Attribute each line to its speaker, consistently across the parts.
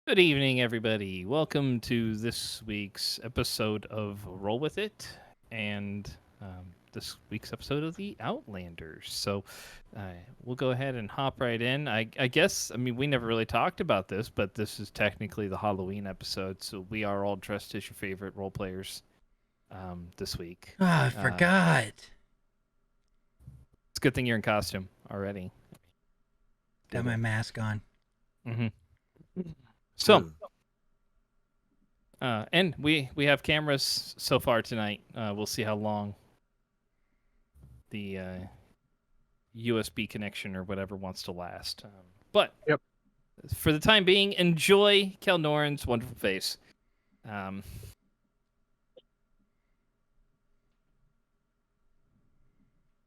Speaker 1: Good evening, everybody. Welcome to this week's episode of Roll With It and this week's episode of The Outlanders. Uh, we'll go ahead and hop right in. I guess, we never really talked about this, but this is technically the Halloween episode, so we are all dressed as your favorite role players this week.
Speaker 2: Oh, I
Speaker 1: Uh,
Speaker 2: forgot.
Speaker 1: it's a good thing you're in costume already.
Speaker 2: Got my mask on.
Speaker 1: Mm-hmm. So,
Speaker 3: Ooh.
Speaker 1: and we have cameras so far tonight. We'll see how long the USB connection or whatever wants to last. But
Speaker 3: Yep.
Speaker 1: for the time being, enjoy Kelnoran's wonderful face. So,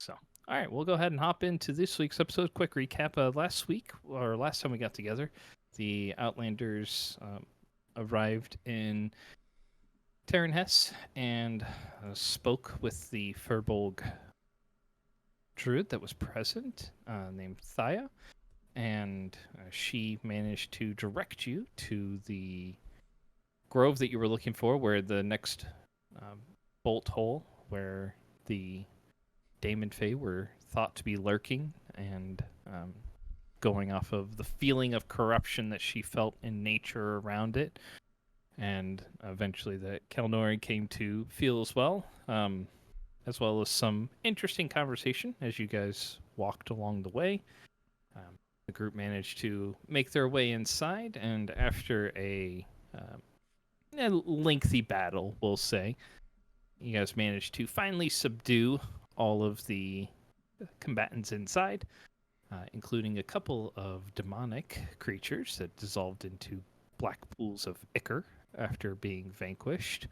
Speaker 1: all right, we'll go ahead and hop into this week's episode. Quick recap: last week or last time we got together, the Outlanders arrived in Terran Hess and spoke with the Furbolg druid that was present, named Thaya, and she managed to direct you to the grove that you were looking for, where the next bolt hole where the Daemon Fae were thought to be lurking, and going off of the feeling of corruption that she felt in nature around it, and eventually that Kelnoran came to feel as well as some interesting conversation as you guys walked along the way. The group managed to make their way inside, and after a lengthy battle, we'll say, you guys managed to finally subdue all of the combatants inside, including a couple of demonic creatures that dissolved into black pools of ichor after being vanquished.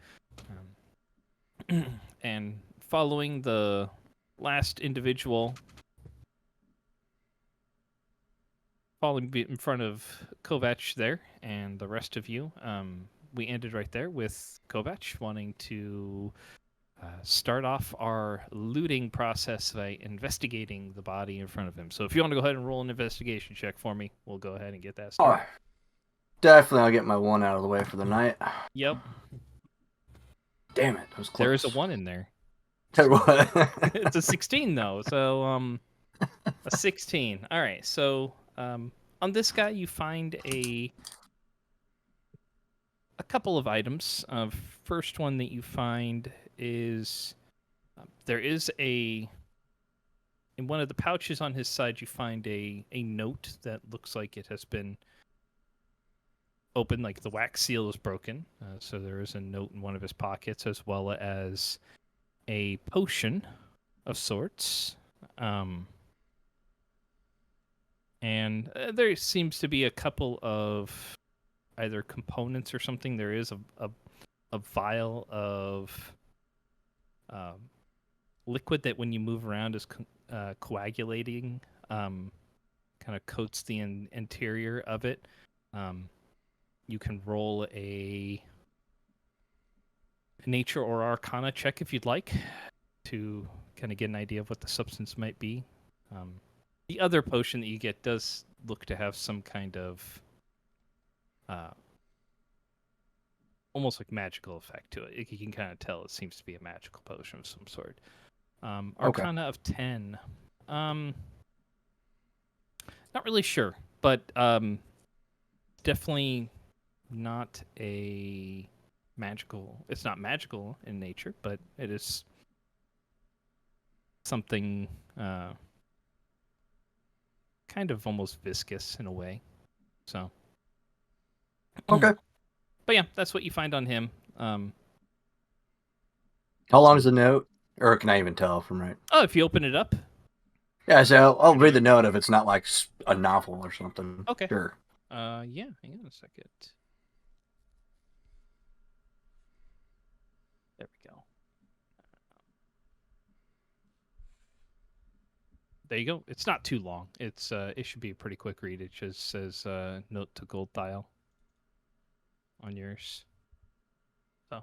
Speaker 1: And following the last individual falling in front of Kovac there and the rest of you, we ended right there with Kovac wanting to start off our looting process by investigating the body in front of him. So if you want to go ahead and roll an investigation check for me, we'll go ahead and get that started.
Speaker 3: Oh, definitely I'll get my one out of the way for the night.
Speaker 1: Yep.
Speaker 3: Damn it, that was close.
Speaker 1: There is a 1 in there.
Speaker 3: There was.
Speaker 1: It's a 16 though, so a 16. All right, so on this guy you find a couple of items. First one that you find is there is in one of the pouches on his side you find a note that looks like it has been opened, like the wax seal is broken. So there is a note in one of his pockets, as well as a potion of sorts. And there seems to be a couple of either components or something. There is a vial of liquid that when you move around is coagulating, kind of coats the interior of it. You can roll a nature or arcana check if you'd like to kind of get an idea of what the substance might be. The other potion that you get does look to have some kind of almost like magical effect to it. You can kind of tell it seems to be a magical potion of some sort. Arcana of 10. Not really sure, but definitely not a magical. It's not magical in nature, but it is something kind of almost viscous in a way. So
Speaker 3: Okay.
Speaker 1: But yeah, that's what you find on him.
Speaker 3: How long is the note? Or can I even tell from right?
Speaker 1: Oh, if you open it up.
Speaker 3: Yeah, so I'll read the note if it's not like a novel or something.
Speaker 1: Okay.
Speaker 3: Sure.
Speaker 1: Yeah, hang on a second. There we go. There you go. It's not too long. It should be a pretty quick read. It just says note to Gold Dial on yours. So.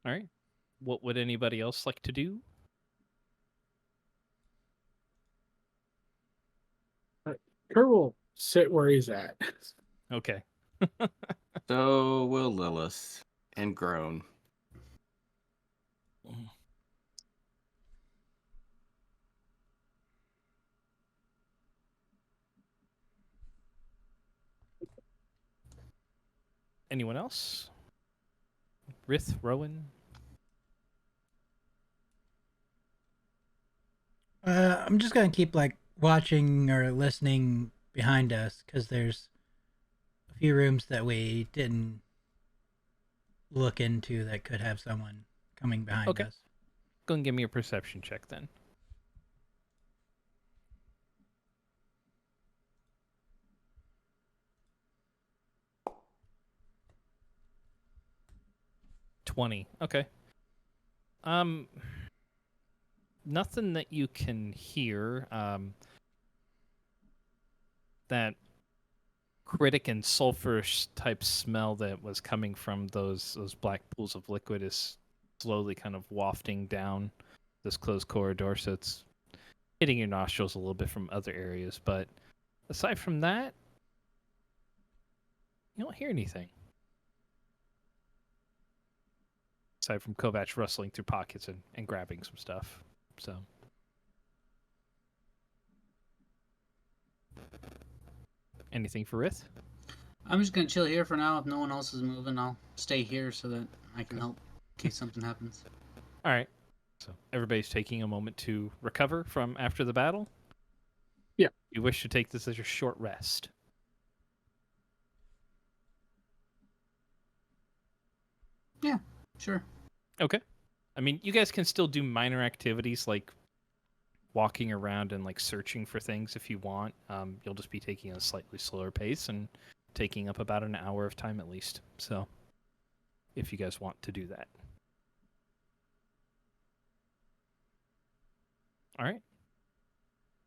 Speaker 1: All right. What would anybody else like to do?
Speaker 4: Kurt will sit where he's at.
Speaker 1: Okay.
Speaker 5: So will Lilith and groan.
Speaker 1: Anyone else? Rith, Rowan?
Speaker 2: I'm just gonna keep like watching or listening behind us because there's a few rooms that we didn't look into that could have someone coming behind
Speaker 1: Okay.
Speaker 2: us.
Speaker 1: Go and give me a perception check then. $20. Okay. Nothing that you can hear. That critic and sulfurish type smell that was coming from those black pools of liquid is slowly kind of wafting down this closed corridor, so it's hitting your nostrils a little bit from other areas. But aside from that, you don't hear anything. Aside from Kovac rustling through pockets and grabbing some stuff. So. Anything for Rith?
Speaker 6: I'm just gonna chill here for now. If no one else is moving, I'll stay here so that I can help in case something happens.
Speaker 1: All right. So everybody's taking a moment to recover from after the battle?
Speaker 4: Yeah.
Speaker 1: You wish to take this as your short rest?
Speaker 6: Yeah, sure.
Speaker 1: Okay. I mean, you guys can still do minor activities like walking around and like searching for things if you want. You'll just be taking a slightly slower pace and taking up about an hour of time at least. So, if you guys want to do that. All right.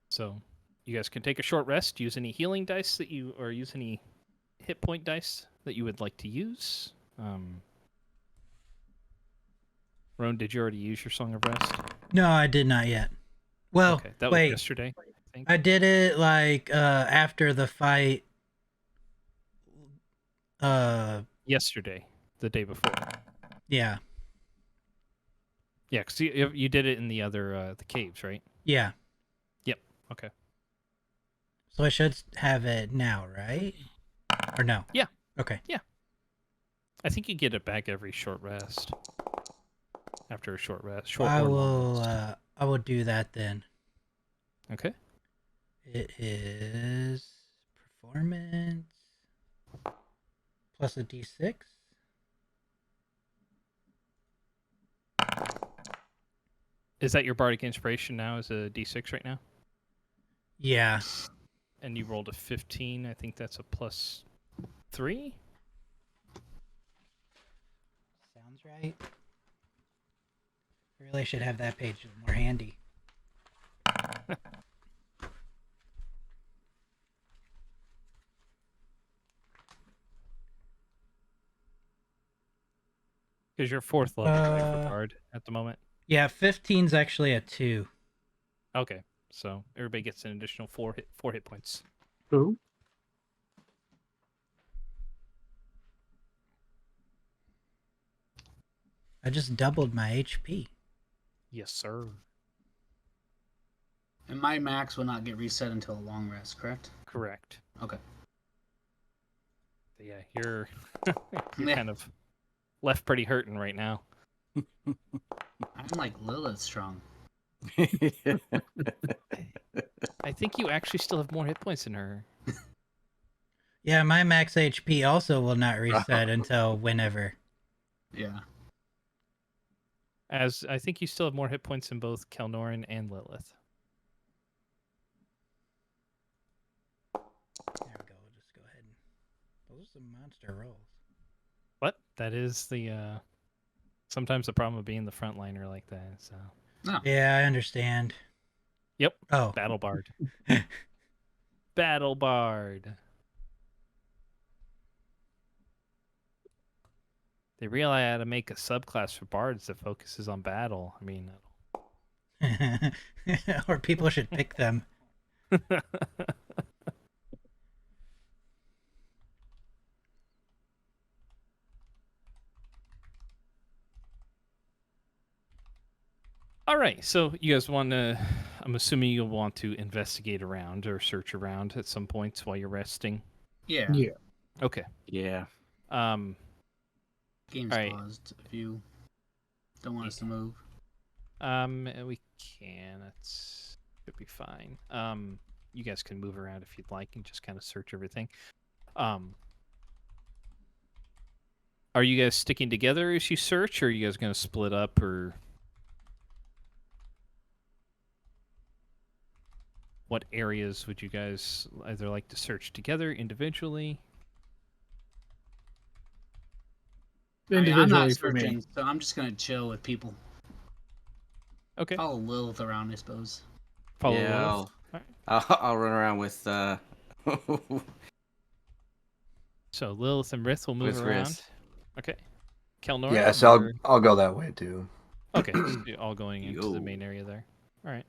Speaker 1: So, you guys can take a short rest, use any healing dice that you, or use any hit point dice that you would like to use. Roan, did you already use your Song of Rest?
Speaker 2: No, I did not yet. Well,
Speaker 1: Okay, that was
Speaker 2: wait.
Speaker 1: yesterday, I think.
Speaker 2: I did it like after the fight.
Speaker 1: Yesterday, the day before.
Speaker 2: Yeah.
Speaker 1: Yeah, because you did it in the other the caves, right?
Speaker 2: Yeah.
Speaker 1: Yep. Okay.
Speaker 2: So I should have it now, right? Or no?
Speaker 1: Yeah.
Speaker 2: Okay.
Speaker 1: I think you get it back every short rest. After a short rest,
Speaker 2: I
Speaker 1: or long
Speaker 2: will.
Speaker 1: rest.
Speaker 2: I will do that then.
Speaker 1: Okay.
Speaker 2: It is performance plus a d6.
Speaker 1: Is that your bardic inspiration now? Is a d6 right now?
Speaker 2: Yeah.
Speaker 1: And you rolled a 15. I think that's a +3.
Speaker 2: Sounds right. I really should have that page more handy.
Speaker 1: Because you're 4th level right, for
Speaker 2: Uh,
Speaker 1: bard at the moment.
Speaker 2: Yeah, 15's actually a 2.
Speaker 1: Okay, so everybody gets an additional 4 hit points.
Speaker 4: Who?
Speaker 2: I just doubled my HP.
Speaker 1: Yes, sir.
Speaker 6: And my max will not get reset until a long rest, correct?
Speaker 1: Correct.
Speaker 6: Okay.
Speaker 1: So yeah, you're
Speaker 6: Yeah.
Speaker 1: kind of left pretty hurting right now.
Speaker 6: I'm like Lilith strong.
Speaker 1: I think you actually still have more hit points than her.
Speaker 2: Yeah, my max HP also will not reset until whenever.
Speaker 6: Yeah.
Speaker 1: As I think you still have more hit points than both Kelnorin and Lilith.
Speaker 2: There we go. We'll just go ahead and... Those are some monster rolls.
Speaker 1: What? That is the sometimes the problem of being the frontliner like that. So
Speaker 2: Yeah, I understand.
Speaker 1: Yep.
Speaker 2: Oh.
Speaker 1: Battle Bard. Battle Bard. They realize how to make a subclass for bards that focuses on battle. I mean,
Speaker 2: Or people should pick them.
Speaker 1: All right, so you guys want to? I'm assuming you'll want to investigate around or search around at some points while you're resting.
Speaker 6: Yeah.
Speaker 4: Yeah.
Speaker 1: Okay.
Speaker 5: Yeah.
Speaker 6: Game's
Speaker 1: All right.
Speaker 6: paused if you don't want us to move.
Speaker 1: We can. That's should be fine. You guys can move around if you'd like and just kind of search everything. Are you guys sticking together as you search, or are you guys going to split up, or what areas would you guys either like to search together individually?
Speaker 6: I mean, I'm
Speaker 4: Individually
Speaker 6: not
Speaker 4: for me.
Speaker 6: searching, so I'm just gonna chill with people.
Speaker 1: Okay.
Speaker 6: Follow Lilith around, I suppose.
Speaker 1: Follow
Speaker 5: Yeah,
Speaker 1: Lilith.
Speaker 5: I'll run around with
Speaker 1: So Lilith and Rith will move
Speaker 5: with
Speaker 1: around.
Speaker 5: Riz.
Speaker 1: Okay. Kelnora?
Speaker 3: Yeah, so
Speaker 1: or-
Speaker 3: I'll go that way too.
Speaker 1: Okay, so you're all going into the
Speaker 5: Yo.
Speaker 1: main area there. All right.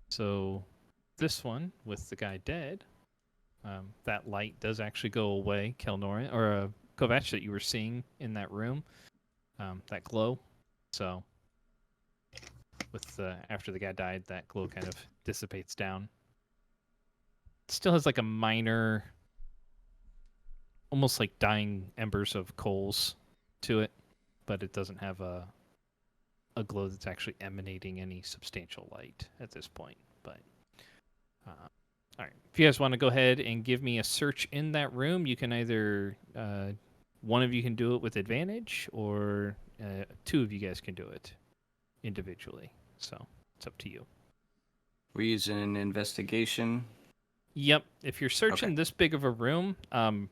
Speaker 1: So this one with the guy dead, that light does actually go away, Kelnora, or Kovac, that you were seeing in that room, that glow. So with after the guy died, that glow kind of dissipates down. Still has like a minor, almost like dying embers of coals to it, but it doesn't have a glow that's actually emanating any substantial light at this point. But all right, if you guys want to go ahead and give me a search in that room, you can either one of you can do it with advantage, or two of you guys can do it individually. So it's up to you.
Speaker 5: We're using an investigation.
Speaker 1: Yep. If you're searching
Speaker 5: Okay.
Speaker 1: this big of a room,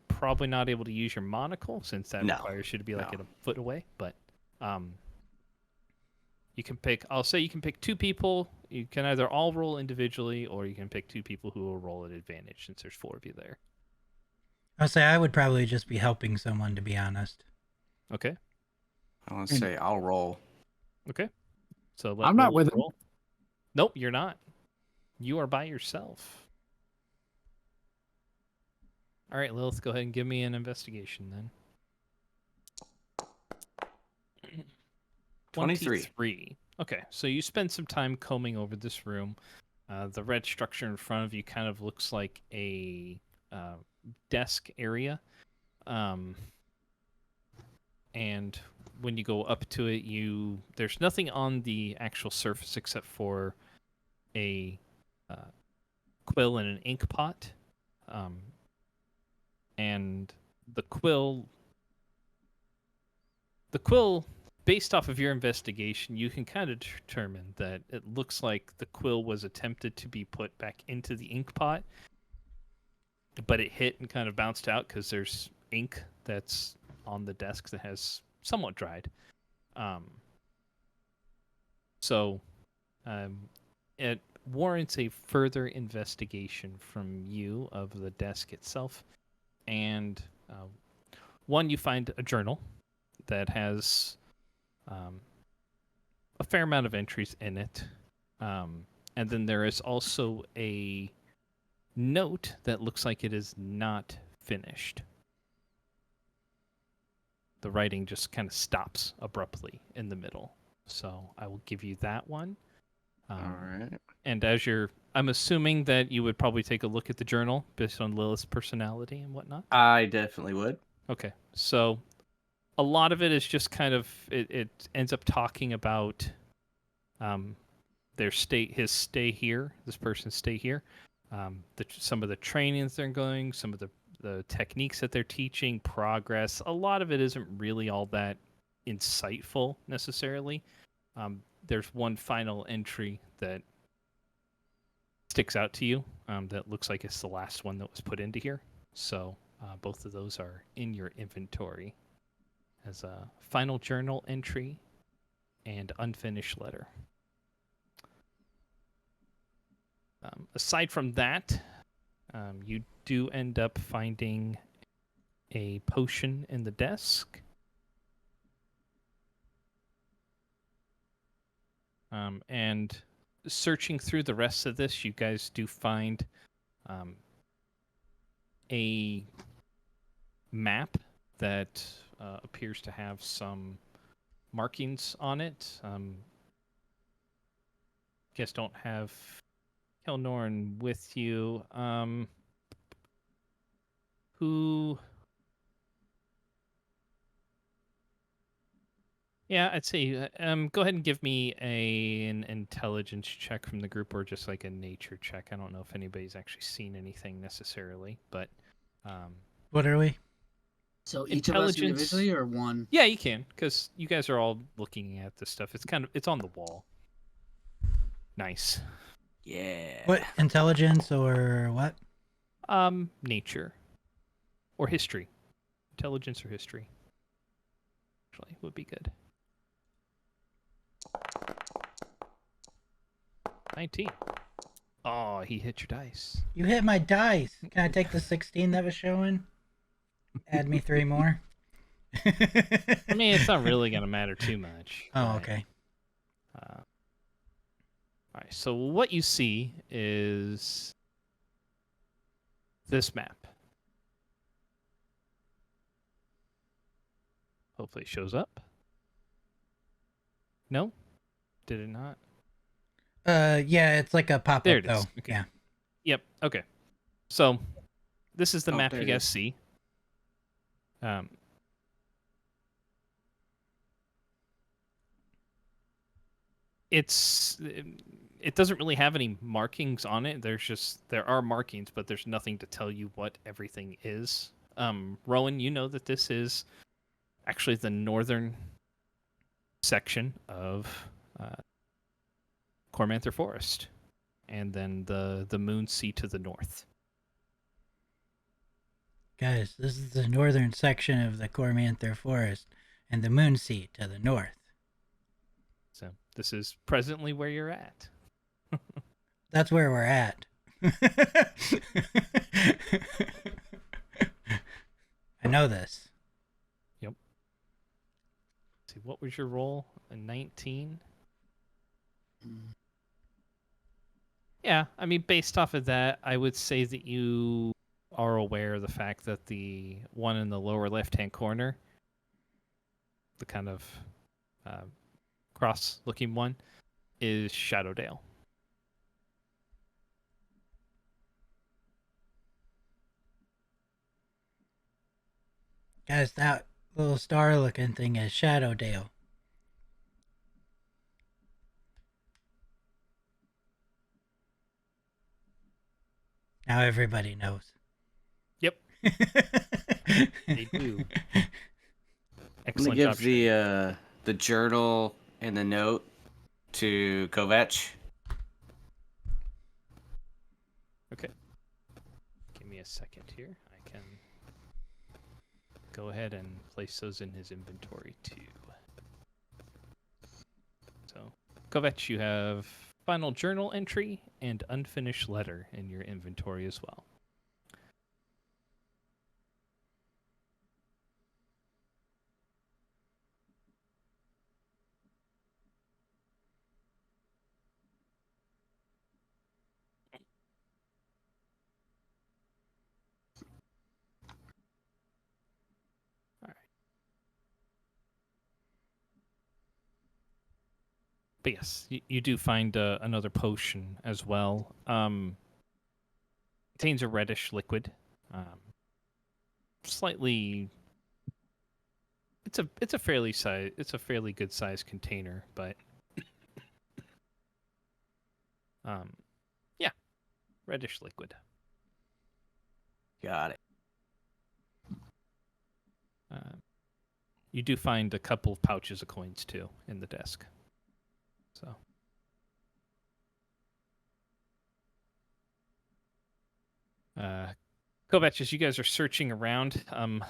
Speaker 1: probably not able to use your monocle since that
Speaker 5: No.
Speaker 1: requires you to be like
Speaker 5: No.
Speaker 1: at a foot away. But you can pick. I'll say you can pick two people. You can either all roll individually, or you can pick two people who will roll at advantage since there's four of you there.
Speaker 2: I'll say I would probably just be helping someone, to be honest.
Speaker 1: Okay.
Speaker 5: I want to say I'll roll.
Speaker 1: Okay. So let
Speaker 4: I'm not
Speaker 1: Lilith
Speaker 4: with him.
Speaker 1: roll. Nope, you're not. You are by yourself. All right, Lilith, go ahead and give me an investigation then.
Speaker 5: 23.
Speaker 1: Okay, so you spend some time combing over this room. The red structure in front of you kind of looks like a desk area. And when you go up to it, there's nothing on the actual surface except for a quill and an ink pot. And the quill, based off of your investigation, you can kind of determine that it looks like the quill was attempted to be put back into the ink pot, but it hit and kind of bounced out because there's ink that's on the desk that has somewhat dried. So it warrants a further investigation from you of the desk itself. And one, you find a journal that has a fair amount of entries in it. And then there is also a note that looks like it is not finished. The writing just kind of stops abruptly in the middle. So I will give you that one.
Speaker 5: All right.
Speaker 1: And as I'm assuming that you would probably take a look at the journal based on Lilith's personality and whatnot.
Speaker 5: I definitely would.
Speaker 1: Okay, so a lot of it is just kind of it ends up talking about his stay here, this person's stay here, some of the trainings they're going, some of the techniques that they're teaching, progress. A lot of it isn't really all that insightful necessarily. There's one final entry that sticks out to you that looks like it's the last one that was put into here. So both of those are in your inventory as a final journal entry and unfinished letter. Aside from that, you do end up finding a potion in the desk. And searching through the rest of this, you guys do find a map that appears to have some markings on it. Guess don't have Kelnorn with you. Who? Yeah, I'd say go ahead and give me an intelligence check from the group, or just like a nature check. I don't know if anybody's actually seen anything necessarily, but
Speaker 2: What are we?
Speaker 6: So each of us
Speaker 1: Intelligence-
Speaker 6: individually or one?
Speaker 1: yeah, you can, because you guys are all looking at this stuff. It's on the wall. Nice.
Speaker 5: Yeah.
Speaker 2: What intelligence or what?
Speaker 1: Nature or history. Intelligence or history. Actually, would be good. 19. Oh, he hit your dice.
Speaker 2: You hit my dice. Can I take the 16 that was showing? Add me 3 more.
Speaker 1: I mean, it's not really going to matter too much.
Speaker 2: Oh,
Speaker 1: but,
Speaker 2: okay.
Speaker 1: all right, so what you see is this map. Hopefully it shows up. No? Did it not?
Speaker 2: Yeah, it's like a pop-up
Speaker 1: There it
Speaker 2: though.
Speaker 1: is. Okay.
Speaker 2: Yeah.
Speaker 1: Yep. Okay. So this is the
Speaker 5: Oh,
Speaker 1: map
Speaker 5: there
Speaker 1: you
Speaker 5: it
Speaker 1: guys
Speaker 5: is.
Speaker 1: see. It doesn't really have any markings on it. There are markings, but there's nothing to tell you what everything is. Rowan, you know that this is actually the northern section of Cormanther Forest, and then the Moon Sea to the north.
Speaker 2: Guys, this is the northern section of the Cormanther Forest and the Moon Sea to the north.
Speaker 1: So this is presently where you're at.
Speaker 2: That's where we're at. I know this.
Speaker 1: See, what was your roll? A 19? Yeah, I mean, based off of that, I would say that you are aware of the fact that the one in the lower left-hand corner, the kind of cross-looking one, is Shadowdale.
Speaker 2: Guys, that little star-looking thing is Shadowdale. Now everybody knows.
Speaker 1: Yep, they do.
Speaker 5: I'm
Speaker 1: Excellent
Speaker 5: gonna
Speaker 1: job.
Speaker 5: give
Speaker 1: Shane.
Speaker 5: the journal and the note to Kovac.
Speaker 1: Okay. Give me a second here. I can go ahead and place those in his inventory too. So, Kovac, you have final journal entry and unfinished letter in your inventory as well. But yes, you do find another potion as well. Contains a reddish liquid. Slightly. It's a fairly good size container, but yeah, reddish liquid.
Speaker 5: Got it.
Speaker 1: You do find a couple of pouches of coins too in the desk. So. Kovac, as you guys are searching around,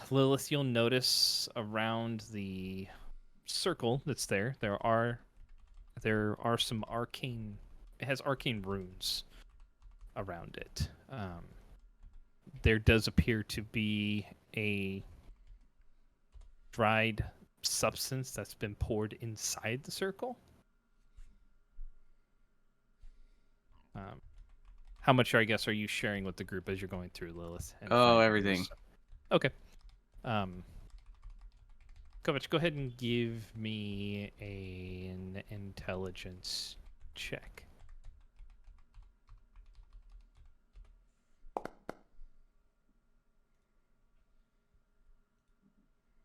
Speaker 1: Lilith, you'll notice around the circle that's there are some arcane. It has arcane runes around it. There does appear to be a dried substance that's been poured inside the circle. How much, I guess, are you sharing with the group as you're going through, Lilith?
Speaker 5: Oh, everything.
Speaker 1: Okay. Kovac, go ahead and give me an intelligence check.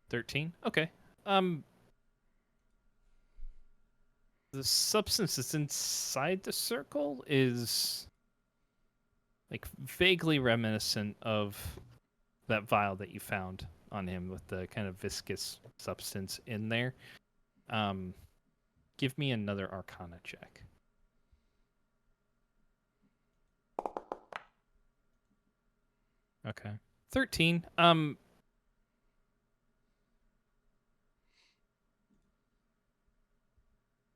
Speaker 1: 13? Okay. The substance that's inside the circle is like vaguely reminiscent of that vial that you found on him with the kind of viscous substance in there. Give me another Arcana check. Okay. 13.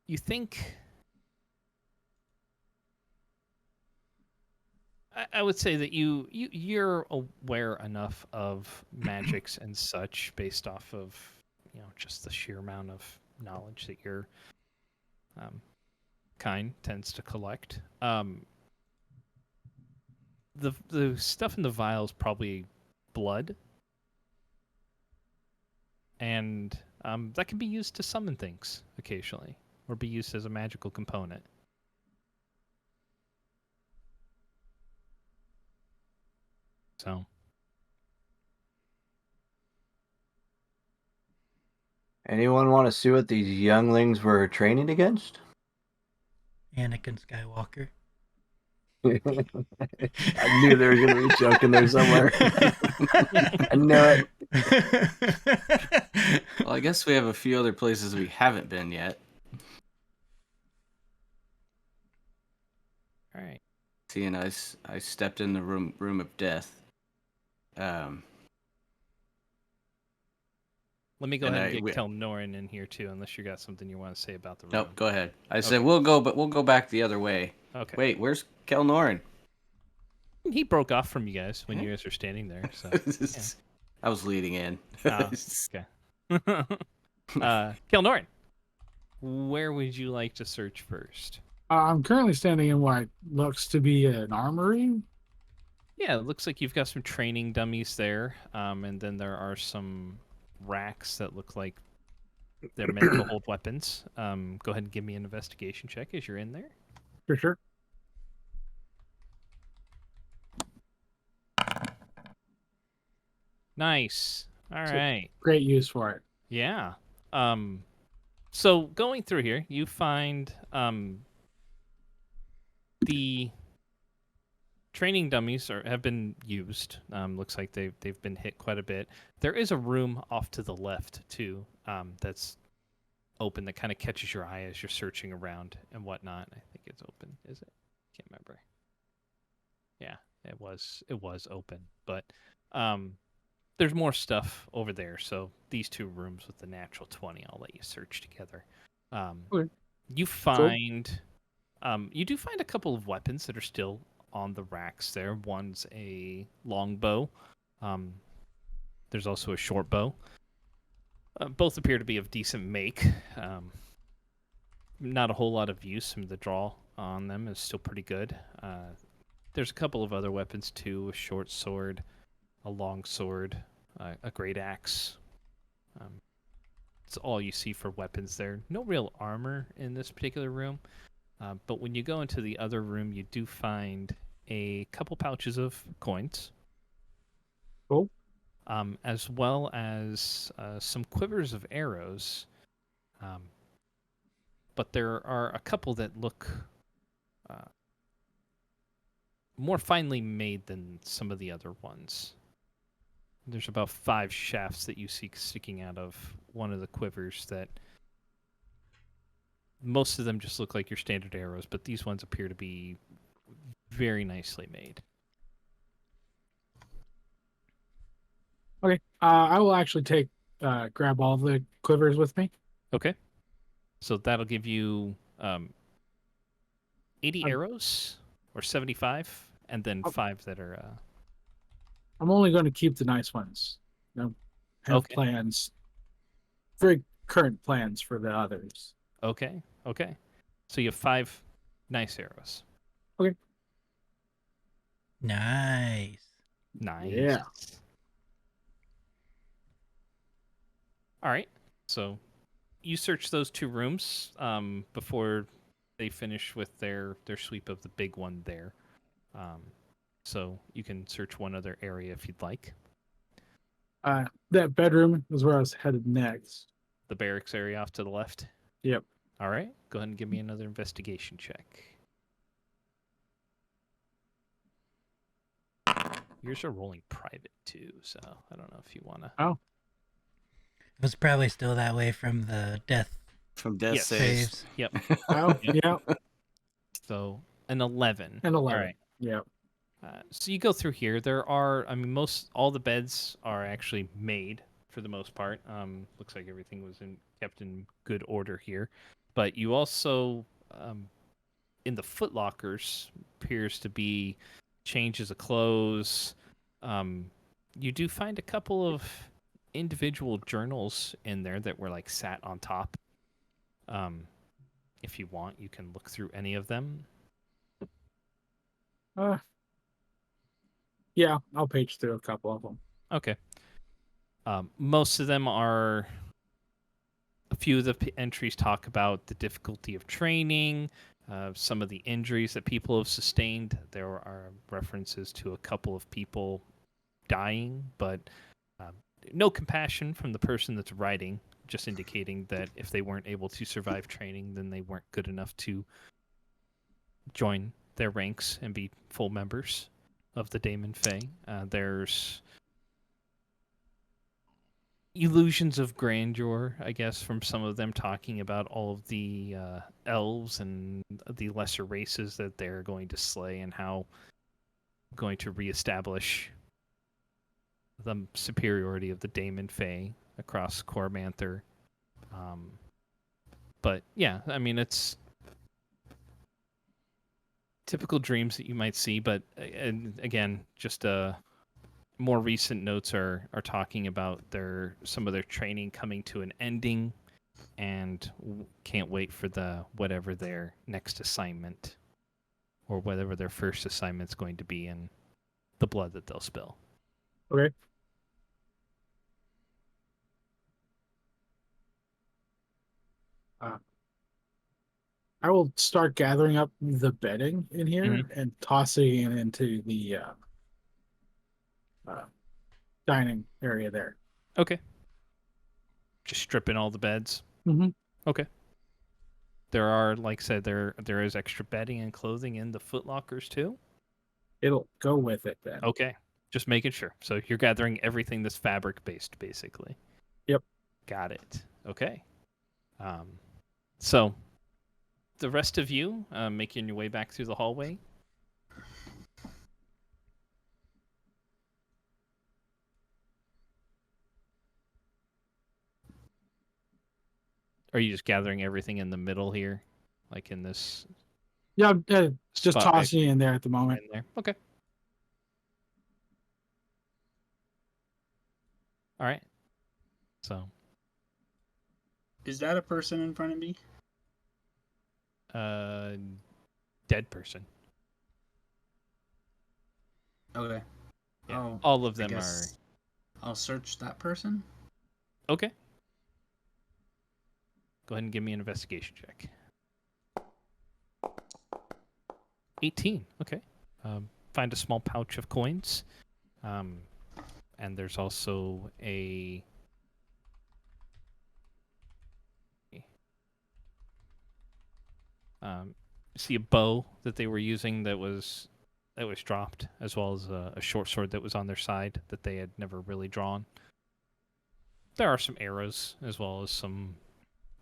Speaker 1: You think I would say that you're aware enough of magics and such based off of just the sheer amount of knowledge that your kind tends to collect. The stuff in the vial is probably blood, and that can be used to summon things occasionally, or be used as a magical component. So,
Speaker 3: Anyone want to see what these younglings were training against?
Speaker 2: Anakin Skywalker.
Speaker 3: I knew there was going to be a joke in there somewhere. I knew it.
Speaker 5: Well, I guess we have a few other places we haven't been yet.
Speaker 1: all right.
Speaker 5: Seeing I stepped in the room of death.
Speaker 1: Let me go
Speaker 5: And
Speaker 1: ahead and
Speaker 5: I-
Speaker 1: get Kelnorin in here too, unless you got something you want to say about the room.
Speaker 5: Nope, go ahead. I said
Speaker 1: Okay.
Speaker 5: we'll go back the other way.
Speaker 1: Okay.
Speaker 5: Wait, where's Kelnorin?
Speaker 1: He broke off from you guys when you guys were standing there. So.
Speaker 5: I was leading in.
Speaker 1: Oh, okay. Kelnorin, where would you like to search first?
Speaker 4: I'm currently standing in what looks to be an armory.
Speaker 1: Yeah, it looks like you've got some training dummies there, and then there are some racks that look like they're meant to hold weapons. Go ahead and give me an investigation check as you're in there.
Speaker 4: For sure.
Speaker 1: Nice. All right.
Speaker 4: Great use for it.
Speaker 1: Yeah. So going through here, you find the training dummies have been used. Looks like they've been hit quite a bit. There is a room off to the left too, that's open that kind of catches your eye as you're searching around and whatnot. I think it's open. Is it? Can't remember. Yeah, it was open, but there's more stuff over there. So these two rooms with the natural 20, I'll let you search together.
Speaker 4: Okay.
Speaker 1: You find you do find a couple of weapons that are still on the racks there. One's a longbow. There's also a short bow. Both appear to be of decent make. Not a whole lot of use. The draw on them is still pretty good. There's a couple of other weapons too: a short sword, a long sword, a great axe. It's all you see for weapons there. No real armor in this particular room. But when you go into the other room, you do find a couple pouches of coins.
Speaker 4: Cool.
Speaker 1: As well as some quivers of arrows. But there are a couple that look more finely made than some of the other ones. There's about 5 shafts that you see sticking out of one of the quivers that most of them just look like your standard arrows, but these ones appear to be very nicely made.
Speaker 4: Okay. I will actually grab all the quivers with me.
Speaker 1: Okay. So that'll give you 80
Speaker 4: I'm-
Speaker 1: arrows or 75, and then 5 that are...
Speaker 4: I'm only going to keep the nice ones. Have
Speaker 1: Okay.
Speaker 4: plans, very current plans for the others.
Speaker 1: Okay. So you have 5 nice arrows.
Speaker 2: Nice.
Speaker 1: Nice.
Speaker 4: Yeah.
Speaker 1: All right. So you search those 2 rooms before they finish with their sweep of the big one there. So you can search one other area if you'd like.
Speaker 4: That bedroom is where I was headed next.
Speaker 1: The barracks area off to the left.
Speaker 4: Yep.
Speaker 1: All right. Go ahead and give me another investigation check. Yours are rolling private too, so I don't know if you want to.
Speaker 4: Oh,
Speaker 2: It was probably still that way from the death
Speaker 5: From death
Speaker 1: Yes.
Speaker 5: saves.
Speaker 2: saves.
Speaker 1: Yep.
Speaker 4: oh,
Speaker 1: Yep.
Speaker 4: yeah,
Speaker 1: So an 11.
Speaker 4: and 11.
Speaker 1: All right.
Speaker 4: Yep.
Speaker 1: So you go through here. There are, I mean, all the beds are actually made for the most part. Looks like everything was kept in good order here. But you also, in the foot lockers, appears to be changes of clothes. You do find a couple of individual journals in there that were like sat on top. If you want, you can look through any of them.
Speaker 4: Yeah, I'll page through a couple of them.
Speaker 1: Okay. Most of them are. A few of the entries talk about the difficulty of training, some of the injuries that people have sustained. There are references to a couple of people dying, but no compassion from the person that's writing, just indicating that if they weren't able to survive training, then they weren't good enough to join their ranks and be full members of the Daemon Fae. There's illusions of grandeur, I guess, from some of them talking about all of the elves and the lesser races that they're going to slay and how going to reestablish the superiority of the Daemon Fae across Cormanther. But yeah, I mean, it's typical dreams that you might see, but and again, just more recent notes are talking about some of their training coming to an ending, and can't wait for whatever their next assignment or whatever their first assignment's going to be in the blood that they'll spill.
Speaker 4: Okay. I will start gathering up the bedding in here and tossing it into the dining area there.
Speaker 1: Okay. Just stripping all the beds.
Speaker 4: Mm-hmm.
Speaker 1: Okay. There are, like I said, there is extra bedding and clothing in the footlockers too.
Speaker 4: It'll go with it then.
Speaker 1: Okay. Just making sure. So you're gathering everything that's fabric based, basically.
Speaker 4: Yep.
Speaker 1: Got it. Okay. So the rest of you making your way back through the hallway. Are you just gathering everything in the middle here, like in this?
Speaker 4: Yeah, I'm just
Speaker 1: spot right
Speaker 4: tossing it in there at the moment.
Speaker 1: in there? Okay. All right. So,
Speaker 6: Is that a person in front of me?
Speaker 1: dead person.
Speaker 6: Okay.
Speaker 1: Yeah.
Speaker 6: Oh,
Speaker 1: All of
Speaker 6: I
Speaker 1: them are
Speaker 6: guess I'll search that person.
Speaker 1: okay. Go ahead and give me an investigation check. 18. Okay. Find a small pouch of coins. And there's also a see a bow that they were using that was dropped, as well as a short sword that was on their side that they had never really drawn. There are some arrows, as well as some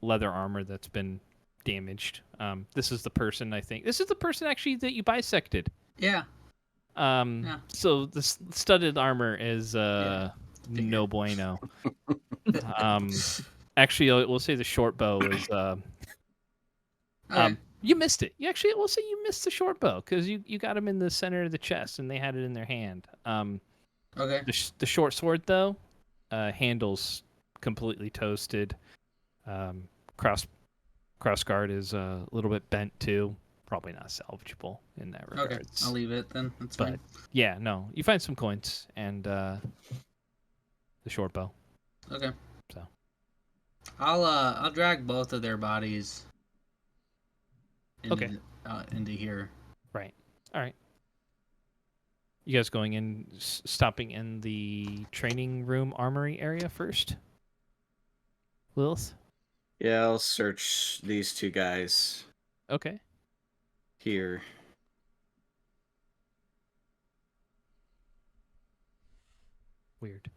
Speaker 1: leather armor that's been damaged. This is the person, I think. This is the person actually that you bisected.
Speaker 6: Yeah.
Speaker 1: So the studded armor is no bueno. Actually, we'll say the short bow is
Speaker 6: Okay.
Speaker 1: you missed it. We'll say you missed the short bow because you got him in the center of the chest and they had it in their hand.
Speaker 6: Okay.
Speaker 1: The short sword though, handle's completely toasted. Cross guard is a little bit bent too. Probably not salvageable in that regard.
Speaker 6: Okay. I'll leave it then. That's
Speaker 1: But
Speaker 6: fine.
Speaker 1: yeah, no, you find some coins and the short bow.
Speaker 6: Okay.
Speaker 1: So.
Speaker 6: I'll drag both of their bodies into
Speaker 1: Okay.
Speaker 6: into here.
Speaker 1: Right. All right. You guys going in, stopping in the training room armory area first? Lilith?
Speaker 5: Yeah, I'll search these two guys
Speaker 1: Okay.
Speaker 5: here.
Speaker 1: Weird.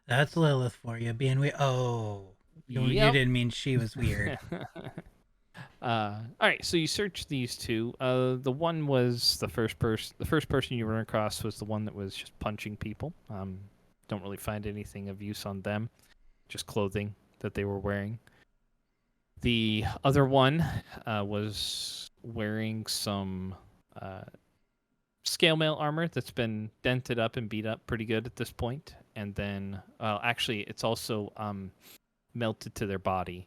Speaker 2: That's Lilith for you, being weird. Oh, you
Speaker 1: Yep.
Speaker 2: didn't mean she was weird.
Speaker 1: All right, so you search these two. The one was the first person. The first person you run across was the one that was just punching people. Don't really find anything of use on them, just clothing that they were wearing. The other one was wearing some scale mail armor that's been dented up and beat up pretty good at this point. And then, actually, it's also melted to their body.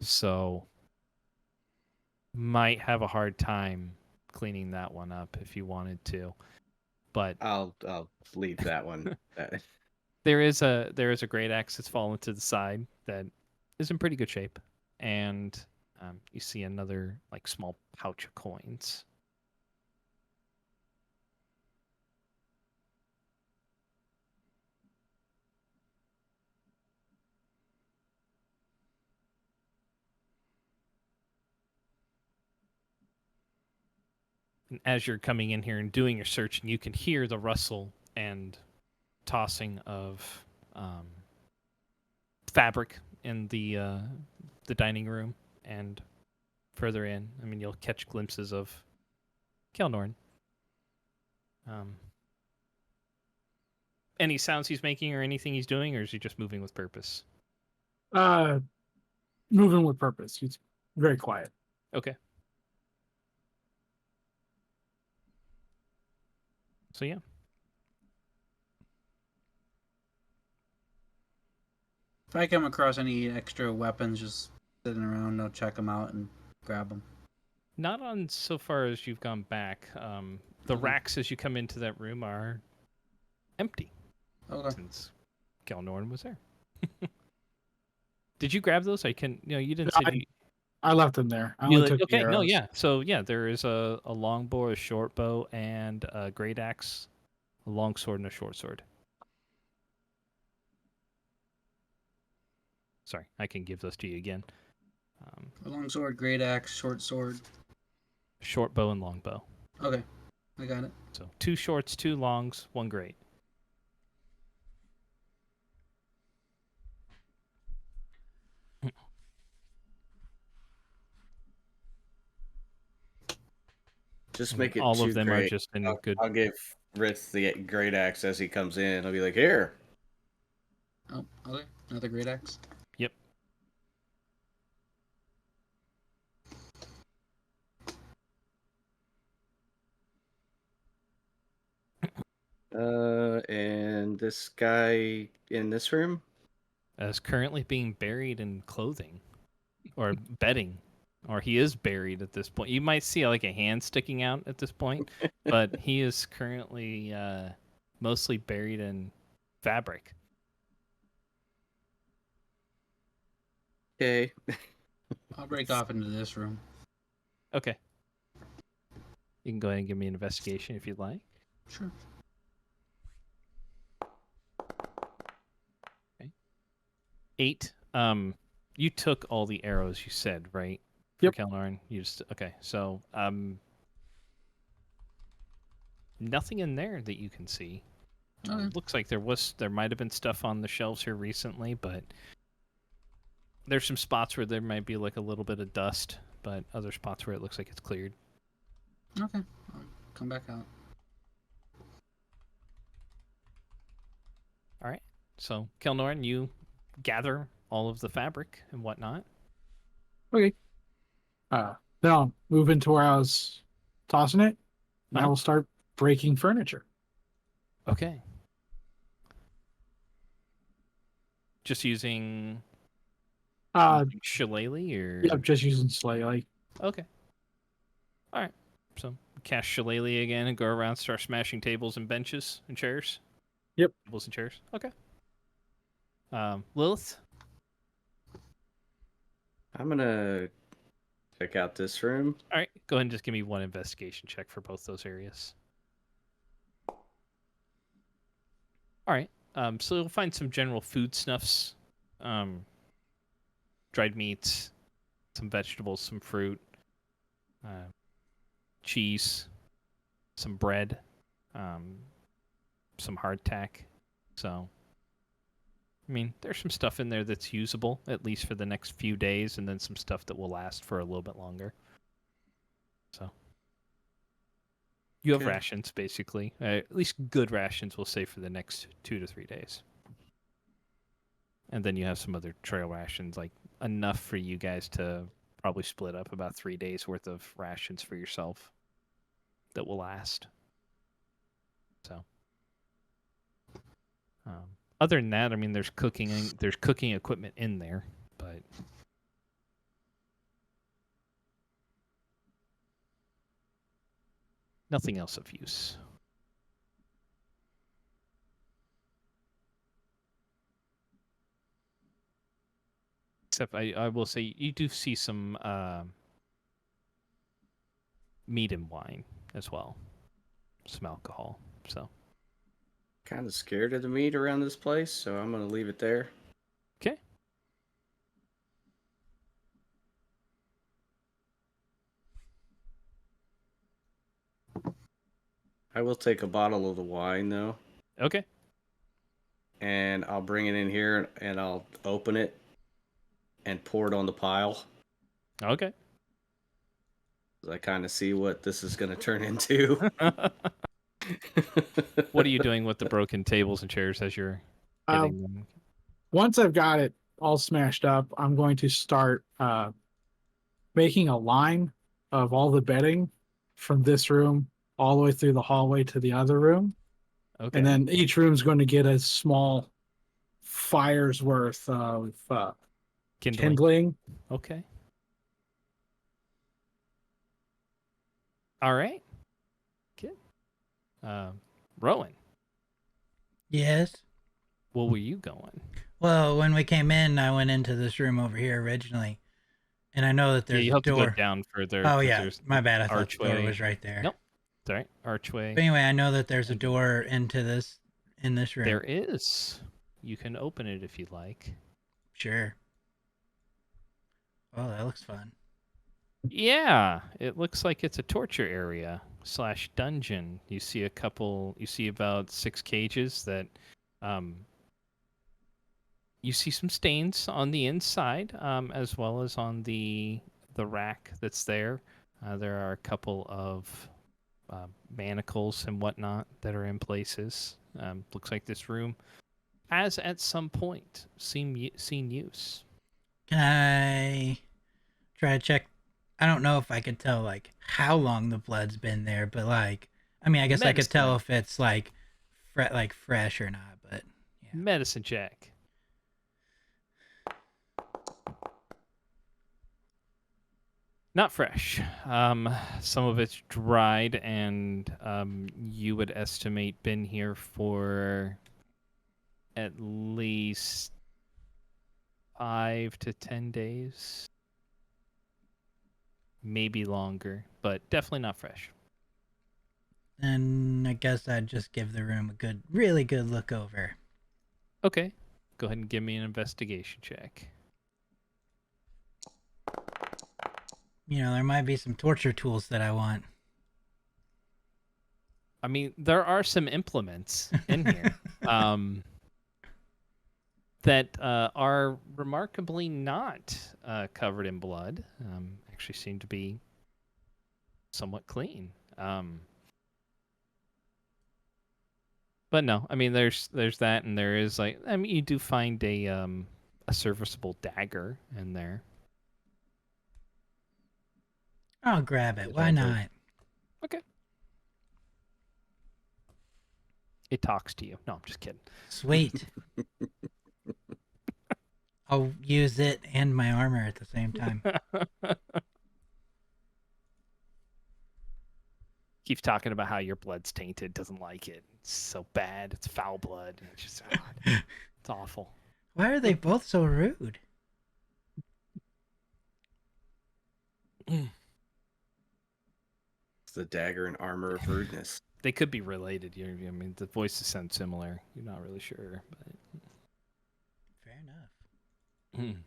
Speaker 1: So might have a hard time cleaning that one up if you wanted to. But
Speaker 5: I'll leave that one.
Speaker 1: there is a great axe that's fallen to the side that is in pretty good shape, and you see another like small pouch of coins. And as you're coming in here and doing your search, and you can hear the rustle and tossing of fabric in the dining room and further in. I mean, you'll catch glimpses of Kelnorn. Any sounds he's making or anything he's doing, or is he just moving with purpose?
Speaker 4: Moving with purpose. He's very quiet.
Speaker 1: Okay. So yeah.
Speaker 6: If I come across any extra weapons just sitting around, I'll check them out and grab them.
Speaker 1: Not on so far as you've gone back. The racks as you come into that room are empty.
Speaker 6: Okay.
Speaker 1: Since Kelnorn was there. Did you grab those? You didn't
Speaker 4: No,
Speaker 1: say.
Speaker 4: I left them there. I only took the
Speaker 1: Okay, no,
Speaker 4: arrows.
Speaker 1: yeah. So yeah, there is a longbow, a short bow, and a great axe, a long sword, and a short sword. Sorry, I can give those to you again.
Speaker 6: A long sword, great axe, short sword.
Speaker 1: Short bow and long bow.
Speaker 6: Okay, I got it.
Speaker 1: So 2 shorts, 2 longs, 1 great.
Speaker 5: Just make it
Speaker 1: all
Speaker 5: too
Speaker 1: of them
Speaker 5: great.
Speaker 1: are just in good.
Speaker 5: I'll give Rith the great axe as he comes in. I'll be like, here.
Speaker 6: Oh, okay. Another great axe.
Speaker 1: Yep.
Speaker 5: And this guy in this room?
Speaker 1: Is currently being buried in clothing or bedding, or he is buried at this point. You might see like a hand sticking out at this point, but he is currently mostly buried in fabric.
Speaker 5: Okay.
Speaker 6: I'll break off into this room.
Speaker 1: Okay. You can go ahead and give me an investigation if you'd like.
Speaker 6: Sure.
Speaker 1: Okay. 8. You took all the arrows you said, right?
Speaker 4: Yep.
Speaker 1: For Kelnorn. You just okay. So nothing in there that you can see.
Speaker 6: Okay.
Speaker 1: Looks like there might have been stuff on the shelves here recently, but there's some spots where there might be like a little bit of dust, but other spots where it looks like it's cleared.
Speaker 6: Okay. I'll come back out.
Speaker 1: All right. So Kelnorn, you gather all of the fabric and whatnot.
Speaker 4: Okay. Then I'll move into where I was tossing it, and I
Speaker 1: Uh-huh.
Speaker 4: will start breaking furniture.
Speaker 1: Okay. Just using shillelagh or
Speaker 4: Yeah, just using sleigh. Like,
Speaker 1: okay. All right. So cast shillelagh again and go around, start smashing tables and benches and chairs.
Speaker 4: Yep.
Speaker 1: Tables and chairs. Okay. Lilith.
Speaker 5: I'm gonna check out this room.
Speaker 1: All right. Go ahead and just give me one investigation check for both those areas. All right. So you'll find some general food snuffs, dried meats, some vegetables, some fruit, cheese, some bread, some hardtack. So, I mean, there's some stuff in there that's usable, at least for the next few days, and then some stuff that will last for a little bit longer. So, you have
Speaker 5: Okay.
Speaker 1: rations, basically. At least good rations, we'll say, for the next 2 to 3 days. And then you have some other trail rations, like enough for you guys to probably split up about 3 days worth of rations for yourself that will last. So, other than that, I mean, there's cooking equipment in there, but nothing else of use. Except I will say you do see some meat and wine as well, some alcohol. So
Speaker 5: Kind of scared of the meat around this place, so I'm gonna leave it there.
Speaker 1: okay.
Speaker 5: I will take a bottle of the wine though,
Speaker 1: Okay.
Speaker 5: and I'll bring it in here and I'll open it and pour it on the pile.
Speaker 1: Okay.
Speaker 5: 'Cause I kind of see what this is gonna turn into.
Speaker 1: What are you doing with the broken tables and chairs as you're getting them?
Speaker 4: Once I've got it all smashed up, I'm going to start making a line of all the bedding from this room all the way through the hallway to the other room.
Speaker 1: Okay.
Speaker 4: And then each room's going to get a small fire's worth of kindling.
Speaker 1: Okay. All right. Good. Rowan,
Speaker 2: Yes.
Speaker 1: where were you going?
Speaker 2: Well, when we came in, I went into this room over here originally, and I know that
Speaker 1: Yeah,
Speaker 2: there's
Speaker 1: you
Speaker 2: a
Speaker 1: have to
Speaker 2: door.
Speaker 1: go down further.
Speaker 2: Oh
Speaker 1: 'cause
Speaker 2: yeah,
Speaker 1: there's
Speaker 2: my bad. I thought the
Speaker 1: archway.
Speaker 2: door was right there.
Speaker 1: Nope. It's all right. Archway.
Speaker 2: But anyway, I know that there's a door into this room.
Speaker 1: There is. You can open it if you like.
Speaker 2: Sure. Oh, that looks fun.
Speaker 1: Yeah, it looks like it's a torture area / dungeon. You see about 6 cages that, you see some stains on the inside, as well as on the rack that's there. There are a couple of manacles and whatnot that are in places. Looks like this room has at some point seen use.
Speaker 2: Can I try to check? I don't know if I could tell like how long the blood's been there, but like, I mean, I guess I could tell
Speaker 1: Medicine.
Speaker 2: if it's like fresh or not. But yeah.
Speaker 1: Medicine check. Not fresh. Some of it's dried, and you would estimate been here for at least 5 to 10 days, maybe longer, but definitely not fresh.
Speaker 2: And I guess I'd just give the room a really good look over.
Speaker 1: Okay, go ahead and give me an investigation check.
Speaker 2: You know, there might be some torture tools that I want.
Speaker 1: I mean, there are some implements in here that are remarkably not covered in blood. Actually seem to be somewhat clean. But no, I mean, there's that, and there is like, I mean, you do find a serviceable dagger in there.
Speaker 2: I'll grab it. Why not?
Speaker 1: Okay. It talks to you. No, I'm just kidding.
Speaker 2: Sweet. I'll use it and my armor at the same time.
Speaker 1: Keeps talking about how your blood's tainted, doesn't like it. It's so bad. It's foul blood. It's just, it's awful.
Speaker 2: Why are they both so rude?
Speaker 5: It's the dagger and armor of rudeness.
Speaker 1: They could be related. I mean, the voices sound similar. You're not really sure, but
Speaker 2: Fair enough.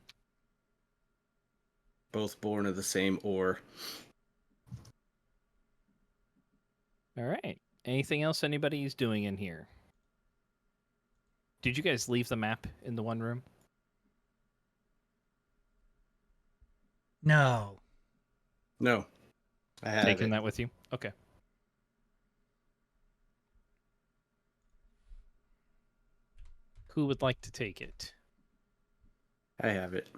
Speaker 5: Both born of the same ore.
Speaker 1: all right. Anything else anybody's doing in here? Did you guys leave the map in the one room?
Speaker 2: No.
Speaker 5: No. I have
Speaker 1: Taking
Speaker 5: it.
Speaker 1: that with you? Okay. Who would like to take it?
Speaker 5: I have it.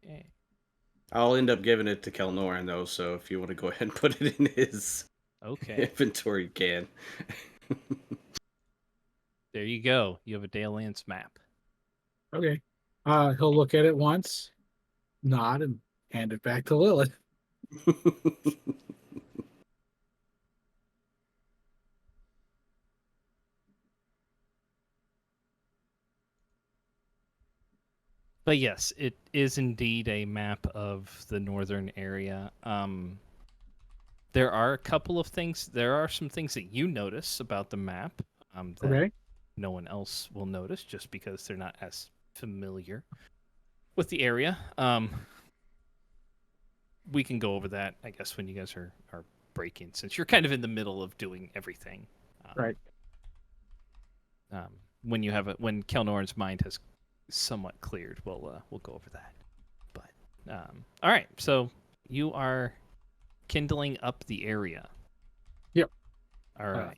Speaker 1: Okay.
Speaker 5: I'll end up giving it to Kelnoran, though, so if you want to go ahead and put it in his
Speaker 1: Okay.
Speaker 5: inventory, you can.
Speaker 1: There you go. You have a Dalelands map.
Speaker 4: Okay. He'll look at it once, nod, and hand it back to Lilith.
Speaker 1: But yes, it is indeed a map of the northern area. There are a couple of things. There are some things that you notice about the map that
Speaker 4: Okay.
Speaker 1: no one else will notice just because they're not as familiar with the area. We can go over that, I guess, when you guys are breaking, since you're kind of in the middle of doing everything.
Speaker 4: Right.
Speaker 1: When Kelnoran's mind has somewhat cleared, we'll go over that. But all right, so you are kindling up the area.
Speaker 4: Yep.
Speaker 1: All right.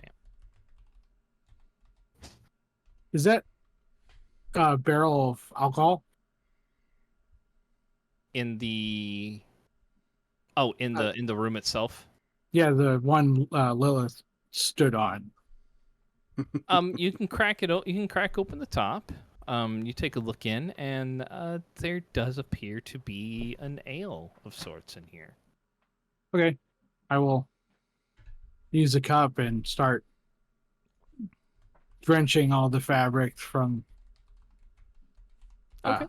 Speaker 1: Bam.
Speaker 4: Is that a barrel of alcohol?
Speaker 1: In the in the room itself.
Speaker 4: Yeah, the one Lilith stood on.
Speaker 1: You can crack it. You can crack open the top. You take a look in, and there does appear to be an ale of sorts in here.
Speaker 4: Okay. I will use a cup and start drenching all the fabric from.
Speaker 1: Okay.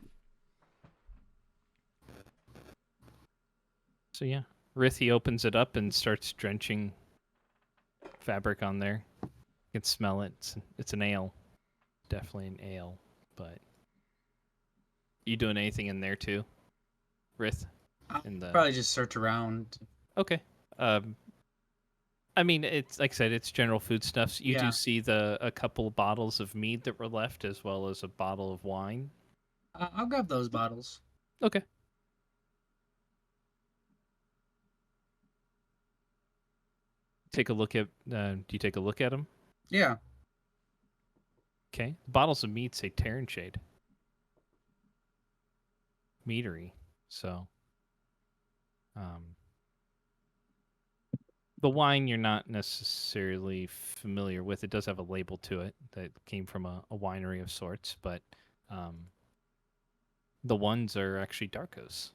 Speaker 1: So yeah, Rithi opens it up and starts drenching fabric on there. You can smell it. It's an ale. Definitely an ale. But you doing anything in there too, Rith? In the
Speaker 6: Probably just search around.
Speaker 1: Okay. I mean, it's like I said, it's general foodstuffs. You
Speaker 6: Yeah.
Speaker 1: do see a couple bottles of mead that were left, as well as a bottle of wine.
Speaker 6: I'll grab those bottles.
Speaker 1: Okay. Take a look at. Do you take a look at them?
Speaker 6: Yeah.
Speaker 1: Okay. Bottles of mead say Terran Shade. Meadery. So. The wine you're not necessarily familiar with. It does have a label to it that came from a winery of sorts, but the ones are actually Darko's.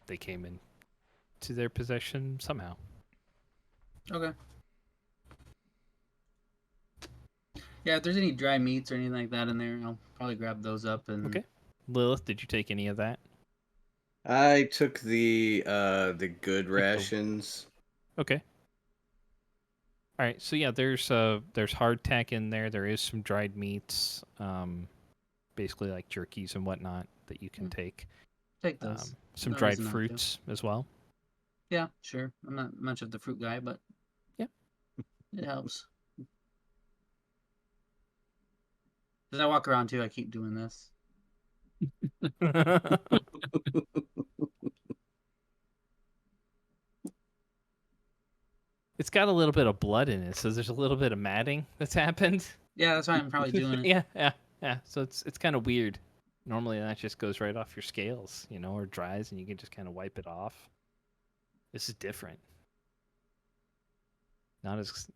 Speaker 1: They came in to their possession somehow.
Speaker 6: Okay. Yeah, if there's any dry meats or anything like that in there, I'll probably grab those up and.
Speaker 1: Okay. Lilith, did you take any of that?
Speaker 5: I took the good rations.
Speaker 1: Okay. All right. So yeah, there's hardtack in there. There is some dried meats, basically like jerkies and whatnot that you can take.
Speaker 6: Take those.
Speaker 1: Some
Speaker 6: No
Speaker 1: dried
Speaker 6: reason not to.
Speaker 1: fruits as well.
Speaker 6: Yeah, sure. I'm not much of the fruit guy, but
Speaker 1: Yeah.
Speaker 6: it helps. As I walk around too, I keep doing this.
Speaker 1: It's got a little bit of blood in it, so there's a little bit of matting that's happened.
Speaker 6: Yeah, that's why I'm probably doing it.
Speaker 1: Yeah. So it's kind of weird. Normally that just goes right off your scales, or dries, and you can just kind of wipe it off. This is different. Not as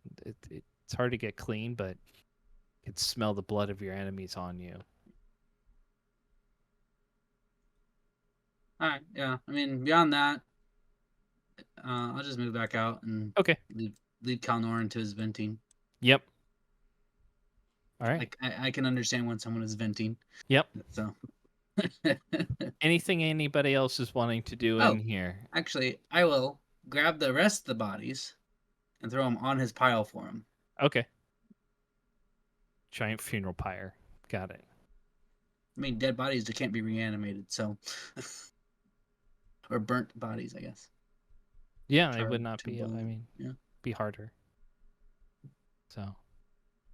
Speaker 1: it's hard to get clean, but you can smell the blood of your enemies on you.
Speaker 6: All right. Yeah. I mean, beyond that, I'll just move back out and
Speaker 1: Okay.
Speaker 6: leave Kalnoran to his venting.
Speaker 1: Yep. All right.
Speaker 6: Like I can understand when someone is venting.
Speaker 1: Yep.
Speaker 6: So.
Speaker 1: Anything anybody else is wanting to do in here?
Speaker 6: Actually, I will grab the rest of the bodies and throw them on his pile for him.
Speaker 1: Okay. Giant funeral pyre. Got it.
Speaker 6: I mean, dead bodies that can't be reanimated, so or burnt bodies, I guess.
Speaker 1: Yeah, it
Speaker 6: Charred
Speaker 1: would not
Speaker 6: to
Speaker 1: be. I
Speaker 6: bone.
Speaker 1: mean,
Speaker 6: Yeah.
Speaker 1: be harder. So,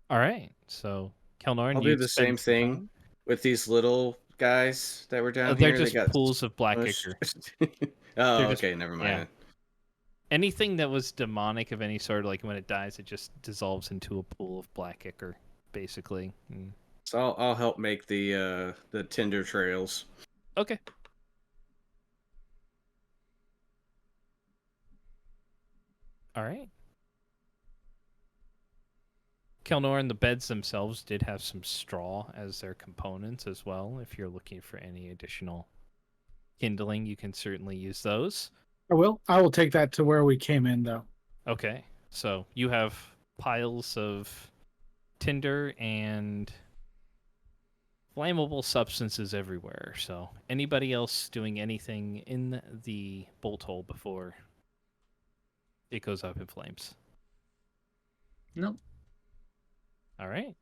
Speaker 1: all right. So, Kelnoran,
Speaker 5: I'll
Speaker 1: you
Speaker 5: do the
Speaker 1: spend
Speaker 5: same
Speaker 1: some
Speaker 5: thing
Speaker 1: time.
Speaker 5: with these little guys that were down
Speaker 1: They're
Speaker 5: here.
Speaker 1: just
Speaker 5: They got
Speaker 1: pools of black
Speaker 5: smushed.
Speaker 1: ichor.
Speaker 5: Oh,
Speaker 1: They're just-
Speaker 5: okay, never mind.
Speaker 1: yeah. Anything that was demonic of any sort, like when it dies, it just dissolves into a pool of black ichor, basically. Mm.
Speaker 5: So I'll help make the tinder trails.
Speaker 1: Okay. All right. Kelnoran, the beds themselves did have some straw as their components as well. If you're looking for any additional kindling, you can certainly use those.
Speaker 4: I will take that to where we came in, though.
Speaker 1: Okay. So you have piles of tinder and flammable substances everywhere. So anybody else doing anything in the bolt hole before it goes up in flames?
Speaker 6: Nope.
Speaker 1: All right.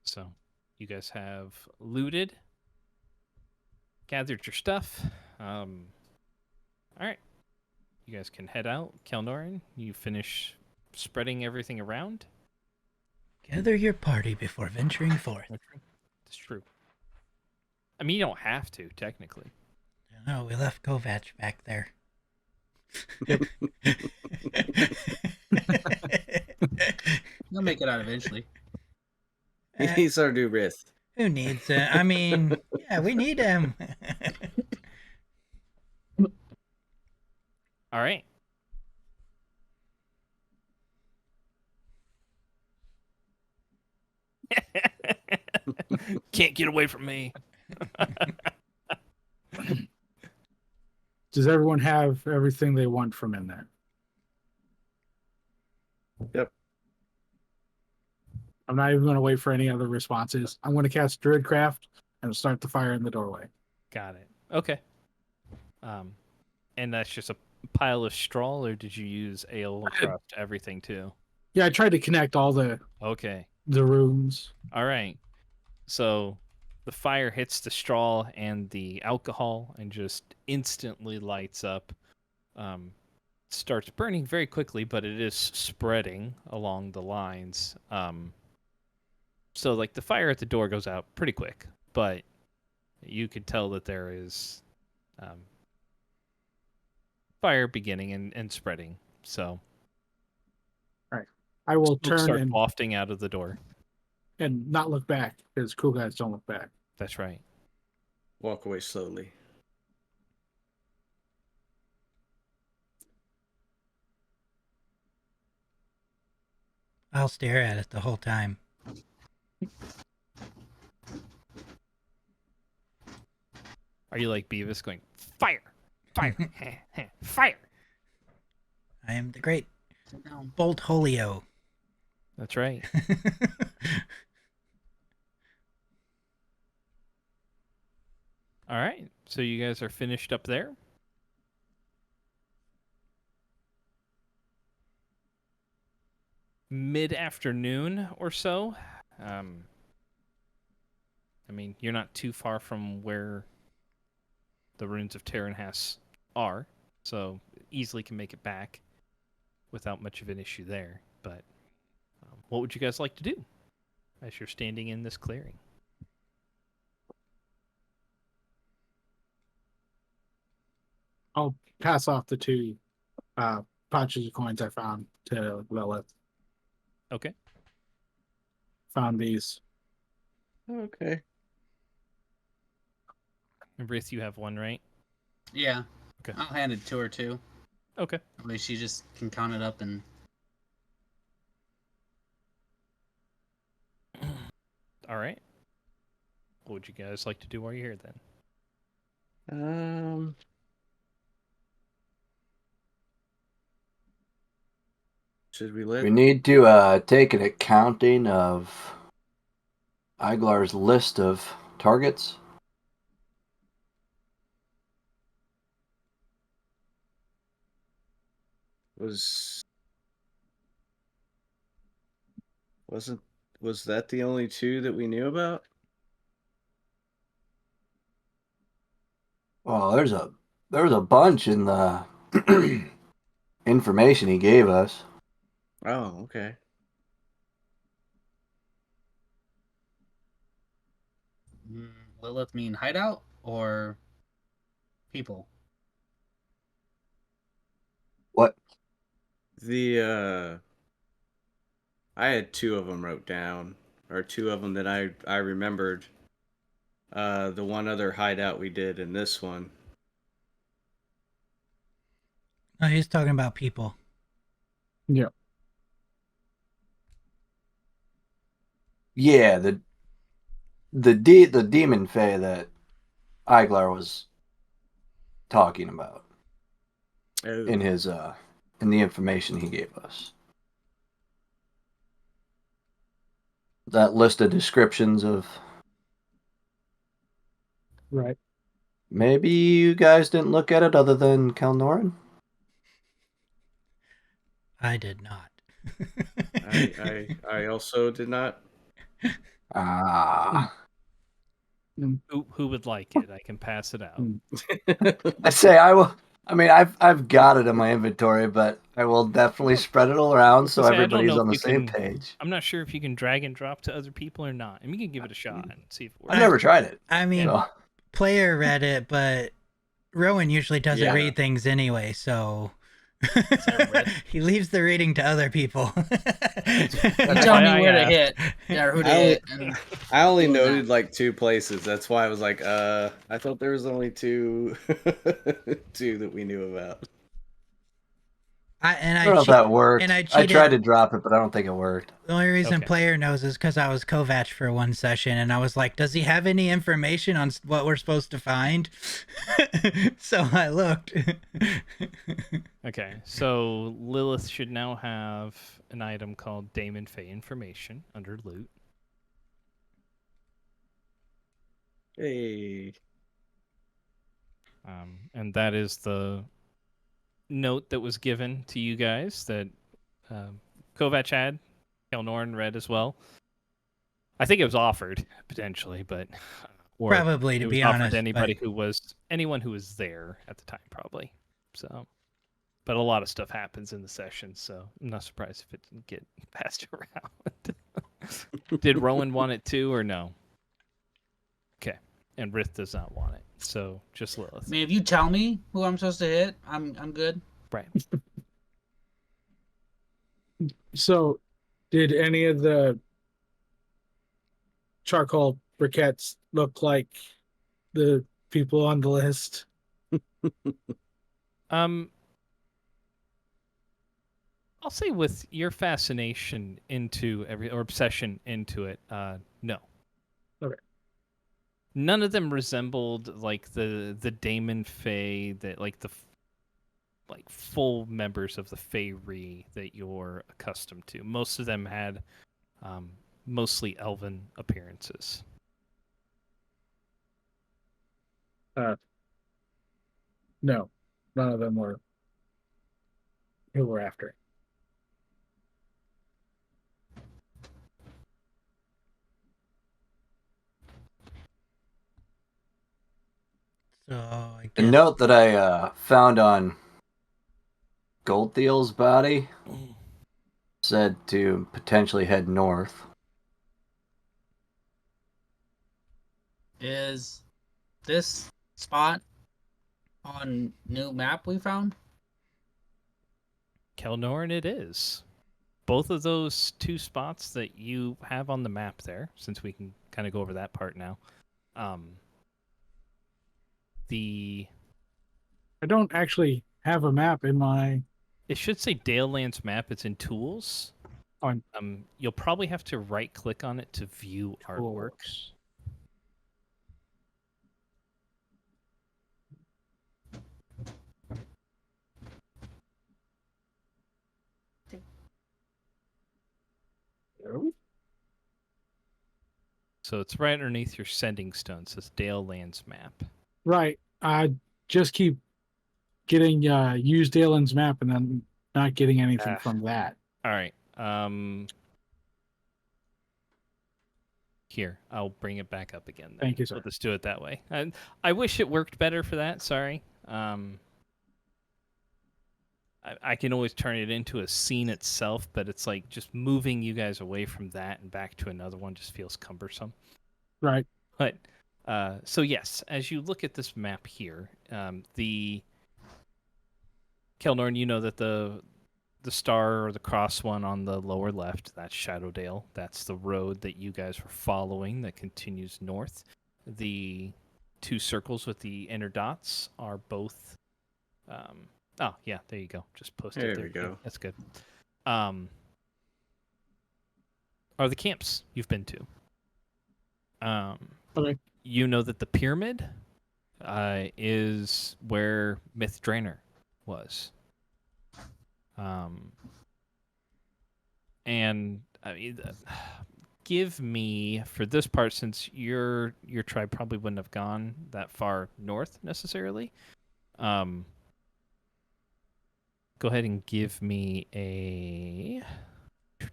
Speaker 1: So you guys have looted, gathered your stuff. All right. You guys can head out. Kelnoran, you finish spreading everything around.
Speaker 2: Gather your party before venturing forth.
Speaker 1: It's true. I mean, you don't have to, technically.
Speaker 2: No, we left Kovac back there.
Speaker 6: He'll make it out eventually.
Speaker 5: He's our new wrist.
Speaker 2: Who needs it? I mean, yeah, we need him.
Speaker 1: All right. Can't get away from me.
Speaker 4: Does everyone have everything they want from in there?
Speaker 5: Yep.
Speaker 4: I'm not even going to wait for any other responses. I'm going to cast Druidcraft and start the fire in the doorway.
Speaker 1: Got it. Okay. And that's just a pile of straw, or did you use ale across everything too?
Speaker 4: Yeah, I tried to connect all the
Speaker 1: Okay.
Speaker 4: rooms.
Speaker 1: All right. So the fire hits the straw and the alcohol and just instantly lights up. Starts burning very quickly, but it is spreading along the lines. So like the fire at the door goes out pretty quick, but you could tell that there is fire beginning and spreading. So
Speaker 4: I will
Speaker 1: smoke
Speaker 4: turn
Speaker 1: starts
Speaker 4: and
Speaker 1: wafting out of the door.
Speaker 4: not look back because cool guys don't look back.
Speaker 1: That's right.
Speaker 5: Walk away slowly.
Speaker 2: I'll stare at it the whole time.
Speaker 1: Are you like Beavis going, fire, fire, fire?
Speaker 2: I am the great
Speaker 6: Sit down.
Speaker 2: Bolt Holio.
Speaker 1: That's right. All right. So you guys are finished up there. Mid-afternoon or so. I mean, you're not too far from where the ruins of Terranhas are, so easily can make it back without much of an issue there. But what would you guys like to do as you're standing in this clearing?
Speaker 4: I'll pass off the two pouches of coins I found to Lilith.
Speaker 1: Okay.
Speaker 4: Found these.
Speaker 5: Okay.
Speaker 1: And Rith, you have one, right?
Speaker 6: Yeah.
Speaker 1: Okay.
Speaker 6: I'll hand it to her too.
Speaker 1: Okay.
Speaker 6: That way she just can count it up and.
Speaker 1: All right. What would you guys like to do while you're here then?
Speaker 5: should we
Speaker 3: We
Speaker 5: let?
Speaker 3: need to take an accounting of Iglar's list of targets.
Speaker 5: Wasn't was that the only two that we knew about?
Speaker 3: Well, there's a bunch in the information he gave us.
Speaker 5: Oh, okay.
Speaker 6: Lilith mean hideout or people?
Speaker 3: What?
Speaker 5: I had two of them wrote down, or two of them that I remembered. The one other hideout we did in this one.
Speaker 2: No, he's talking about people.
Speaker 4: Yeah.
Speaker 3: Yeah, the demon fae that Iglar was talking about
Speaker 5: Oh,
Speaker 3: in his in the information he gave us. That list of descriptions of
Speaker 4: Right.
Speaker 3: maybe you guys didn't look at it other than Kalnoran?
Speaker 2: I did not.
Speaker 5: I also did not.
Speaker 3: Ah.
Speaker 1: Who would like it? I can pass it out.
Speaker 3: I say I will. I mean, I've got it in my inventory, but I will definitely spread it all around so
Speaker 1: Say, I don't
Speaker 3: everybody's
Speaker 1: know
Speaker 3: on
Speaker 1: if
Speaker 3: the
Speaker 1: you
Speaker 3: same
Speaker 1: can-
Speaker 3: page.
Speaker 1: I'm not sure if you can drag and drop to other people or not. I mean, you can give it a shot and see if it works.
Speaker 3: I've never tried it.
Speaker 2: I mean,
Speaker 3: So.
Speaker 2: player read it, but Rowan usually doesn't
Speaker 5: Yeah.
Speaker 2: read things anyway, so
Speaker 6: that red?
Speaker 2: he leaves the reading to other people.
Speaker 6: You
Speaker 1: That's
Speaker 6: tell
Speaker 1: why
Speaker 6: me
Speaker 1: I
Speaker 6: where to
Speaker 1: asked.
Speaker 6: hit. Yeah, or who to
Speaker 5: I only-
Speaker 6: hit. And
Speaker 5: I only
Speaker 6: Doing that.
Speaker 5: noted like two places. That's why I was like, I thought there was only two, two that we knew about.
Speaker 3: I don't know if that worked.
Speaker 2: and I
Speaker 3: I
Speaker 2: cheated.
Speaker 3: tried to drop it, but I don't think it worked.
Speaker 2: The only reason
Speaker 1: Okay.
Speaker 2: player knows is because I was Kovac for one session, and I was like, "Does he have any information on what we're supposed to find?" So I looked.
Speaker 1: Okay, so Lilith should now have an item called Damon Fey Information under loot.
Speaker 5: Hey,
Speaker 1: And that is the note that was given to you guys that Kovac had, Kelnorn read as well. I think it was offered potentially, but or
Speaker 2: Probably,
Speaker 1: it
Speaker 2: to
Speaker 1: was
Speaker 2: be
Speaker 1: offered
Speaker 2: honest,
Speaker 1: to anybody
Speaker 2: but
Speaker 1: who was anyone who was there at the time, probably. So, but a lot of stuff happens in the session, so I'm not surprised if it didn't get passed around. Did Rowan want it too, or no? Okay, and Rith does not want it, so just Lilith.
Speaker 6: I mean, if you tell me who I'm supposed to hit, I'm good.
Speaker 1: Right.
Speaker 4: So, did any of the charcoal briquettes look like the people on the list?
Speaker 1: I'll say with your fascination into or obsession into it, no.
Speaker 4: Okay.
Speaker 1: None of them resembled like the Daemon Fae that like like full members of the Fae that you're accustomed to. Most of them had mostly elven appearances.
Speaker 4: No, none of them were who we're after.
Speaker 2: so I
Speaker 3: The
Speaker 2: guess
Speaker 3: note that I found on Goldthiel's body said to potentially head north.
Speaker 6: Is this spot on new map we found?
Speaker 1: Kelnorn it is. Both of those two spots that you have on the map there, since we can kind of go over that part now. The
Speaker 4: I don't actually have a map in my.
Speaker 1: It should say Dale Land's map. It's in tools.
Speaker 4: On
Speaker 1: You'll probably have to right click on it to view artwork.
Speaker 4: tools.
Speaker 1: So it's right underneath your sending stone. It says Dale Lands map.
Speaker 4: Right. I just keep getting use Dalen's map and then not getting anything
Speaker 1: Ah.
Speaker 4: from that.
Speaker 1: All right. Here, I'll bring it back up again. Then.
Speaker 4: Thank you, sir.
Speaker 1: We'll just do it that way. And I wish it worked better for that. Sorry. I can always turn it into a scene itself, but it's like just moving you guys away from that and back to another one just feels cumbersome.
Speaker 4: Right.
Speaker 1: But so yes, as you look at this map here, the Kelnorn, you know that the star or the cross one on the lower left, that's Shadowdale. That's the road that you guys were following that continues north. The two circles with the inner dots are both. Oh yeah, there you go. Just posted
Speaker 5: There
Speaker 1: there.
Speaker 5: we go.
Speaker 1: Yeah, that's good. Are the camps you've been to?
Speaker 4: Okay.
Speaker 1: You know that the pyramid is where Myth Draenor was. And I mean, give me for this part, since your tribe probably wouldn't have gone that far north necessarily. Go ahead and give me a. Let's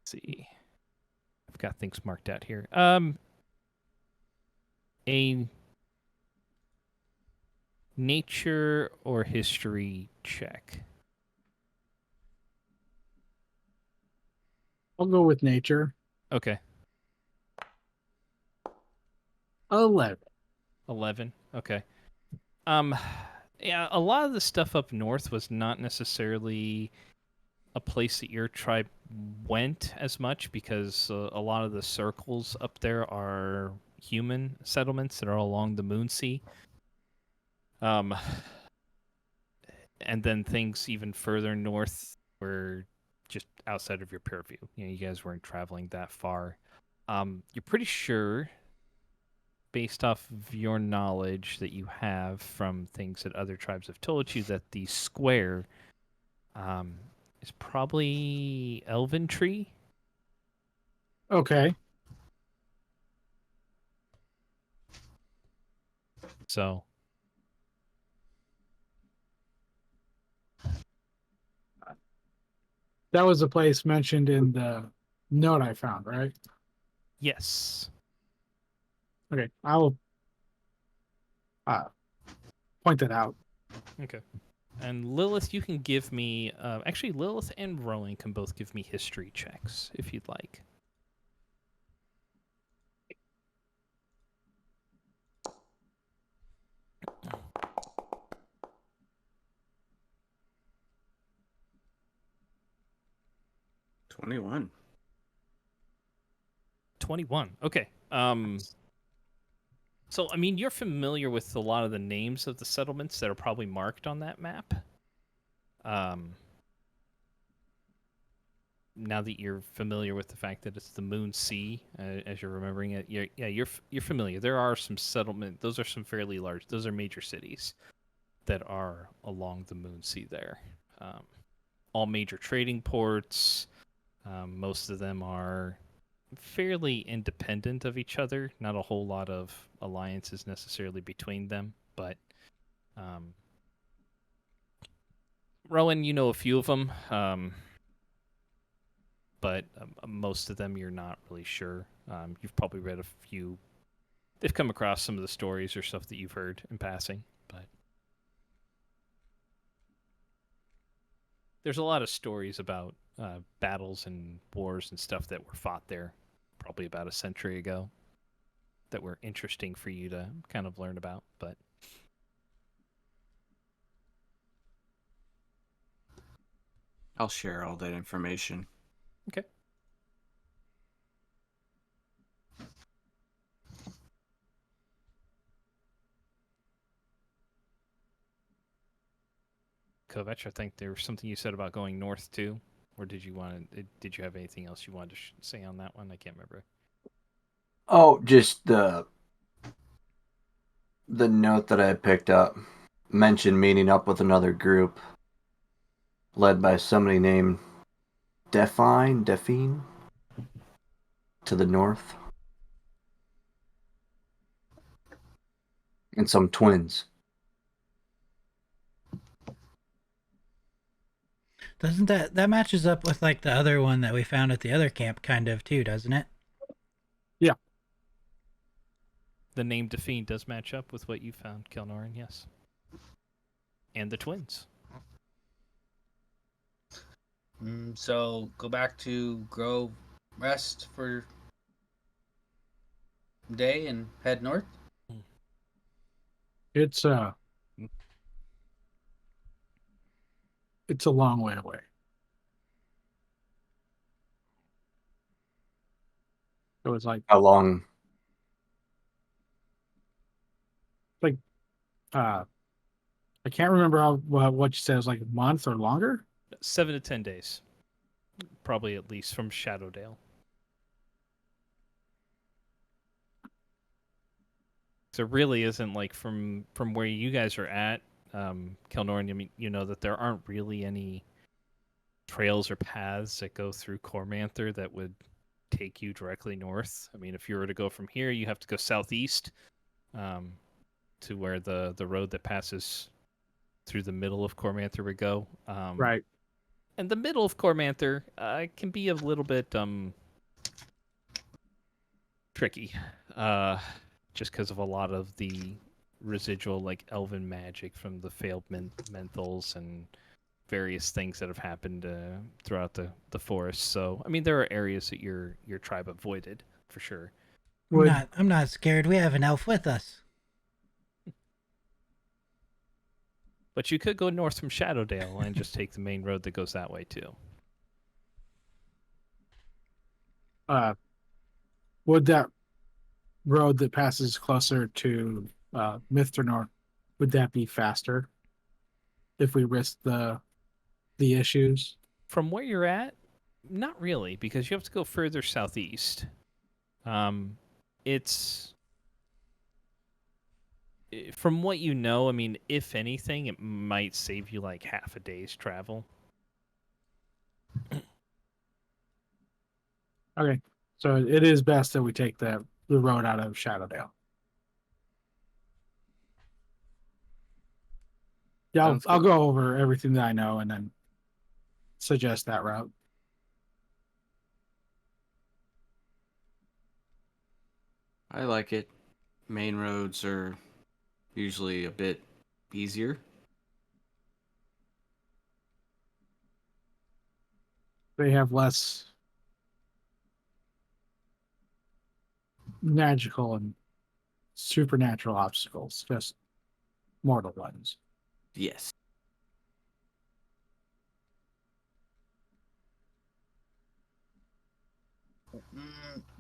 Speaker 1: see, I've got things marked out here. A nature or history check.
Speaker 4: I'll go with nature.
Speaker 1: Okay.
Speaker 4: 11.
Speaker 1: 11. Okay. Yeah, a lot of the stuff up north was not necessarily a place that your tribe went as much because a lot of the circles up there are human settlements that are along the Moonsea. And then things even further north were just outside of your purview. You know, you guys weren't traveling that far. You're pretty sure, based off of your knowledge that you have from things that other tribes have told you, that the square is probably Elven Tree.
Speaker 4: Okay.
Speaker 1: So
Speaker 4: That was a place mentioned in the note I found, right?
Speaker 1: yes.
Speaker 4: Okay. I will point that out.
Speaker 1: Okay. And Lilith, you can give me. Actually, Lilith and Rowan can both give me history checks if you'd like.
Speaker 5: $21.
Speaker 1: 21. Okay. So, I mean, you're familiar with a lot of the names of the settlements that are probably marked on that map. Now that you're familiar with the fact that it's the Moonsea, as you're remembering it, you're familiar. There are some settlement. Those are some fairly large. Those are major cities that are along the Moonsea there. All major trading ports. Most of them are fairly independent of each other. Not a whole lot of alliances necessarily between them, but Rowan, you know a few of them, but most of them you're not really sure. You've probably read a few. They've come across some of the stories or stuff that you've heard in passing, but there's a lot of stories about battles and wars and stuff that were fought there probably about a century ago that were interesting for you to kind of learn about, but
Speaker 5: I'll share all that information.
Speaker 1: okay. Kovac, I think there was something you said about going north too, or did you have anything else you wanted to say on that one? I can't remember.
Speaker 3: Oh, just the note that I picked up mentioned meeting up with another group led by somebody named Define to the north, and some twins.
Speaker 2: Doesn't that matches up with like the other one that we found at the other camp, kind of too, doesn't it?
Speaker 1: The name Define does match up with what you found, Kilnoran, yes. And the twins.
Speaker 6: So go back to Grove, rest for day, and head north.
Speaker 4: It's a long way away. It was like
Speaker 3: How long?
Speaker 4: I can't remember what you said. It was like a month or longer.
Speaker 1: 7 to 10 days. Probably at least from Shadowdale. So it really isn't like from where you guys are at, Kelnoran, I mean, you know that there aren't really any trails or paths that go through Cormanther that would take you directly north. I mean, if you were to go from here, you have to go southeast to where the road that passes through the middle of Cormanther would go.
Speaker 4: Right.
Speaker 1: And the middle of Cormanther can be a little bit tricky, just because of a lot of the residual like elven magic from the failed mentals and various things that have happened throughout the forest. So, I mean, there are areas that your tribe avoided for sure.
Speaker 2: I'm not scared. We have an elf with us.
Speaker 1: But you could go north from Shadowdale and just take the main road that goes that way too.
Speaker 4: Would that road that passes closer to Mithranor, would that be faster if we risk the issues?
Speaker 1: From where you're at, not really, because you have to go further southeast. It's from what you know, I mean, if anything, it might save you like half a day's travel.
Speaker 4: Okay, so it is best that we take the road out of Shadowdale. Yeah,
Speaker 5: Sounds
Speaker 4: I'll
Speaker 5: good.
Speaker 4: go over everything that I know and then suggest that route.
Speaker 5: I like it. Main roads are usually a bit easier.
Speaker 4: They have less magical and supernatural obstacles, just mortal ones.
Speaker 5: Yes.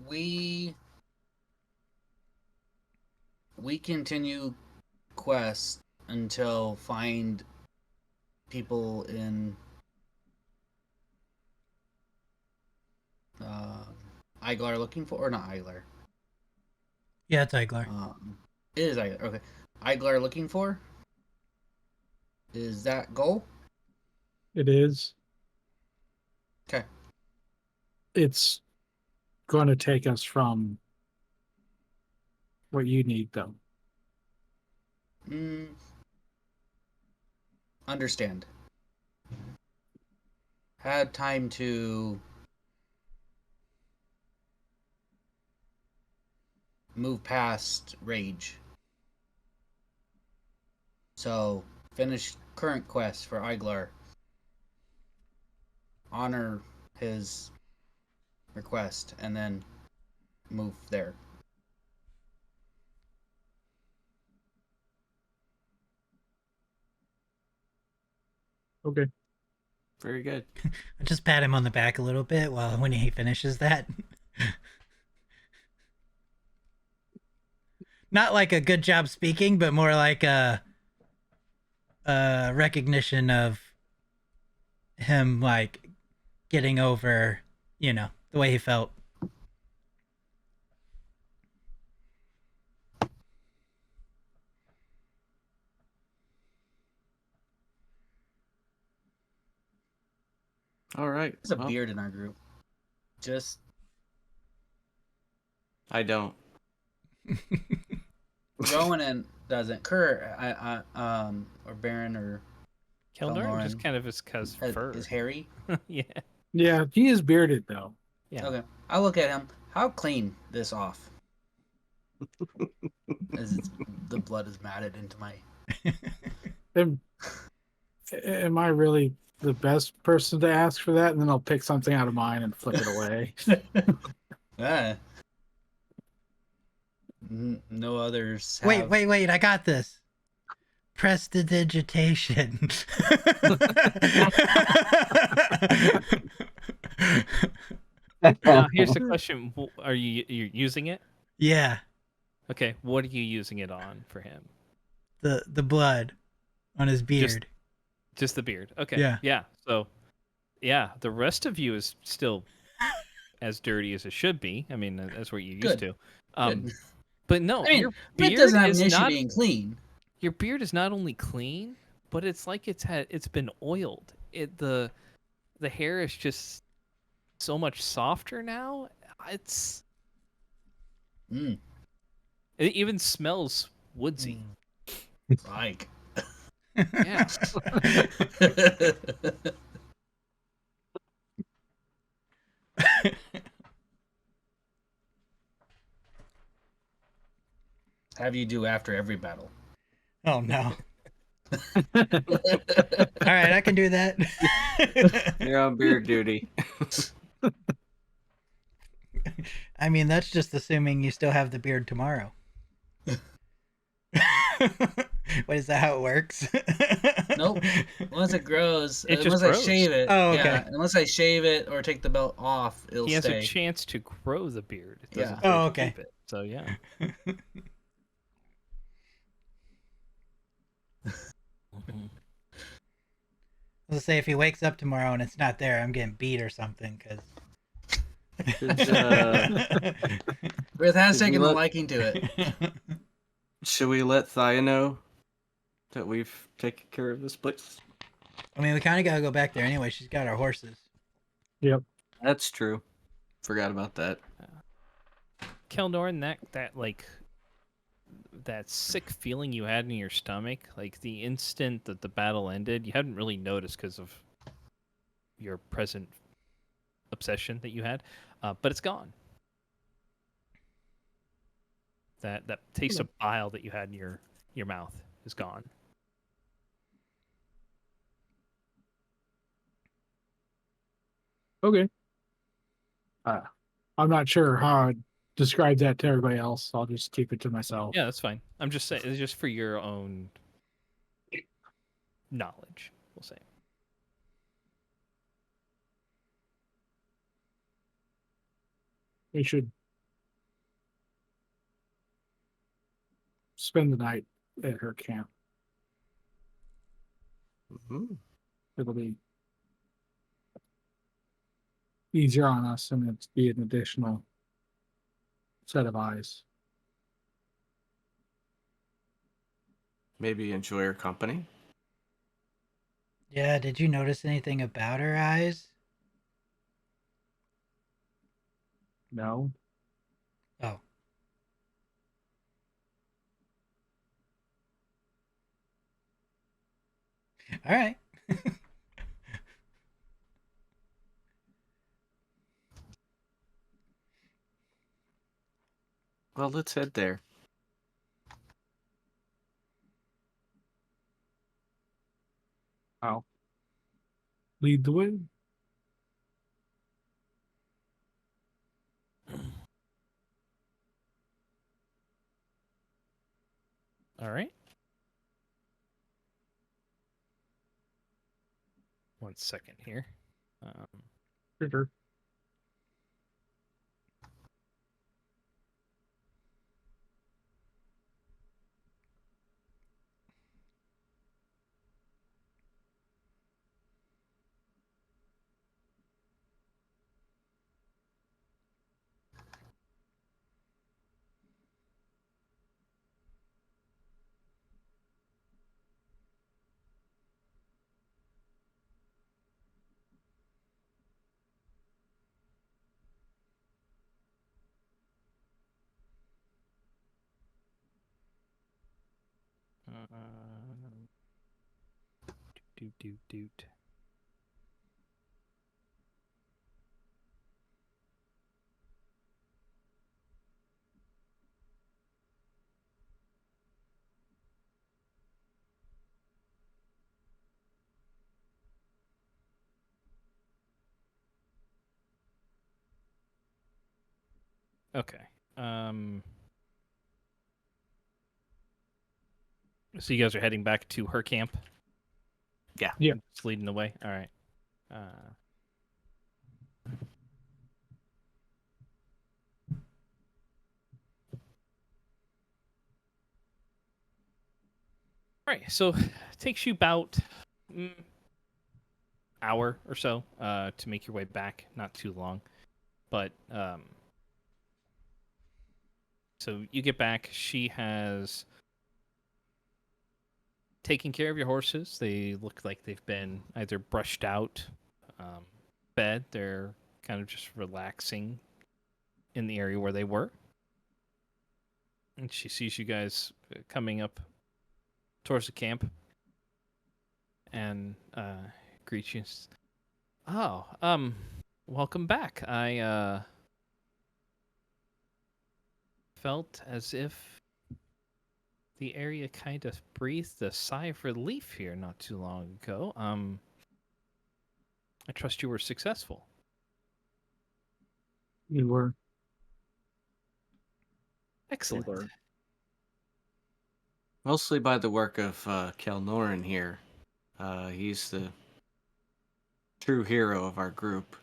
Speaker 6: We continue quest until find people in Iglar looking for, or not Iglar.
Speaker 2: Yeah, it's Iglar.
Speaker 6: It is Iglar. Okay, Iglar looking for. Is that goal?
Speaker 4: It is.
Speaker 6: Okay.
Speaker 4: It's going to take us from what you need, though.
Speaker 6: Understand. Had time to move past rage. So finish current quest for Iglar. Honor his request and then move there.
Speaker 4: Okay.
Speaker 5: Very good.
Speaker 2: I just pat him on the back a little bit when he finishes that. Not like a good job speaking, but more like a recognition of him like getting over, the way he felt.
Speaker 5: All right.
Speaker 6: There's a
Speaker 5: well,
Speaker 6: beard in our group. Just
Speaker 5: I don't.
Speaker 6: Rowan and doesn't. Kerr, or Baron or
Speaker 1: Kelnor just
Speaker 6: Kelnoran
Speaker 1: kind of is cause fur.
Speaker 6: is hairy.
Speaker 1: Yeah.
Speaker 4: Yeah, he is bearded though.
Speaker 1: Yeah.
Speaker 6: Okay, I look at him. How clean this off? As the blood is matted into my.
Speaker 4: Am I really the best person to ask for that? And then I'll pick something out of mine and flick it away.
Speaker 6: Ah. No others.
Speaker 2: Wait,
Speaker 6: have-
Speaker 2: wait! I got this. Prestidigitation.
Speaker 1: Now here's the question: Are you're using it?
Speaker 2: Yeah,
Speaker 1: Okay. What are you using it on for him?
Speaker 2: the blood on his beard.
Speaker 1: Just the beard. Okay.
Speaker 2: Yeah.
Speaker 1: Yeah. So, yeah, the rest of you is still as dirty as it should be. I mean, that's what you're used
Speaker 6: Good.
Speaker 1: to.
Speaker 6: Good.
Speaker 1: But no,
Speaker 6: I mean,
Speaker 1: your
Speaker 6: Rick
Speaker 1: beard
Speaker 6: doesn't have
Speaker 1: is
Speaker 6: an issue
Speaker 1: not.
Speaker 6: being clean.
Speaker 1: Your beard is not only clean, but it's like it's been oiled. The hair is just so much softer now. It's
Speaker 6: Mm,
Speaker 1: it even smells woodsy.
Speaker 6: like.
Speaker 1: Yeah.
Speaker 6: Have you do after every battle.
Speaker 2: Oh no! All right, I can do that.
Speaker 5: You're on beard duty.
Speaker 2: I mean, that's just assuming you still have the beard tomorrow. What is that? How it works?
Speaker 6: Nope. Once it grows,
Speaker 1: It just
Speaker 6: unless
Speaker 1: grows.
Speaker 6: I shave it.
Speaker 2: Oh, okay.
Speaker 6: Yeah, unless I shave it or take the belt off, it'll
Speaker 1: He has
Speaker 6: stay.
Speaker 1: a chance to grow the beard. It doesn't
Speaker 6: Yeah.
Speaker 1: hurt
Speaker 2: Oh,
Speaker 1: to
Speaker 2: okay.
Speaker 1: keep it. So yeah.
Speaker 2: Let's say if he wakes up tomorrow and it's not there, I'm getting beat or something. Cause
Speaker 6: Rith has
Speaker 5: Did you
Speaker 6: taken a
Speaker 5: let-
Speaker 6: liking to it.
Speaker 5: Should we let Thea know that we've taken care of this place?
Speaker 2: I mean, we kind of gotta go back there anyway. She's got our horses.
Speaker 5: That's true. Forgot about that.
Speaker 1: Kelnorn, that sick feeling you had in your stomach, like the instant that the battle ended, you hadn't really noticed because of your present obsession that you had, but it's gone. That taste of bile that you had in your mouth is gone.
Speaker 4: Okay. I'm not sure how I'd describe that to everybody else. I'll just keep it to myself.
Speaker 1: Yeah, that's fine. I'm just saying, it's just for your own knowledge, we'll say.
Speaker 4: We should spend the night at her camp.
Speaker 5: Mhm.
Speaker 4: It'll be easier on us, and it's be an additional set of eyes.
Speaker 5: Maybe enjoy her company.
Speaker 2: Yeah, did you notice anything about her eyes?
Speaker 4: No,
Speaker 2: Oh. All right.
Speaker 5: Well, let's head there.
Speaker 4: I'll lead the way.
Speaker 1: All right. One second here.
Speaker 4: Sure.
Speaker 1: Doot. Okay. So you guys are heading back to her camp?
Speaker 7: Yeah.
Speaker 4: Yeah.
Speaker 1: It's leading the way? All right. All right. So it takes you about hour or so to make your way back. Not too long. But so you get back. She has taken care of your horses. They look like they've been either brushed out, fed. They're kind of just relaxing in the area where they were. And she sees you guys coming up towards the camp and greets you. Oh, welcome back. I felt as if the area kind of breathed a sigh of relief here not too long ago. I trust you were successful.
Speaker 4: You were.
Speaker 1: Excellent.
Speaker 4: were.
Speaker 5: Mostly by the work of Kelnoran here. He's the true hero of our group.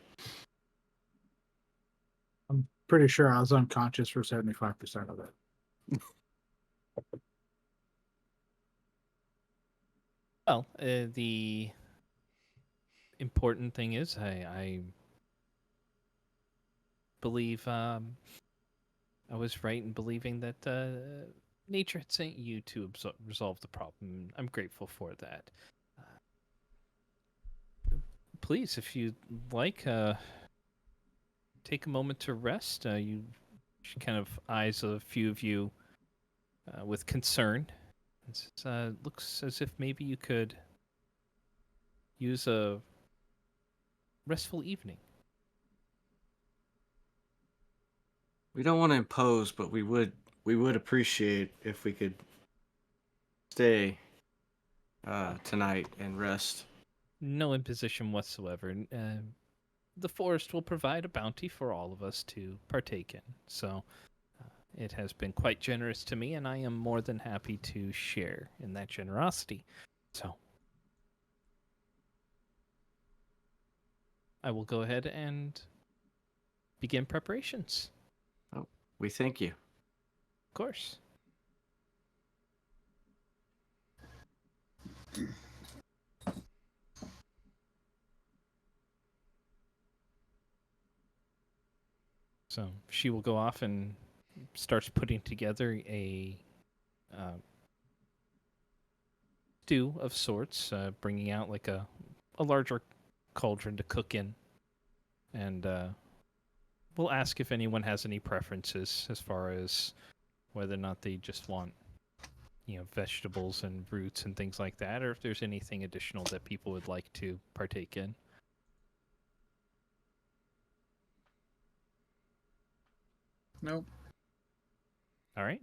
Speaker 4: I'm pretty sure I was unconscious for 75% of it.
Speaker 1: Well, the important thing is I believe I was right in believing that nature had sent you to resolve the problem. I'm grateful for that. Please, if you'd like, take a moment to rest. She kind of eyes a few of you with concern. It looks as if maybe you could use a restful evening.
Speaker 5: We don't want to impose, but we would appreciate if we could stay tonight and rest.
Speaker 1: No imposition whatsoever. The forest will provide a bounty for all of us to partake in. So it has been quite generous to me, and I am more than happy to share in that generosity. So I will go ahead and begin preparations.
Speaker 5: Oh, we thank you.
Speaker 1: Of course. So she will go off and starts putting together a stew of sorts, bringing out like a larger cauldron to cook in. And we'll ask if anyone has any preferences as far as whether or not they just want, vegetables and roots and things like that, or if there's anything additional that people would like to partake in.
Speaker 6: Nope.
Speaker 1: All right.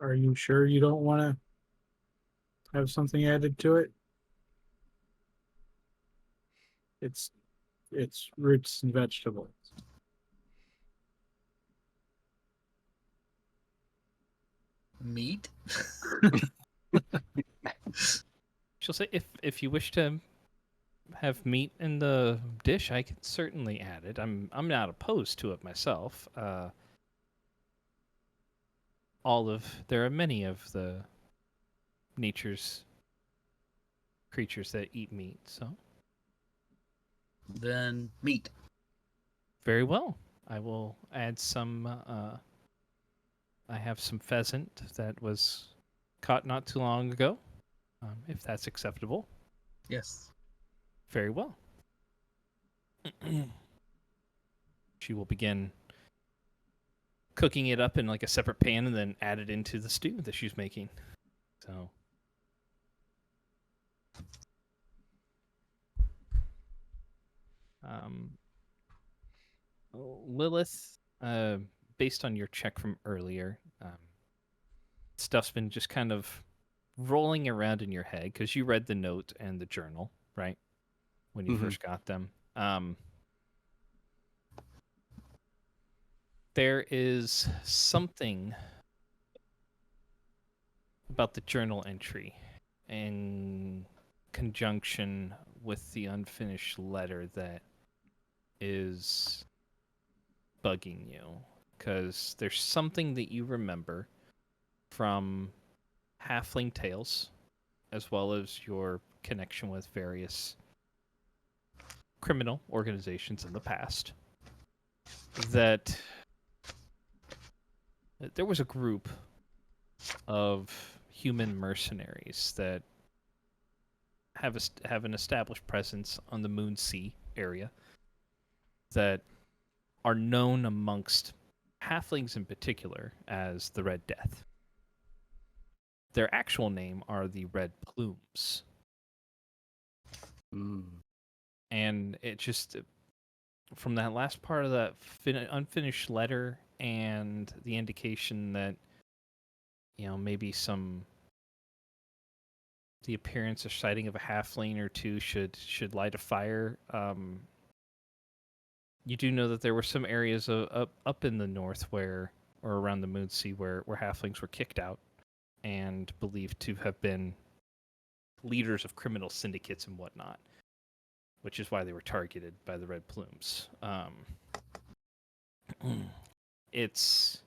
Speaker 4: Are you sure you don't want to have something added to it? It's roots and vegetables.
Speaker 6: Meat?
Speaker 1: She'll say, if you wish to have meat in the dish, I can certainly add it. I'm not opposed to it myself. There are many of the nature's creatures that eat meat, so
Speaker 6: Then meat.
Speaker 1: very well. I will add some. I have some pheasant that was caught not too long ago, if that's acceptable.
Speaker 6: Yes.
Speaker 1: Very well. She will begin cooking it up in like a separate pan and then add it into the stew that she's making. So Um, Lilith, based on your check from earlier, stuff's been just kind of rolling around in your head because you read the note and the journal, right? When you first got them. There is something about the journal entry in conjunction with the unfinished letter that is bugging you, because there's something that you remember from halfling tales, as well as your connection with various criminal organizations in the past, that there was a group of human mercenaries that have an established presence on the Moon Sea area that are known amongst halflings in particular as the Red Death. Their actual name are the Red Plumes. And it just, from that last part of that unfinished letter and the indication that, maybe the appearance or sighting of a halfling or two should light a fire. You do know that there were some areas up in the north or around the Moon Sea where halflings were kicked out and believed to have been leaders of criminal syndicates and whatnot, which is why they were targeted by the Red Plumes. It's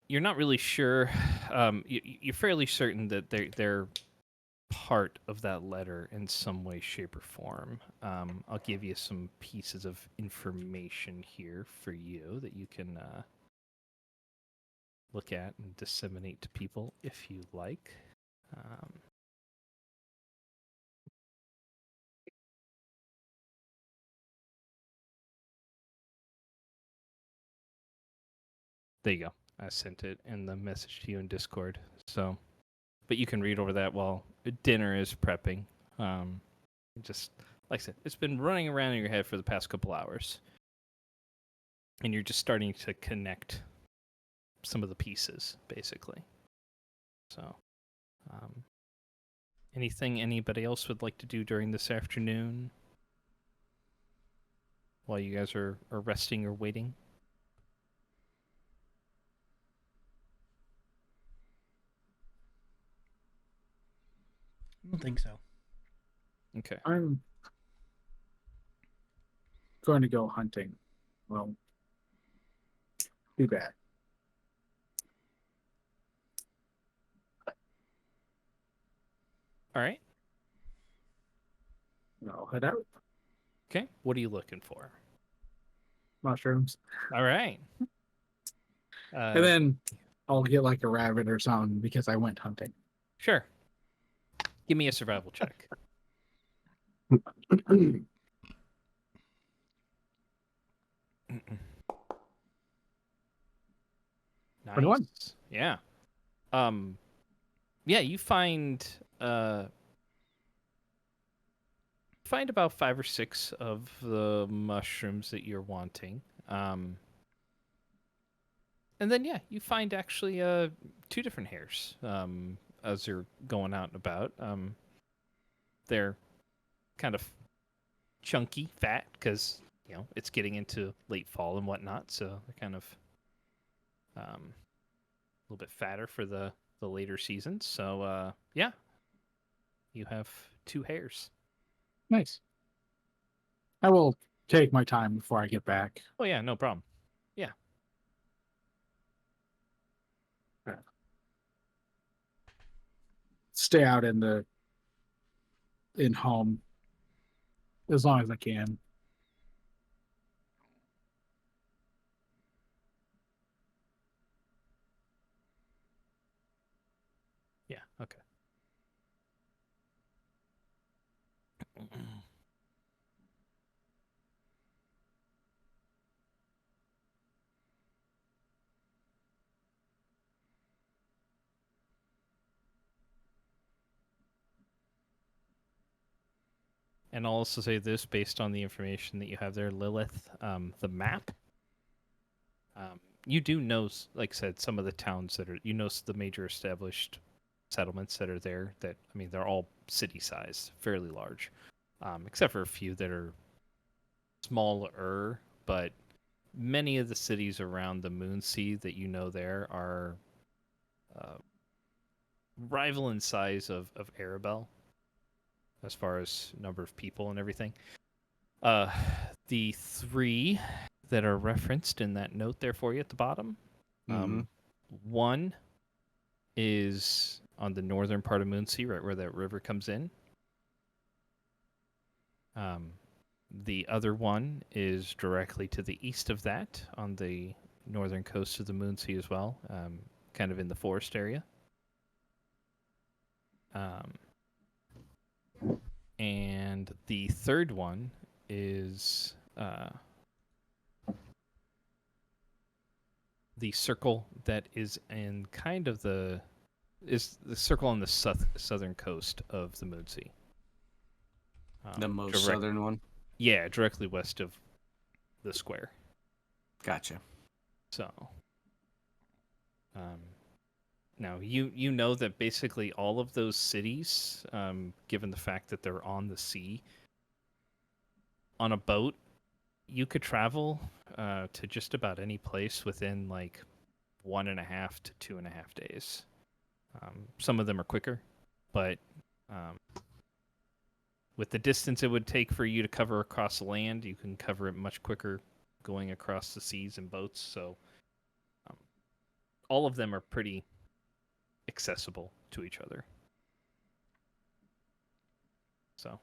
Speaker 1: you're not really sure. You're fairly certain that they're part of that letter in some way, shape, or form. I'll give you some pieces of information here for you that you can look at and disseminate to people if you like. There you go. I sent it in the message to you in Discord. So, but you can read over that while dinner is prepping. Just like I said, it's been running around in your head for the past couple hours, and you're just starting to connect some of the pieces, basically. So, anything anybody else would like to do during this afternoon while you guys are resting or waiting?
Speaker 2: I don't think so.
Speaker 1: Okay.
Speaker 4: I'm going to go hunting. Well, be back.
Speaker 1: All right.
Speaker 4: I'll head out.
Speaker 1: Okay. What are you looking for?
Speaker 4: Mushrooms.
Speaker 1: All right.
Speaker 4: And then I'll get like a rabbit or something because I went hunting.
Speaker 1: Sure. Give me a survival check. Nice.
Speaker 4: 21.
Speaker 1: Yeah. Yeah, you find about 5 or 6 of the mushrooms that you're wanting. And then you find actually 2 different hairs as you're going out and about. They're kind of chunky, fat, because it's getting into late fall and whatnot, so they're kind of a little bit fatter for the later seasons. So you have 2 hairs.
Speaker 4: Nice. I will take my time before I get back.
Speaker 1: Oh yeah, no problem. Yeah.
Speaker 4: Stay out in home as long as I can.
Speaker 1: Yeah. Okay. And I'll also say this based on the information that you have there, Lilith. The map. You do know, like I said, some of the towns that are, the major established settlements that are there. That I mean, they're all city-sized, fairly large, except for a few that are smaller. But many of the cities around the Moonsea that there are rival in size of Arabelle, as far as number of people and everything. The 3 that are referenced in that note there for you at the bottom. One is on the northern part of Moonsea, right where that river comes in. The other one is directly to the east of that, on the northern coast of the Moonsea as well, kind of in the forest area. And the third one is the circle that is in kind of the circle on the southern coast of the Moonsea.
Speaker 5: The most southern one?
Speaker 1: Yeah, directly west of the square.
Speaker 5: Gotcha.
Speaker 1: So, now you know that basically all of those cities, given the fact that they're on the sea, on a boat, you could travel to just about any place within like 1.5 to 2.5 days. Some of them are quicker, but with the distance it would take for you to cover across the land, you can cover it much quicker going across the seas in boats. So all of them are pretty accessible to each other. So.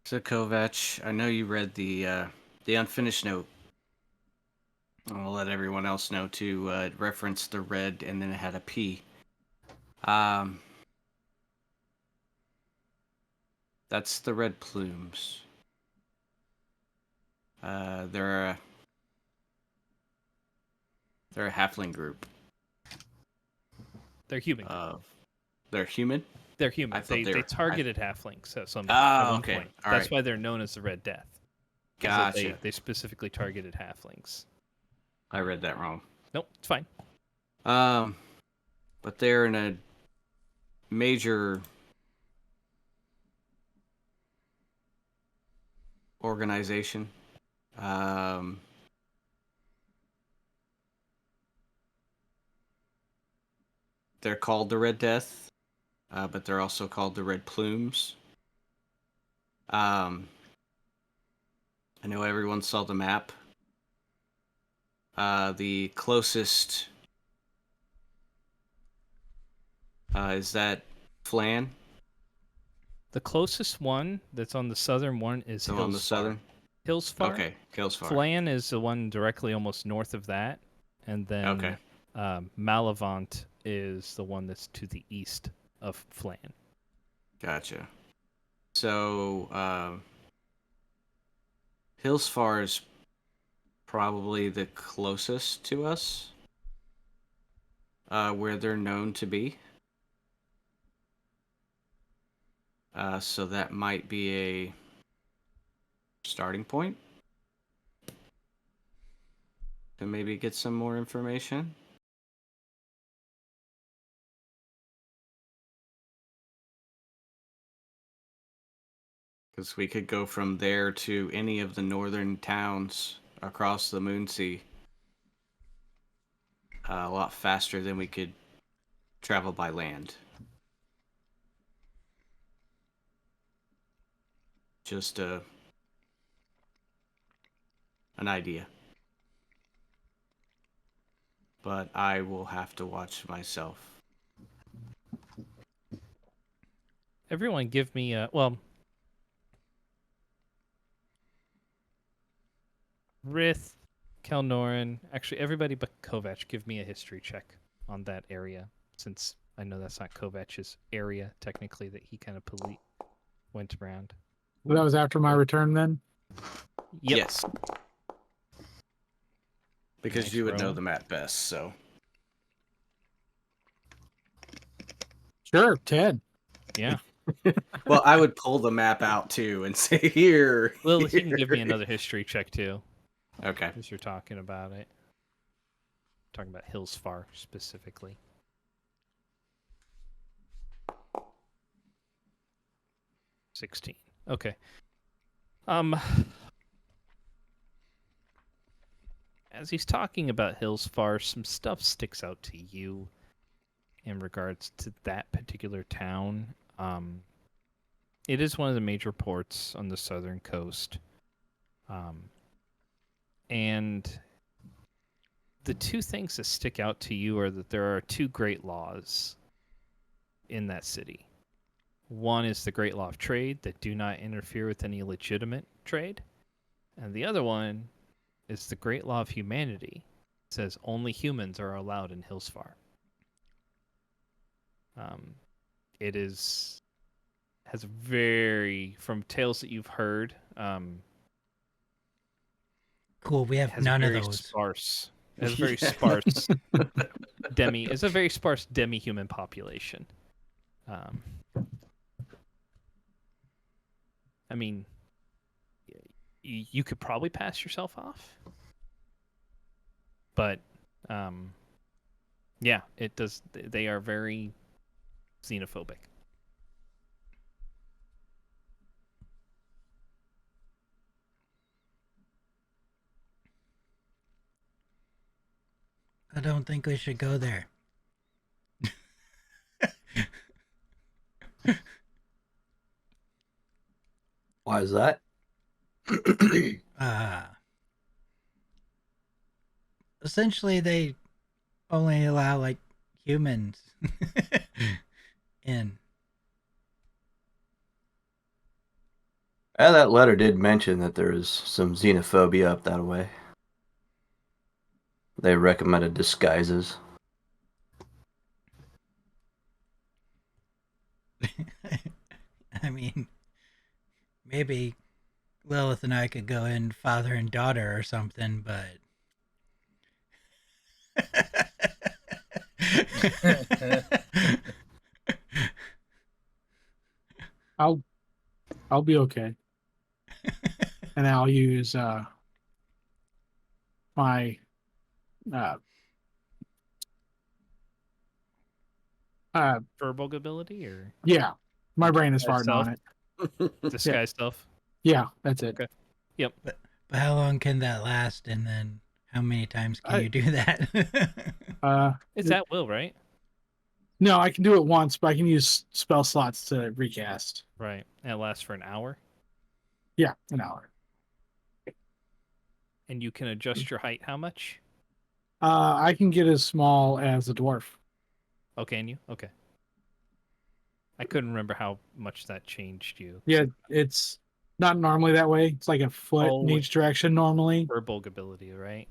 Speaker 5: So Kovac, I know you read the unfinished note. I'll let everyone else know too. It referenced the red and then it had a P. That's the red plumes. They're a halfling group.
Speaker 1: They're human.
Speaker 5: They're human?
Speaker 1: They're human. They targeted halflings at one
Speaker 5: okay.
Speaker 1: point.
Speaker 5: All
Speaker 1: That's
Speaker 5: right.
Speaker 1: why they're known as the Red Death.
Speaker 5: Gotcha.
Speaker 1: They specifically targeted halflings.
Speaker 5: I read that wrong.
Speaker 1: Nope, it's fine.
Speaker 5: But they're in a major organization. They're called the Red Death, but they're also called the Red Plumes. I know everyone saw the map. The closest is that Flan?
Speaker 1: The closest one that's on the southern one is
Speaker 5: on the southern?
Speaker 1: Hillsfar.
Speaker 5: Okay, Hillsfar.
Speaker 1: Flan is the one directly almost north of that, and then Malavant is the one that's to the east of Flan.
Speaker 5: Gotcha. So Hillsfar is probably the closest to us, where they're known to be. So that might be a starting point to maybe get some more information. Because we could go from there to any of the northern towns across the Moonsea a lot faster than we could travel by land. Just an idea. But I will have to watch myself.
Speaker 1: Everyone give me Rith, Kelnoran, actually everybody but Kovac, give me a history check on that area, since I know that's not Kovac's area technically that he kind of went around.
Speaker 4: That was after my return then?
Speaker 1: Yep.
Speaker 5: Yes. Because
Speaker 1: Nice
Speaker 5: you would know
Speaker 1: roll.
Speaker 5: the map best, so.
Speaker 4: Sure, 10.
Speaker 1: Yeah.
Speaker 5: Well, I would pull the map out too and say, here.
Speaker 1: Well, he can
Speaker 5: here."
Speaker 1: give me another history check too,
Speaker 5: Okay.
Speaker 1: as you're talking about it. Talking about Hillsfar specifically. 16. Okay. As he's talking about Hillsfar, some stuff sticks out to you in regards to that particular town. It is one of the major ports on the southern coast. And the two things that stick out to you are that there are two great laws in that city. One is the Great Law of Trade that do not interfere with any legitimate trade. And the other one is the Great Law of Humanity. It says only humans are allowed in Hillsfar. It has very, from tales that you've heard,
Speaker 2: Cool. We have
Speaker 1: has
Speaker 2: none of
Speaker 1: very
Speaker 2: those.
Speaker 1: sparse. It has a very
Speaker 5: Yeah.
Speaker 1: sparse it's a very sparse demi-human population. I mean, you could probably pass yourself off, but yeah, it does. They are very xenophobic.
Speaker 2: I don't think we should go there.
Speaker 3: Why is that?
Speaker 2: Essentially, they only allow like humans in.
Speaker 3: That letter did mention that there is some xenophobia up that way. They recommended disguises.
Speaker 2: I mean, maybe Lilith and I could go in father and daughter or something, but
Speaker 4: I'll be okay. And I'll use my
Speaker 1: Verbal ability or
Speaker 4: yeah, my brain is
Speaker 1: Disguise
Speaker 4: farting on it.
Speaker 1: disguise stuff.
Speaker 4: Yeah, that's it.
Speaker 1: Okay. Yep.
Speaker 2: but how long can that last? And then how many times can you do that?
Speaker 1: It's at will, right?
Speaker 4: No, I can do it once, but I can use spell slots to recast.
Speaker 1: Right. And it lasts for an hour.
Speaker 4: Yeah, an hour.
Speaker 1: And you can adjust your height how much?
Speaker 4: I can get as small as a dwarf.
Speaker 1: Oh, can you? Okay. I couldn't remember how much that changed you.
Speaker 4: Yeah, it's not normally that way. It's like a foot in
Speaker 1: Oh.
Speaker 4: each direction normally.
Speaker 1: Verbal ability, right?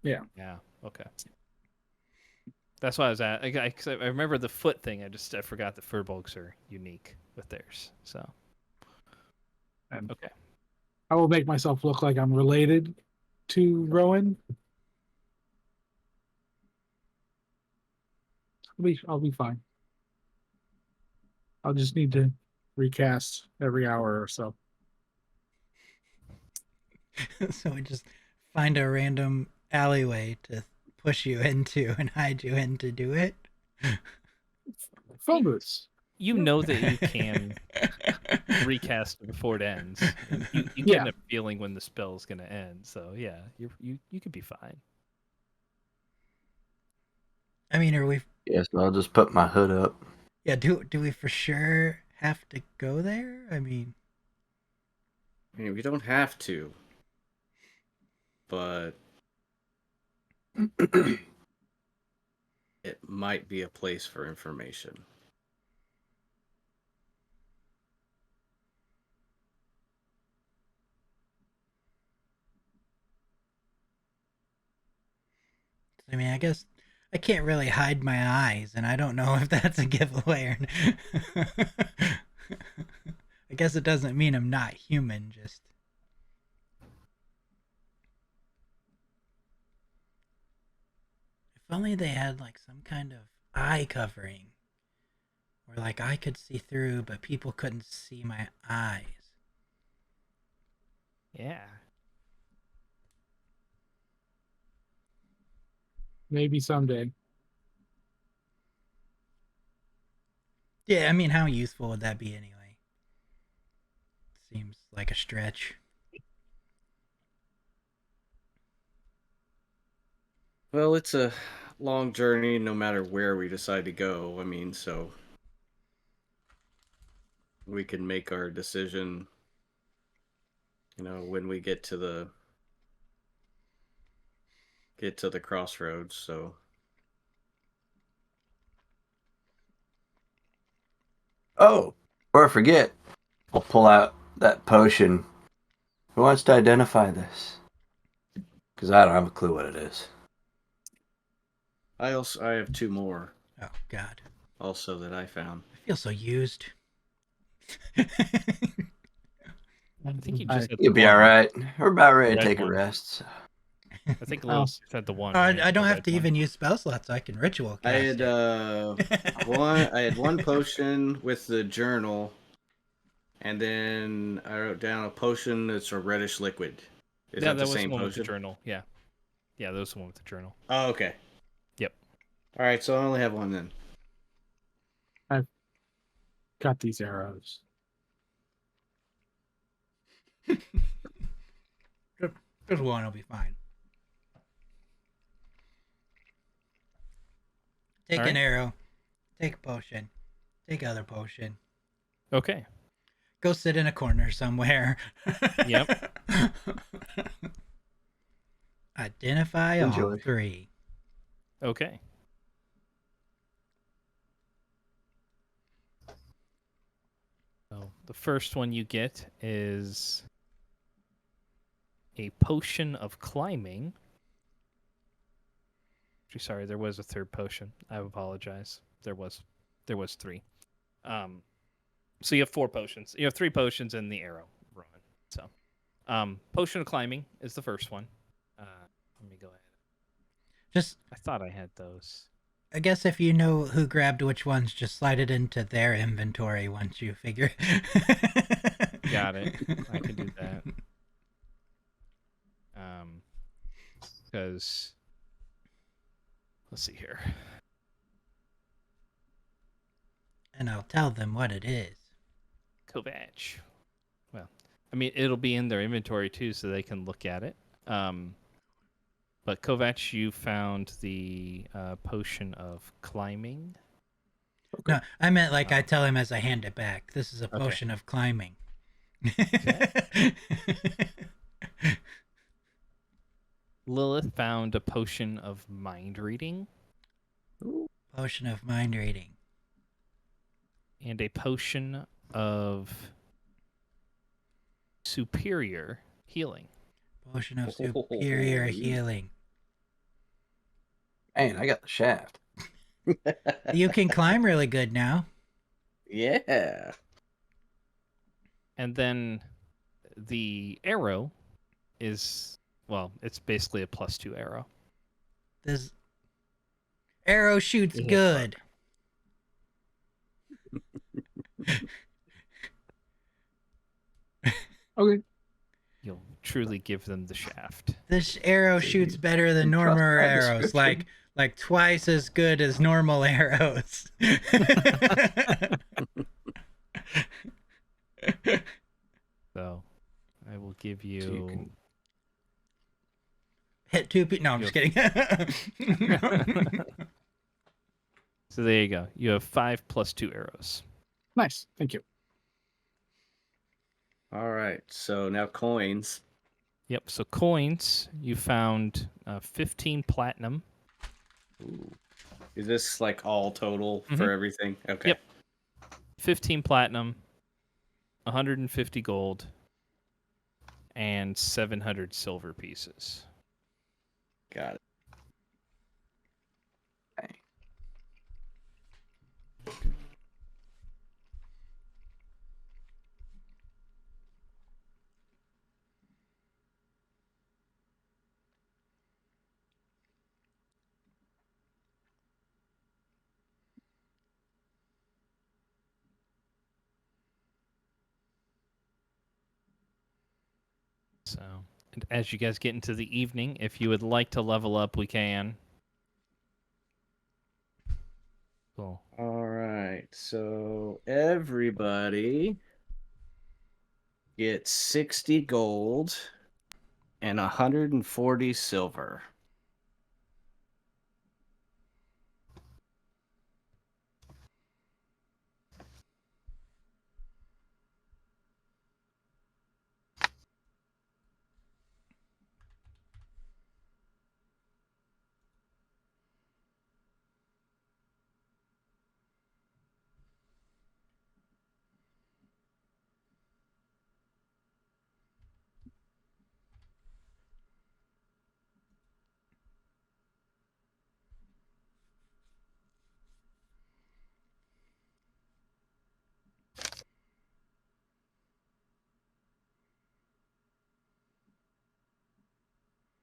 Speaker 4: Yeah.
Speaker 1: Yeah. Okay. That's why I was at. I remember the foot thing. I forgot that furbolgs are unique with theirs. So.
Speaker 4: And
Speaker 1: Okay.
Speaker 4: I will make myself look like I'm related to Rowan. I'll be fine. I'll just need to recast every hour or so.
Speaker 2: So we just find a random alleyway to push you into and hide you in to do it.
Speaker 4: Phone booths.
Speaker 1: You know that you can recast it before it ends. You
Speaker 4: Yeah.
Speaker 1: get a feeling when the spell is going to end. So yeah, you could be fine.
Speaker 2: I mean, are we?
Speaker 3: Yes, I'll just put my hood up.
Speaker 2: Yeah. Do we for sure have to go there? I mean,
Speaker 5: We don't have to. But it might be a place for information.
Speaker 2: I guess I can't really hide my eyes, and I don't know if that's a giveaway or. I guess it doesn't mean I'm not human. Just only they had like some kind of eye covering, where like I could see through, but people couldn't see my eyes.
Speaker 1: Yeah.
Speaker 4: Maybe someday.
Speaker 2: Yeah, I mean, how useful would that be anyway? Seems like a stretch.
Speaker 5: Well, it's a long journey no matter where we decide to go. I mean, so we can make our decision, when we get to the crossroads. So
Speaker 3: Oh, or forget. I'll pull out that potion. Who wants to identify this? Because I don't have a clue what it is.
Speaker 5: I have two more
Speaker 2: Oh God,
Speaker 5: also that I found.
Speaker 2: I feel so used.
Speaker 1: I think you just had
Speaker 3: You'll
Speaker 1: the
Speaker 3: be
Speaker 1: one.
Speaker 3: all right. We're about ready to
Speaker 1: Red
Speaker 3: take a
Speaker 1: one.
Speaker 3: rest. So.
Speaker 1: I think Lilith said the one.
Speaker 2: Oh,
Speaker 1: Right?
Speaker 2: I don't
Speaker 1: The
Speaker 2: have
Speaker 1: red
Speaker 2: to
Speaker 1: one.
Speaker 2: even use spell slots. I can ritual
Speaker 5: I
Speaker 2: cast
Speaker 5: had
Speaker 2: it.
Speaker 5: I had one potion with the journal, and then I wrote down a potion that's a reddish liquid. Is
Speaker 1: Yeah,
Speaker 5: that the
Speaker 1: was
Speaker 5: same
Speaker 1: the one with the
Speaker 5: potion?
Speaker 1: journal. Yeah. Yeah, that was the one with the journal.
Speaker 5: Oh, okay.
Speaker 1: Yep.
Speaker 5: All right, so I only have one then.
Speaker 4: Got these arrows.
Speaker 2: Just one will be fine. Take
Speaker 1: All
Speaker 2: an
Speaker 1: right.
Speaker 2: arrow. Take a potion. Take other potion.
Speaker 1: Okay.
Speaker 2: Go sit in a corner somewhere.
Speaker 1: Yep.
Speaker 2: Identify all
Speaker 3: Enjoy.
Speaker 2: three.
Speaker 1: Okay. So the first one you get is a potion of climbing. Sorry, there was a third potion. I apologize. There was three. So you have 4 potions. You have 3 potions in the arrow, Ron. So, potion of climbing is the first one. Let me go ahead.
Speaker 2: Just,
Speaker 1: I thought I had those.
Speaker 2: I guess if you know who grabbed which ones, just slide it into their inventory once you figure.
Speaker 1: Got it. I can do that. Because let's see here.
Speaker 2: And I'll tell them what it is.
Speaker 1: Kovac. Well, I mean, it'll be in their inventory too, so they can look at it. But Kovac, you found the potion of climbing.
Speaker 3: Okay.
Speaker 2: No, I meant like I tell him as I hand it back. This is a
Speaker 1: Okay.
Speaker 2: potion of climbing.
Speaker 1: Lilith found a potion of mind reading.
Speaker 2: Potion of mind reading.
Speaker 1: And a potion of superior healing.
Speaker 2: Potion of superior healing.
Speaker 3: Man, I got the shaft.
Speaker 2: You can climb really good now.
Speaker 5: Yeah.
Speaker 1: And then the arrow is, well, it's basically a +2 arrow.
Speaker 2: This arrow shoots
Speaker 1: Yeah.
Speaker 2: good.
Speaker 4: Okay.
Speaker 1: You'll truly give them the shaft.
Speaker 2: This arrow
Speaker 3: See,
Speaker 2: shoots better than
Speaker 3: trust
Speaker 2: normal
Speaker 3: my
Speaker 2: arrows.
Speaker 3: description.
Speaker 2: Like twice as good as normal arrows.
Speaker 1: So I will give you.
Speaker 3: So you can-
Speaker 2: Hit 2 people. No, I'm just kidding.
Speaker 1: So there you go. You have 5 + 2 arrows.
Speaker 4: Nice. Thank you.
Speaker 5: All right, so now coins.
Speaker 1: Yep. So coins, you found 15 platinum.
Speaker 5: Ooh. Is this like all total
Speaker 1: Mhm.
Speaker 5: for everything? Okay.
Speaker 1: Yep. 15 platinum, 150 gold, and 700 silver pieces.
Speaker 5: Got it.
Speaker 3: Okay.
Speaker 1: So, and as you guys get into the evening, if you would like to level up, we can. Cool.
Speaker 5: All right. So everybody gets 60 gold and 140 silver.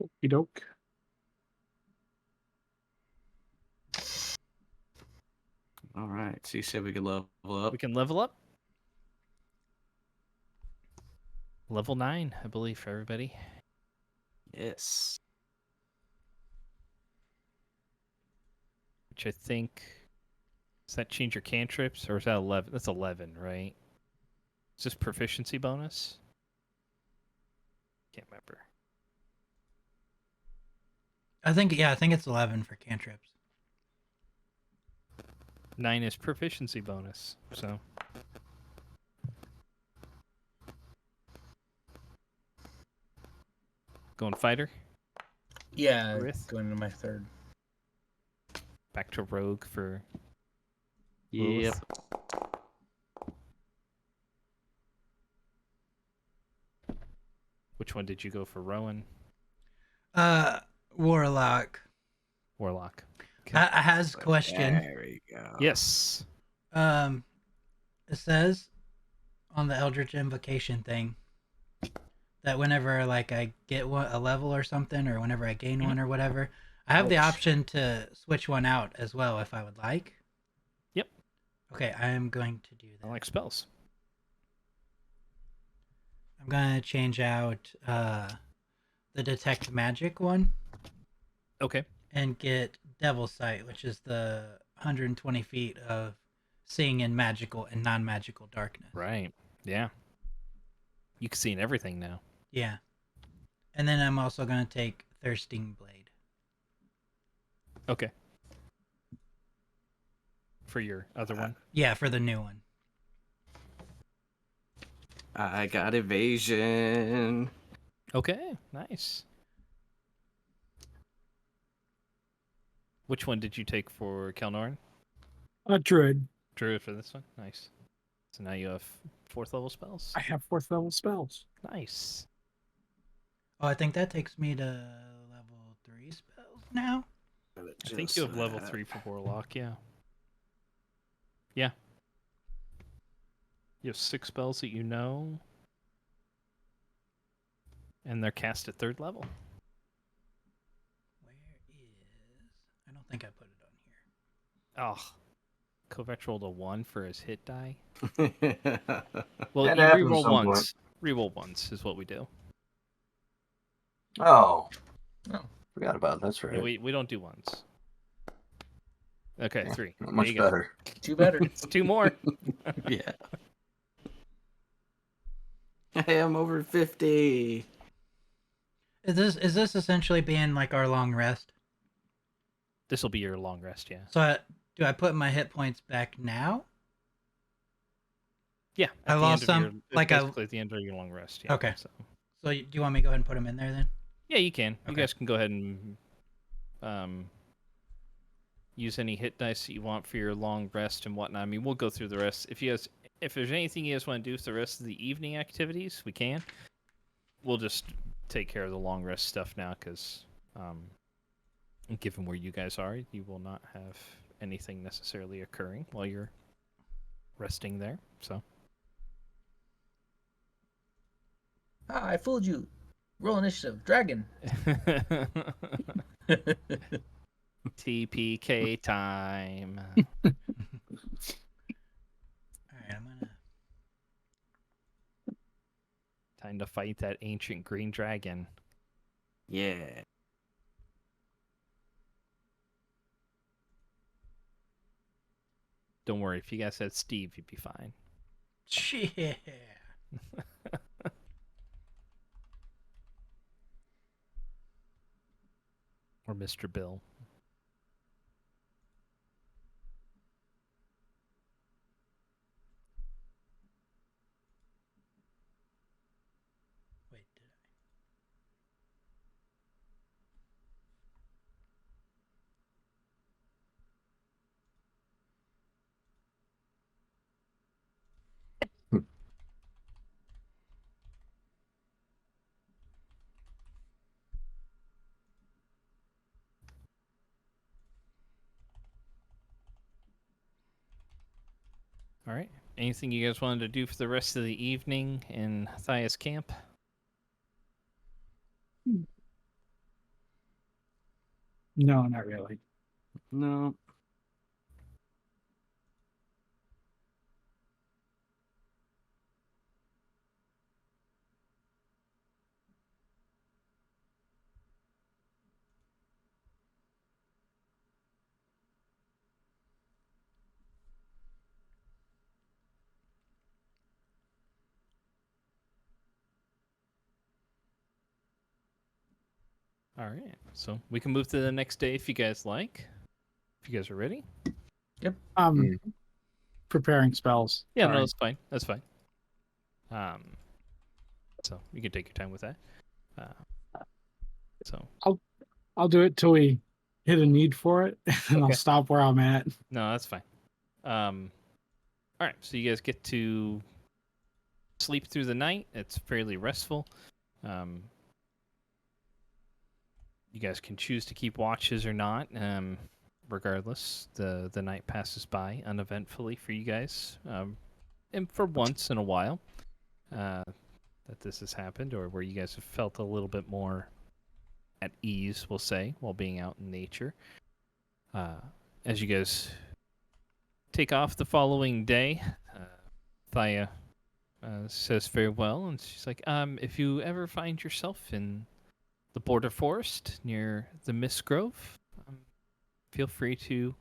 Speaker 4: Okey doke.
Speaker 5: All right. So you said we could level up.
Speaker 1: We can level up. Level 9, I believe, for everybody.
Speaker 5: Yes.
Speaker 1: Which I think... Does that change your cantrips? Or is that 11? That's 11, right? Is this proficiency bonus? Can't remember.
Speaker 2: I think it's 11 for cantrips.
Speaker 1: 9 is proficiency bonus, so... Going fighter?
Speaker 6: Yeah,
Speaker 1: Rith?
Speaker 6: going into my third.
Speaker 1: Back to rogue for...
Speaker 5: Yep.
Speaker 1: Which one did you go for, Rowan?
Speaker 2: Warlock.
Speaker 1: Warlock.
Speaker 2: I has question.
Speaker 5: There we go.
Speaker 1: Yes.
Speaker 2: It says on the Eldritch Invocation thing that whenever like I get a level or something, or whenever I gain one or whatever, I have the
Speaker 6: Ouch.
Speaker 2: option to switch one out as well if I would like.
Speaker 1: Yep.
Speaker 2: Okay, I am going to do that.
Speaker 1: I like spells.
Speaker 2: I'm gonna change out the Detect Magic one
Speaker 1: Okay.
Speaker 2: and get Devil Sight, which is the 120 feet of seeing in magical and non-magical darkness.
Speaker 1: Right. Yeah. You can see in everything now.
Speaker 2: Yeah. And then I'm also going to take Thirsting Blade.
Speaker 1: Okay. For your other one?
Speaker 2: Yeah, for the new one.
Speaker 5: I got evasion.
Speaker 1: Okay. Nice. Which one did you take for Kelnorn?
Speaker 4: Druid.
Speaker 1: Druid for this one? Nice. So now you have 4th level spells?
Speaker 4: I have 4th level spells.
Speaker 1: Nice.
Speaker 2: Oh, I think that takes me to level 3 spells now.
Speaker 1: I think you have level 3 for Warlock, yeah. Yeah. You have 6 spells that you know. And they're cast at 3rd level.
Speaker 2: Where is... I don't think I put it on here.
Speaker 1: Oh. Kovac rolled a 1 for his hit die.
Speaker 3: That
Speaker 1: Well, you
Speaker 3: happens
Speaker 1: reroll
Speaker 3: some
Speaker 1: once. Reroll once is what we do.
Speaker 3: Oh.
Speaker 6: Oh.
Speaker 3: Forgot about that. That's right.
Speaker 1: We don't do ones. Okay,
Speaker 3: Yeah,
Speaker 1: 3.
Speaker 3: not
Speaker 1: There
Speaker 3: much
Speaker 1: you go.
Speaker 3: better.
Speaker 6: 2 better.
Speaker 1: It's 2 more.
Speaker 5: Yeah. I am over 50.
Speaker 2: Is this essentially being like our long rest?
Speaker 1: This will be your long rest, yeah.
Speaker 2: So do I put my hit points back now?
Speaker 1: Yeah.
Speaker 2: I
Speaker 1: at the
Speaker 2: lost
Speaker 1: end of
Speaker 2: some,
Speaker 1: your-
Speaker 2: like I-
Speaker 1: basically at the end of your long rest. Yeah,
Speaker 2: Okay.
Speaker 1: So.
Speaker 2: So do you want me to go ahead and put them in there then?
Speaker 1: Yeah, you can. You
Speaker 2: Okay.
Speaker 1: guys can go ahead and use any hit dice that you want for your long rest and whatnot. I mean, we'll go through the rest. If there's anything you guys want to do for the rest of the evening activities, we can. We'll just take care of the long rest stuff now because, given where you guys are, you will not have anything necessarily occurring while you're resting there. So.
Speaker 6: Ah, I fooled you. Roll initiative. Dragon.
Speaker 1: TPK time.
Speaker 2: All right, I'm gonna.
Speaker 1: trying to fight that ancient green dragon.
Speaker 5: Yeah.
Speaker 1: Don't worry, if you guys had Steve, you'd be fine.
Speaker 2: Yeah.
Speaker 1: Or Mr. Bill.
Speaker 2: Wait, did
Speaker 1: All right. Anything you guys wanted to do for the rest of the evening in Thias camp?
Speaker 4: No, not really.
Speaker 5: No.
Speaker 1: All right. So we can move to the next day if you guys like. If you guys are ready.
Speaker 3: Mm.
Speaker 4: Preparing spells.
Speaker 1: Yeah,
Speaker 4: Sorry.
Speaker 1: no, that's fine. That's fine. So you can take your time with that. So
Speaker 4: I'll do it till we hit a need for it, and I'll
Speaker 1: Okay.
Speaker 4: stop where I'm at.
Speaker 1: no, that's fine. All right. So you guys get to sleep through the night. It's fairly restful. You guys can choose to keep watches or not. Regardless, the night passes by uneventfully for you guys. And for once in a while, that this has happened, or where you guys have felt a little bit more at ease, we'll say, while being out in nature. As you guys take off the following day, Thaya says farewell, and she's like, if you ever find yourself in the border forest near the Mist Grove, feel free to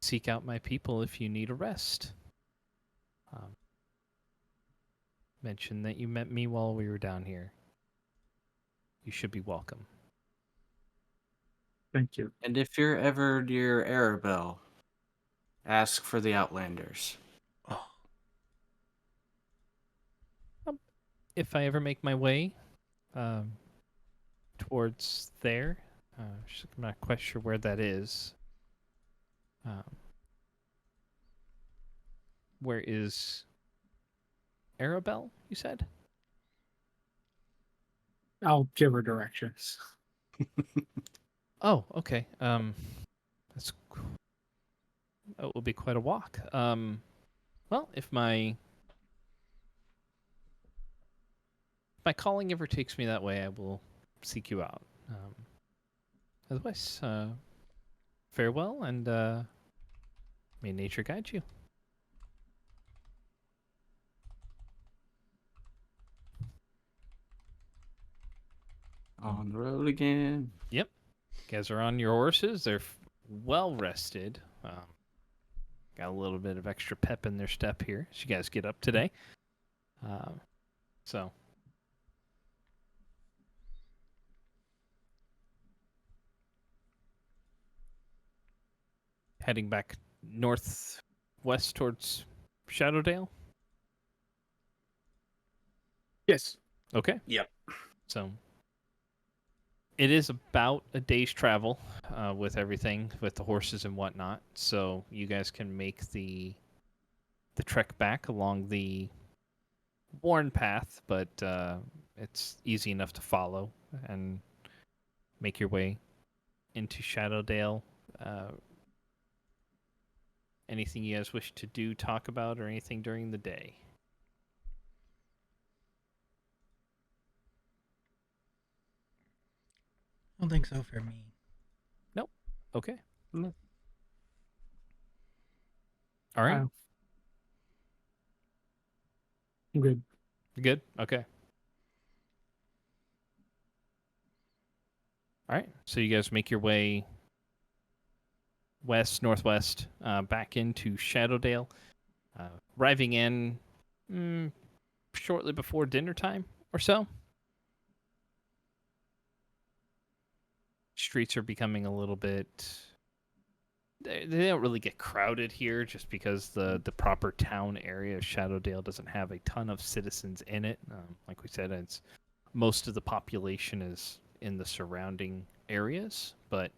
Speaker 1: seek out my people if you need a rest. Mention that you met me while we were down here. You should be welcome.
Speaker 4: Thank you.
Speaker 5: And if you're ever near Arabelle, ask for the Outlanders.
Speaker 1: If I ever make my way towards there, I'm not quite sure where that is. Where is Arabelle, you said?
Speaker 4: I'll give her directions.
Speaker 1: Oh, okay. That's it will be quite a walk. Well, if my calling ever takes me that way, I will seek you out. Otherwise, farewell, and may nature guide you.
Speaker 5: On the road again.
Speaker 1: You guys are on your horses. They're well rested. Got a little bit of extra pep in their step here as you guys get up today. So heading back northwest towards Shadowdale.
Speaker 4: Yes.
Speaker 1: Okay.
Speaker 5: Yep.
Speaker 1: So it is about a day's travel with everything, with the horses and whatnot. So you guys can make the trek back along the worn path, but it's easy enough to follow and make your way into Shadowdale. Anything you guys wish to do, talk about, or anything during the day?
Speaker 2: I don't think so for me.
Speaker 1: Okay.
Speaker 5: No.
Speaker 1: All right.
Speaker 4: I'm good.
Speaker 1: Good. Okay. All right, so you guys make your way west, northwest, back into Shadowdale, arriving in shortly before dinner time or so. Streets are becoming a little bit. They don't really get crowded here, just because the proper town area of Shadowdale doesn't have a ton of citizens in it. Like we said, it's most of the population is in the surrounding areas, but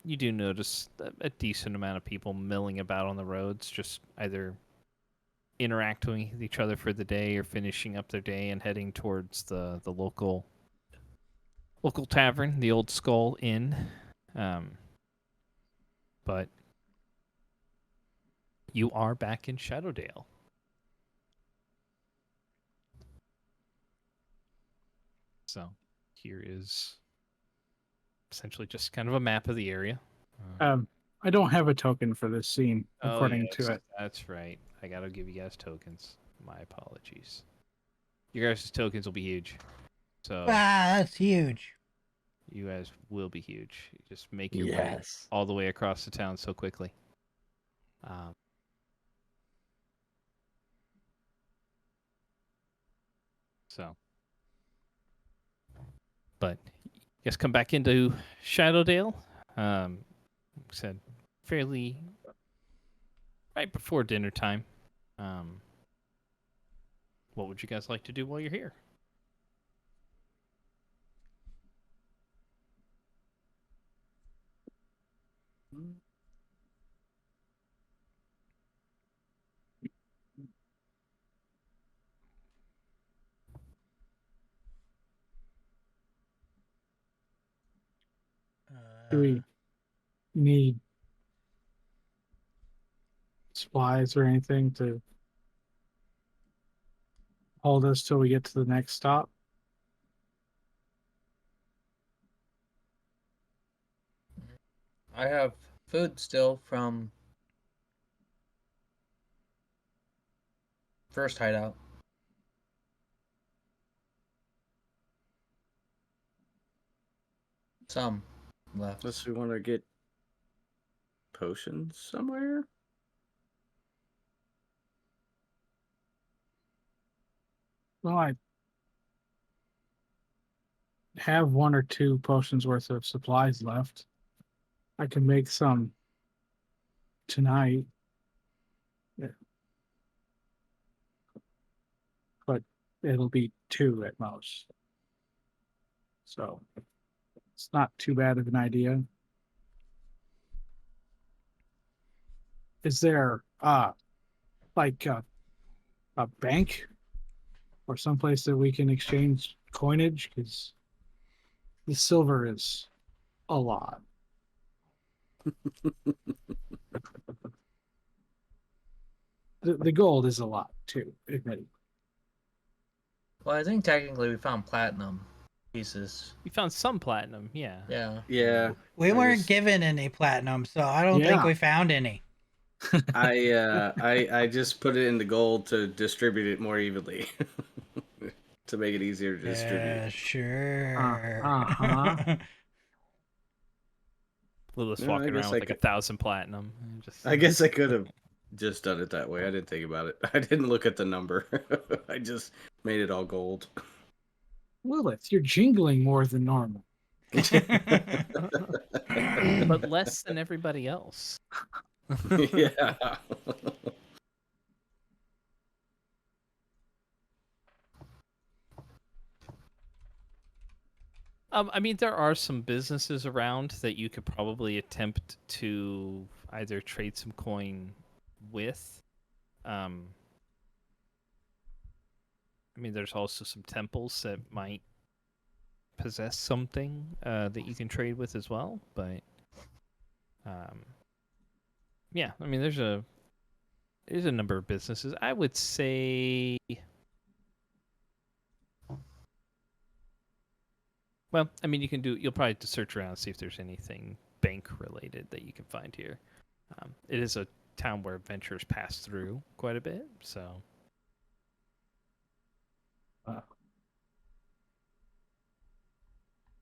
Speaker 1: you do notice a decent amount of people milling about on the roads, just either interacting with each other for the day or finishing up their day and heading towards the local tavern, the Old Skull Inn. But you are back in Shadowdale. So here is essentially just kind of a map of the area.
Speaker 4: I don't have a token for this scene, according to it.
Speaker 1: That's right. I gotta give you guys tokens. My apologies. Your guys' tokens will be huge. So
Speaker 2: That's huge.
Speaker 1: you guys will be huge. You just make your way
Speaker 3: Yes.
Speaker 1: all the way across the town so quickly. But you guys come back into Shadowdale. Said fairly right before dinner time. What would you guys like to do while you're here?
Speaker 4: Do we need supplies or anything to hold us till we get to the next stop?
Speaker 7: I have food still from first hideout. Some left.
Speaker 5: Unless we want to get potions somewhere.
Speaker 4: Well, I have 1 or 2 potions worth of supplies left. I can make some tonight. Yeah. But it'll be 2 at most. So it's not too bad of an idea. Is there like a bank or someplace that we can exchange coinage? Because the silver is a lot. The gold is a lot too, admittedly.
Speaker 7: Well, I think technically we found platinum pieces.
Speaker 1: You found some platinum, yeah.
Speaker 7: Yeah.
Speaker 5: Yeah.
Speaker 2: We
Speaker 5: I
Speaker 2: weren't
Speaker 5: just-
Speaker 2: given any platinum, so I don't think
Speaker 4: Yeah.
Speaker 2: we found any.
Speaker 5: I just put it in the gold to distribute it more evenly. To make it easier to distribute.
Speaker 2: Yeah, sure.
Speaker 4: Uh-huh.
Speaker 1: Lilith's
Speaker 5: No, I
Speaker 1: walking
Speaker 5: guess
Speaker 1: around
Speaker 5: I
Speaker 1: with like
Speaker 5: could-
Speaker 1: 1,000 platinum. And just,
Speaker 5: I guess I could have just done it that way. I didn't think about it. I didn't look at the number. I just made it all gold.
Speaker 4: Lilith, you're jingling more than normal.
Speaker 1: but less than everybody else.
Speaker 5: Yeah.
Speaker 1: I mean, there are some businesses around that you could probably attempt to either trade some coin with. I mean, there's also some temples that might possess something that you can trade with as well. But yeah, I mean, there's a number of businesses. I would say. Well, I mean, you'll probably have to search around and see if there's anything bank related that you can find here. It is a town where adventurers pass through quite a bit, so.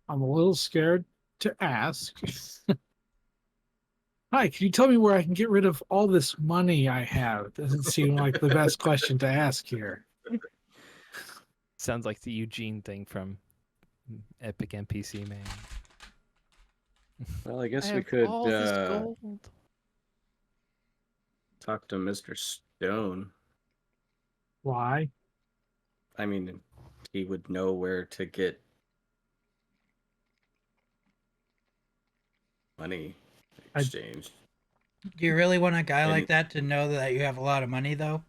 Speaker 4: I'm a little scared to ask. Hi, can you tell me where I can get rid of all this money I have? Doesn't seem like the best question to ask here.
Speaker 1: Sounds like the Eugene thing from Epic NPC Man.
Speaker 5: Well, I guess
Speaker 1: I
Speaker 5: we
Speaker 1: have
Speaker 5: could
Speaker 1: all this gold.
Speaker 5: talk to Mr. Stone.
Speaker 4: Why?
Speaker 5: I mean, he would know where to get money exchanged.
Speaker 2: Do you really want a guy
Speaker 5: And-
Speaker 2: like that to know that you have a lot of money, though?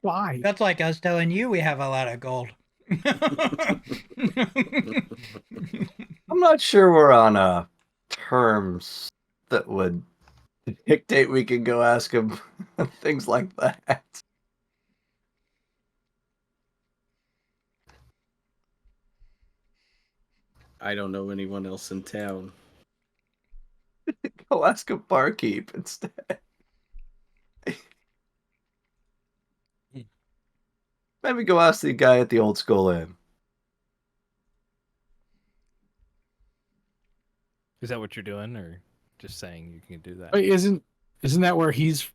Speaker 4: Why?
Speaker 2: That's like us telling you we have a lot of gold.
Speaker 3: I'm not sure we're on terms that would dictate we can go ask him things like that.
Speaker 5: I don't know anyone else in town.
Speaker 3: Go ask a barkeep instead. Maybe go ask the guy at the Old Skull Inn.
Speaker 1: Is that what you're doing, or just saying you can do that?
Speaker 4: Wait, isn't that where he's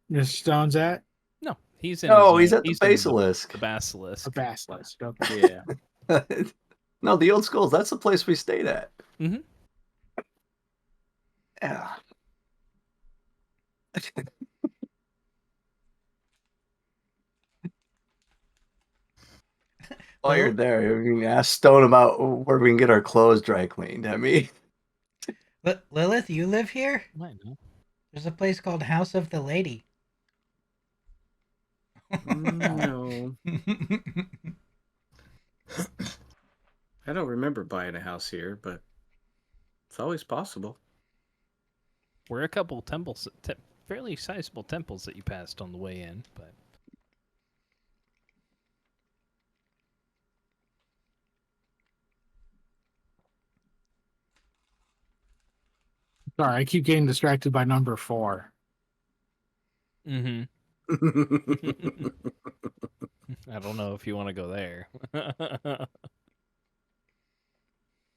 Speaker 4: Mr. Stone's at?
Speaker 1: No, he's in.
Speaker 3: No,
Speaker 1: his
Speaker 3: he's
Speaker 1: own-
Speaker 3: at the
Speaker 1: in
Speaker 3: Basilisk.
Speaker 1: The Basilisk.
Speaker 4: A basilisk. Okay.
Speaker 5: Yeah.
Speaker 3: No, the Old Skulls. That's the place we stayed at.
Speaker 1: Mm-hmm.
Speaker 3: Yeah. While you're there, you can ask Stone about where we can get our clothes dry cleaned. I mean,
Speaker 2: Lilith, you live here?
Speaker 1: Might know.
Speaker 2: There's a place called House of the Lady.
Speaker 5: No. I don't remember buying a house here, but it's always possible.
Speaker 1: We're a couple temples, fairly sizable temples that you passed on the way in, but
Speaker 4: Sorry, I keep getting distracted by number 4.
Speaker 1: mm-hmm. I don't know if you want to go there.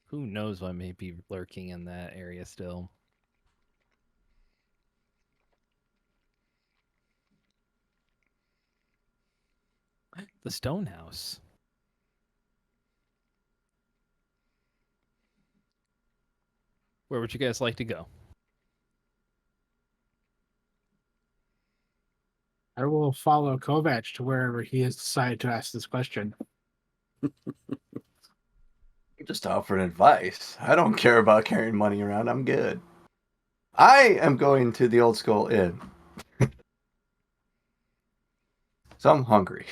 Speaker 1: Who knows what may be lurking in that area still. The Stone House. Where would you guys like to go?
Speaker 4: I will follow Kovac to wherever he has decided to ask this question.
Speaker 3: just offering advice. I don't care about carrying money around. I'm good. I am going to the Old Skull Inn. So I'm hungry.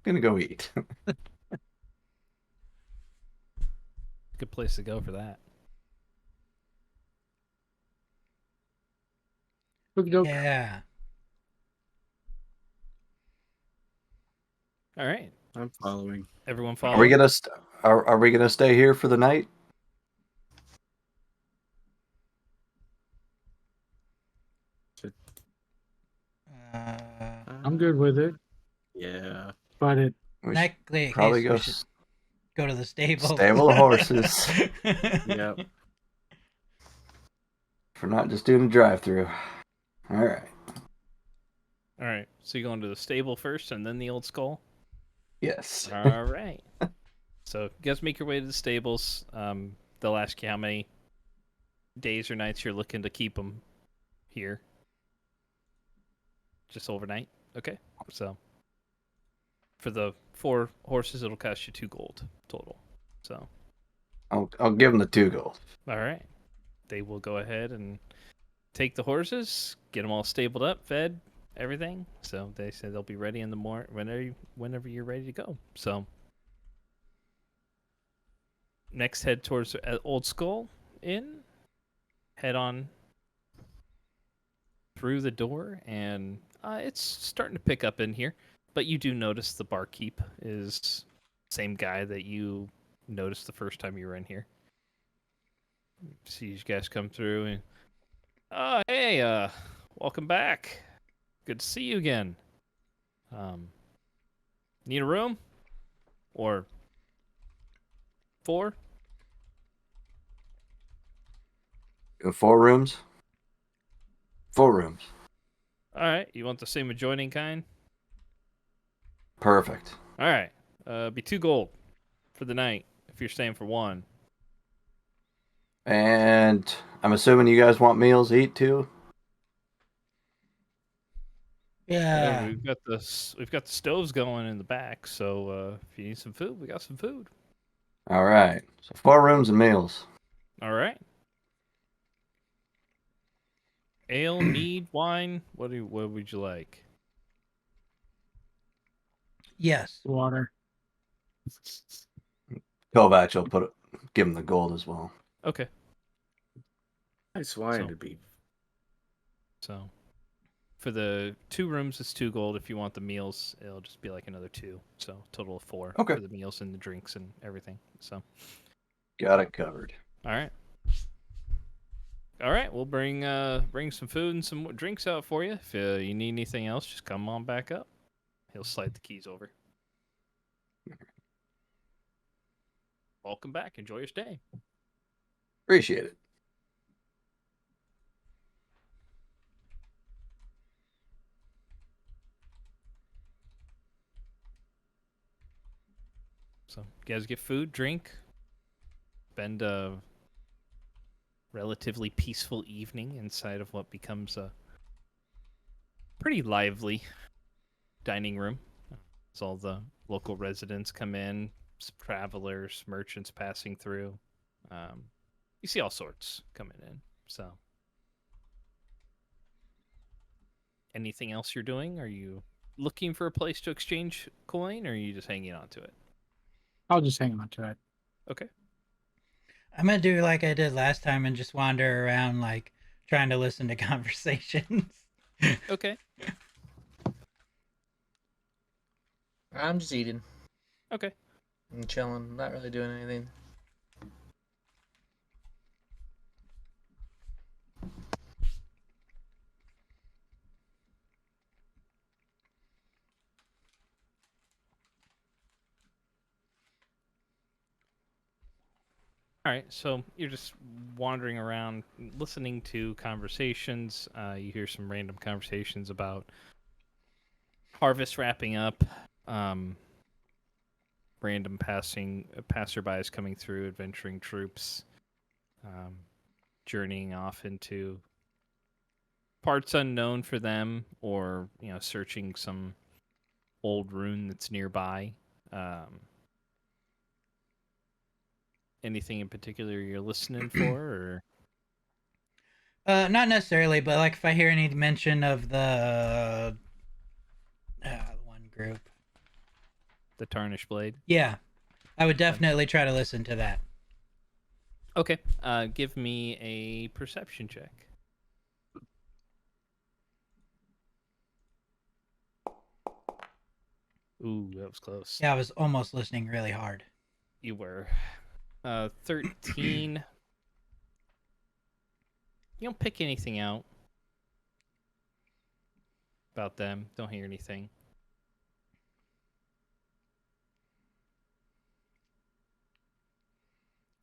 Speaker 3: Gonna go eat.
Speaker 1: Good place to go for that.
Speaker 2: Yeah.
Speaker 1: All right.
Speaker 5: I'm following.
Speaker 1: Everyone follow.
Speaker 3: Are we gonna are we gonna stay here for the night?
Speaker 4: I'm good with it,
Speaker 5: Yeah.
Speaker 4: but it
Speaker 3: We
Speaker 2: In
Speaker 3: should
Speaker 2: that case,
Speaker 3: probably
Speaker 2: we
Speaker 3: go
Speaker 2: should go to the stable.
Speaker 3: stable of horses.
Speaker 5: Yep.
Speaker 3: For not just doing a drive-through. All right.
Speaker 1: All right. So you're going to the stable first and then the Old Skull?
Speaker 3: Yes.
Speaker 1: All right. So you guys make your way to the stables. They'll ask you how many days or nights you're looking to keep them here. Just overnight? Okay. So for the 4 horses, it'll cost you 2 gold total. So
Speaker 3: I'll give them the 2 gold.
Speaker 1: all right. They will go ahead and take the horses, get them all stabled up, fed, everything. So they said they'll be ready in the morning whenever you're ready to go. So next, head towards Old Skull Inn. Head on through the door, and it's starting to pick up in here. But you do notice the barkeep is the same guy that you noticed the first time you were in here. See you guys come through and hey, welcome back. Good to see you again. Need a room? Or 4?
Speaker 3: 4 rooms? 4 rooms.
Speaker 1: All right. You want the same adjoining kind?
Speaker 3: Perfect.
Speaker 1: All right. Be 2 gold for the night if you're staying for 1.
Speaker 3: And I'm assuming you guys want meals to eat too?
Speaker 2: Yeah.
Speaker 1: We've got the stoves going in the back, so if you need some food, we got some food.
Speaker 3: All right. So 4 rooms and meals.
Speaker 1: All right. Ale, mead, wine. What would you like?
Speaker 2: Yes.
Speaker 4: Water.
Speaker 3: Kovac will give him the gold as well.
Speaker 1: Okay.
Speaker 5: Nice wine
Speaker 1: So-
Speaker 5: to be.
Speaker 1: So for the 2 rooms, it's 2 gold. If you want the meals, it'll just be like another 2. So total of 4
Speaker 3: Okay.
Speaker 1: for the meals and the drinks and everything. So
Speaker 3: Got it covered.
Speaker 1: all right. All right, we'll bring some food and some drinks out for you. If you need anything else, just come on back up. He'll slide the keys over. Welcome back. Enjoy your stay.
Speaker 3: Appreciate it.
Speaker 1: So you guys get food, drink, spend a relatively peaceful evening inside of what becomes a pretty lively dining room. As all the local residents come in, travelers, merchants passing through. You see all sorts coming in. So, anything else you're doing? Are you looking for a place to exchange coin, or are you just hanging on to it?
Speaker 4: I'll just hang on to it.
Speaker 1: Okay.
Speaker 2: I'm gonna do like I did last time and just wander around, like trying to listen to conversations.
Speaker 1: Okay.
Speaker 7: I'm just eating
Speaker 1: Okay.
Speaker 7: and chilling, not really doing anything.
Speaker 1: All right, so you're just wandering around, listening to conversations. You hear some random conversations about harvest wrapping up, random passerbys coming through, adventuring troops, journeying off into parts unknown for them, or searching some old rune that's nearby. Anything in particular you're listening for, or?
Speaker 2: Not necessarily, but like if I hear any mention of the one group,
Speaker 1: The Tarnished Blade.
Speaker 2: yeah, I would definitely try to listen to that.
Speaker 1: Okay. Give me a perception check. Ooh, that was close.
Speaker 2: Yeah, I was almost listening really hard.
Speaker 1: You were. 13. You don't pick anything out about them. Don't hear anything.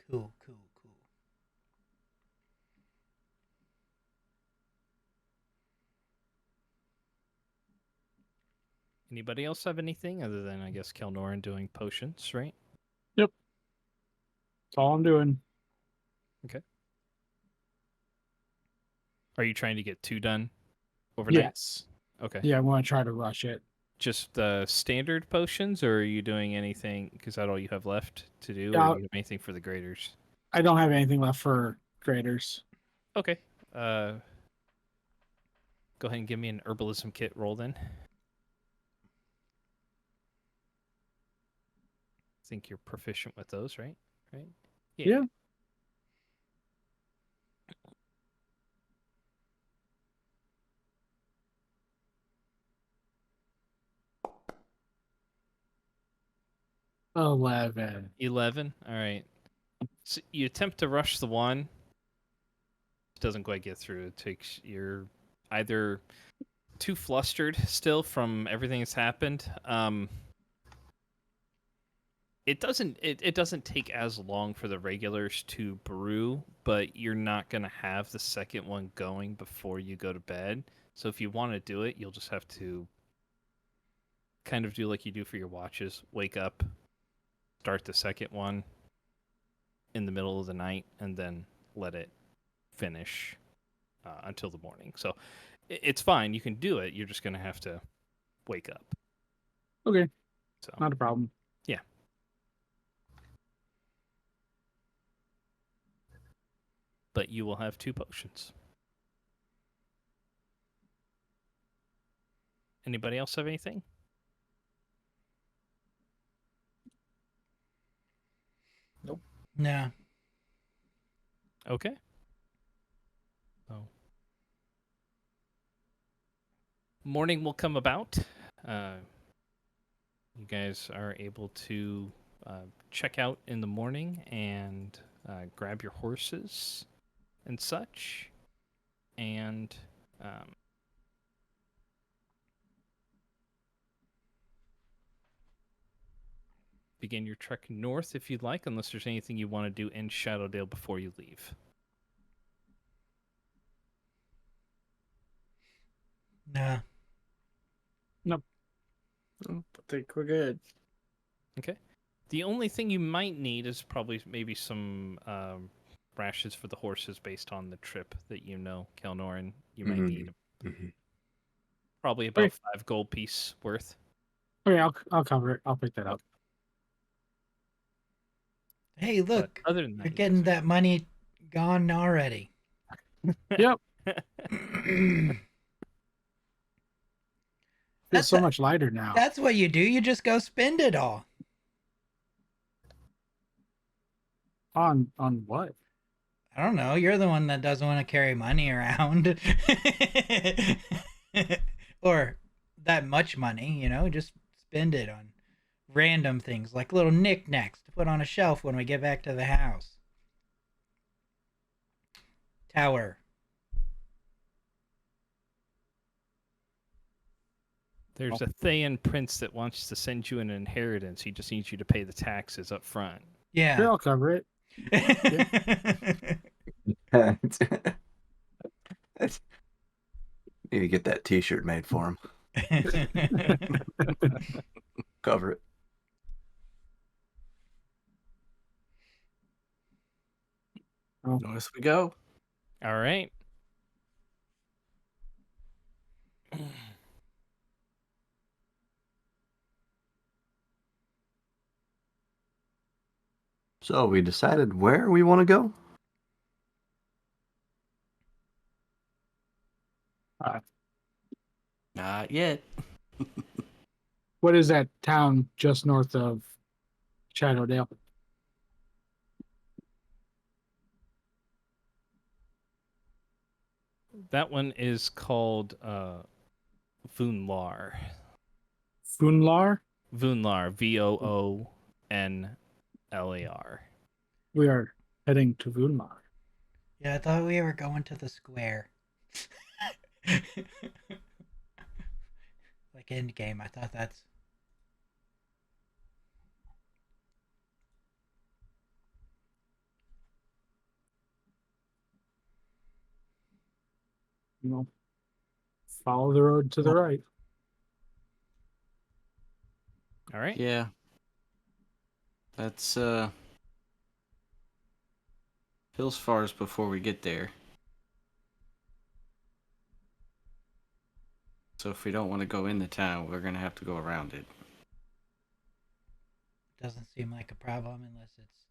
Speaker 2: Cool.
Speaker 1: Anybody else have anything other than, I guess, Kelnoran doing potions, right?
Speaker 4: That's all I'm doing.
Speaker 1: Are you trying to get 2 done overnight?
Speaker 4: Yes.
Speaker 1: Okay.
Speaker 4: Yeah, I'm going to try to rush it.
Speaker 1: Just standard potions, or are you doing anything? Because that's all you have left to do,
Speaker 4: Yeah,
Speaker 1: or do you have anything for the graders?
Speaker 4: I don't have anything left for graders.
Speaker 1: Okay. Go ahead and give me an herbalism kit roll then. I think you're proficient with those, right? Right?
Speaker 4: Yeah. $11.
Speaker 1: 11. All right. So you attempt to rush the one. It doesn't quite get through. It takes you're either too flustered still from everything that's happened, it doesn't take as long for the regulars to brew, but you're not going to have the second one going before you go to bed. So if you want to do it, you'll just have to kind of do like you do for your watches. Wake up, start the second one in the middle of the night, and then let it finish until the morning. So it's fine. You can do it. You're just going to have to wake up.
Speaker 4: Okay,
Speaker 1: So
Speaker 4: not a problem.
Speaker 1: yeah. But you will have 2 potions. Anybody else have anything?
Speaker 2: No.
Speaker 1: Okay. Oh. Morning will come about. You guys are able to check out in the morning and grab your horses and such, and begin your trek north if you'd like, unless there's anything you want to do in Shadowdale before you leave.
Speaker 2: No.
Speaker 5: I think we're good.
Speaker 1: Okay. The only thing you might need is probably maybe some rations for the horses based on the trip that Kelnoran, you might need probably about
Speaker 4: Okay.
Speaker 1: 5 gold piece worth.
Speaker 4: Okay, I'll cover it. I'll pick that up.
Speaker 2: Hey, look.
Speaker 1: But other than that,
Speaker 2: You're
Speaker 1: you
Speaker 2: getting
Speaker 1: guys
Speaker 2: that money gone already.
Speaker 4: Yep. Feels
Speaker 2: That's
Speaker 4: so
Speaker 2: a-
Speaker 4: much lighter now.
Speaker 2: That's what you do. You just go spend it all.
Speaker 4: On what?
Speaker 2: I don't know. You're the one that doesn't want to carry money around. Or that much money, just spend it on random things like little knickknacks to put on a shelf when we get back to the house. Tower.
Speaker 1: There's a Thayan prince that wants to send you an inheritance. He just needs you to pay the taxes up front.
Speaker 4: Sure,
Speaker 2: Yeah.
Speaker 4: I'll cover it.
Speaker 3: Need to get that T-shirt made for him. Cover it.
Speaker 5: North we go.
Speaker 1: All right.
Speaker 3: So we decided where we want to go?
Speaker 5: Not yet.
Speaker 4: What is that town just north of Shadowdale?
Speaker 1: That one is called Voonlar.
Speaker 4: Funlar?
Speaker 1: Voonlar. Voonlar.
Speaker 4: We are heading to Vunlar.
Speaker 2: Yeah, I thought we were going to the square. Like end game. I thought that's.
Speaker 4: Follow the road to the right.
Speaker 1: All right.
Speaker 5: Yeah. That's Phil's far as before we get there. So if we don't want to go in the town, we're gonna have to go around it.
Speaker 2: Doesn't seem like a problem unless it's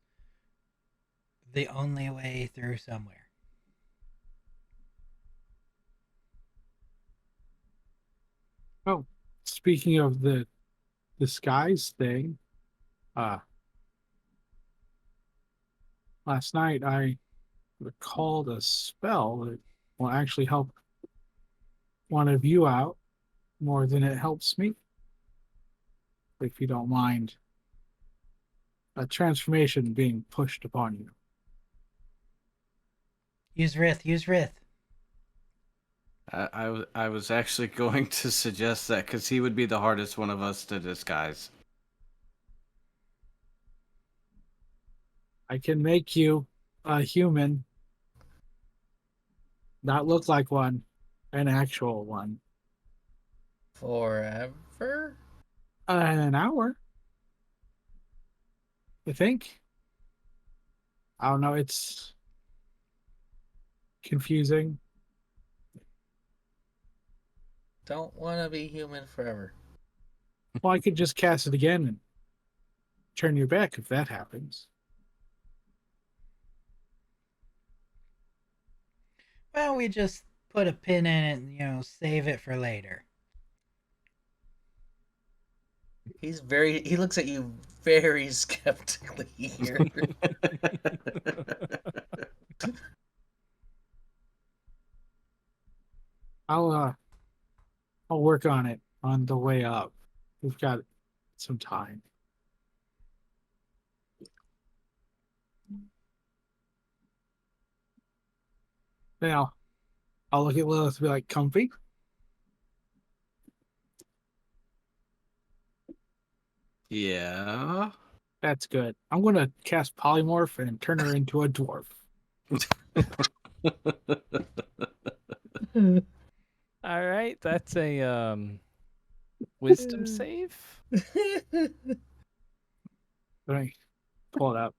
Speaker 2: the only way through somewhere.
Speaker 4: Oh, speaking of the disguise thing, last night I recalled a spell that will actually help one of you out more than it helps me. If you don't mind a transformation being pushed upon you.
Speaker 2: Use Rith.
Speaker 5: I was actually going to suggest that because he would be the hardest one of us to disguise.
Speaker 4: I can make you a human, not look like one, an actual one.
Speaker 7: Forever?
Speaker 4: An hour, I think. I don't know. It's confusing.
Speaker 7: Don't want to be human forever.
Speaker 4: Well, I could just cast it again and turn you back if that happens.
Speaker 2: Well, we just put a pin in it and, save it for later.
Speaker 7: He looks at you very skeptically here.
Speaker 4: I'll work on it on the way up. We've got some time. Now, I'll look at Lilith and be like, comfy?
Speaker 5: Yeah.
Speaker 4: That's good. I'm going to cast polymorph and turn her into a dwarf.
Speaker 1: All right, that's a wisdom save.
Speaker 4: Let me pull it up.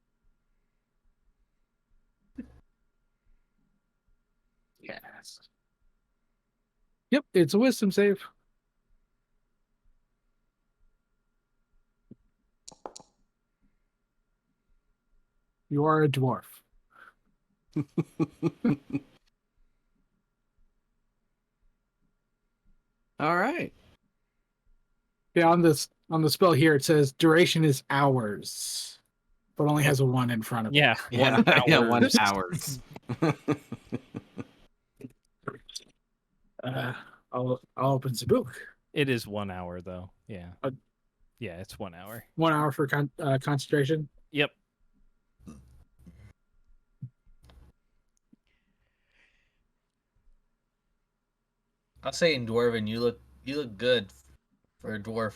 Speaker 4: Yes. Yep, it's a wisdom save. You are a dwarf.
Speaker 5: All right.
Speaker 4: Yeah, on the spell here it says duration is hours, but only has a 1 in front of it.
Speaker 1: Yeah,
Speaker 5: Yeah,
Speaker 1: 1 hour.
Speaker 5: yeah, 1 hours.
Speaker 4: I'll open the book.
Speaker 1: It is 1 hour though. Yeah.
Speaker 4: Uh,
Speaker 1: Yeah, it's 1 hour.
Speaker 4: 1 hour for concentration.
Speaker 1: Yep.
Speaker 7: I'll say in Dwarven, you look good for a dwarf.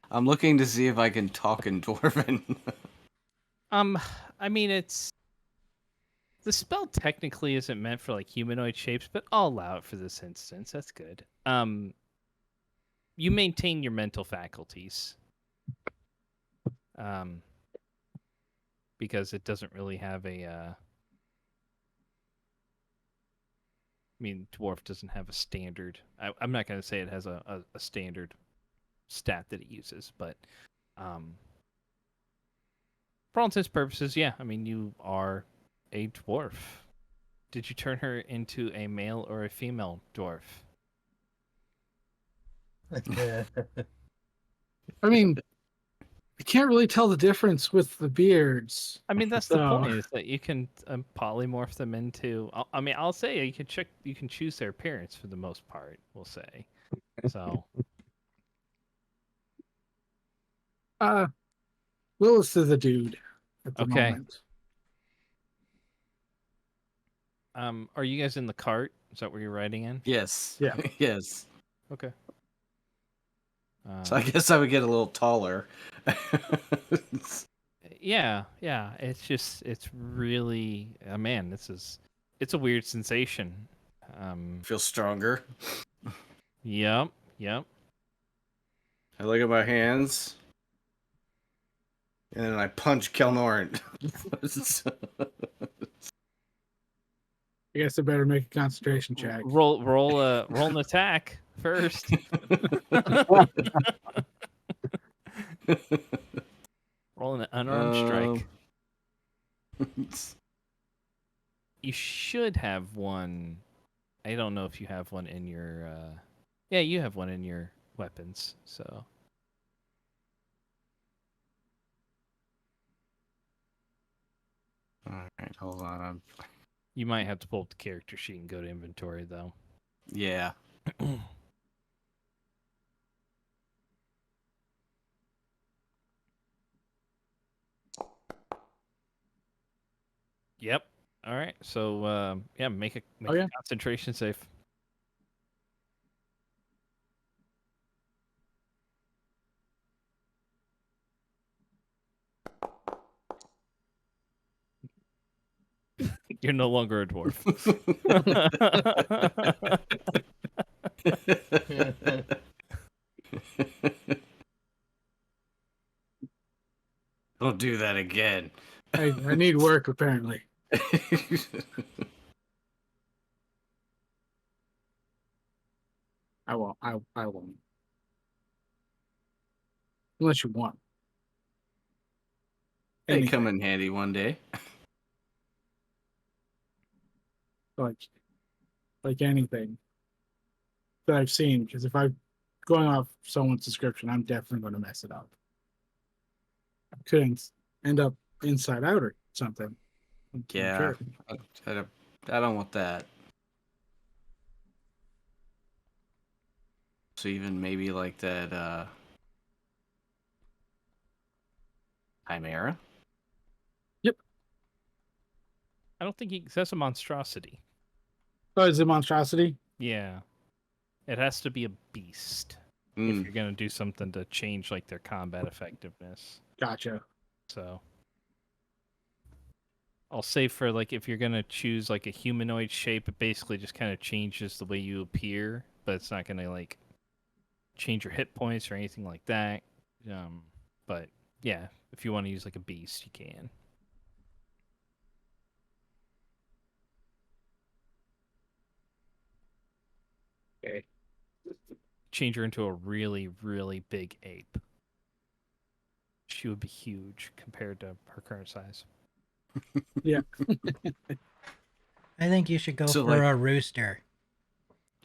Speaker 5: I'm looking to see if I can talk in Dwarven.
Speaker 1: I mean, it's the spell technically isn't meant for like humanoid shapes, but I'll allow it for this instance. That's good. You maintain your mental faculties. Because it doesn't really have a I mean, dwarf doesn't have a standard. I'm not going to say it has a standard stat that it uses, but for all intents and purposes, yeah. I mean, you are a dwarf. Did you turn her into a male or a female dwarf?
Speaker 4: I mean, I can't really tell the difference with the beards.
Speaker 1: I mean, that's the
Speaker 4: So-
Speaker 1: point, is that you can polymorph them into. I'll say you can choose their appearance for the most part. We'll say, so.
Speaker 4: Lilith is a dude at the
Speaker 1: Okay.
Speaker 4: moment.
Speaker 1: Are you guys in the cart? Is that where you're riding in?
Speaker 5: Yes.
Speaker 4: Yeah.
Speaker 5: Yes.
Speaker 1: Okay.
Speaker 5: So I guess I would get a little taller.
Speaker 1: Yeah. It's really, man, it's a weird sensation.
Speaker 5: Feel stronger.
Speaker 1: Yep.
Speaker 5: I look at my hands. And then I punch Kelnoran.
Speaker 4: I guess I better make a concentration check.
Speaker 1: Roll an attack first. Roll an unarmed strike. You should have one. I don't know if you have one in your. Yeah, you have one in your weapons. So.
Speaker 5: All right, hold on.
Speaker 1: You might have to pull up the character sheet and go to inventory, though.
Speaker 5: Yeah.
Speaker 1: Yep. All right. So, yeah, make a concentration save. You're no longer a dwarf.
Speaker 5: Don't do that again.
Speaker 4: I need work apparently. I won't. I won't. Unless you want.
Speaker 5: They
Speaker 4: Anything.
Speaker 5: come in handy one day.
Speaker 4: Like anything that I've seen, because if I'm going off someone's description, I'm definitely going to mess it up. I couldn't end up inside out or something. I'm
Speaker 5: Yeah,
Speaker 4: sure.
Speaker 5: I don't want that. So even maybe like that Chimera?
Speaker 1: I don't think that's a monstrosity.
Speaker 4: Oh, is it monstrosity?
Speaker 1: Yeah. It has to be a beast if
Speaker 5: Mm.
Speaker 1: you're gonna do something to change like their combat effectiveness.
Speaker 4: Gotcha.
Speaker 1: So I'll say for like if you're gonna choose like a humanoid shape, it basically just kind of changes the way you appear, but it's not gonna like change your hit points or anything like that. But yeah, if you want to use like a beast, you can.
Speaker 4: Okay.
Speaker 1: Change her into a really, really big ape. She would be huge compared to her current size.
Speaker 2: I think you should go
Speaker 5: So,
Speaker 2: for
Speaker 5: like-
Speaker 2: a rooster.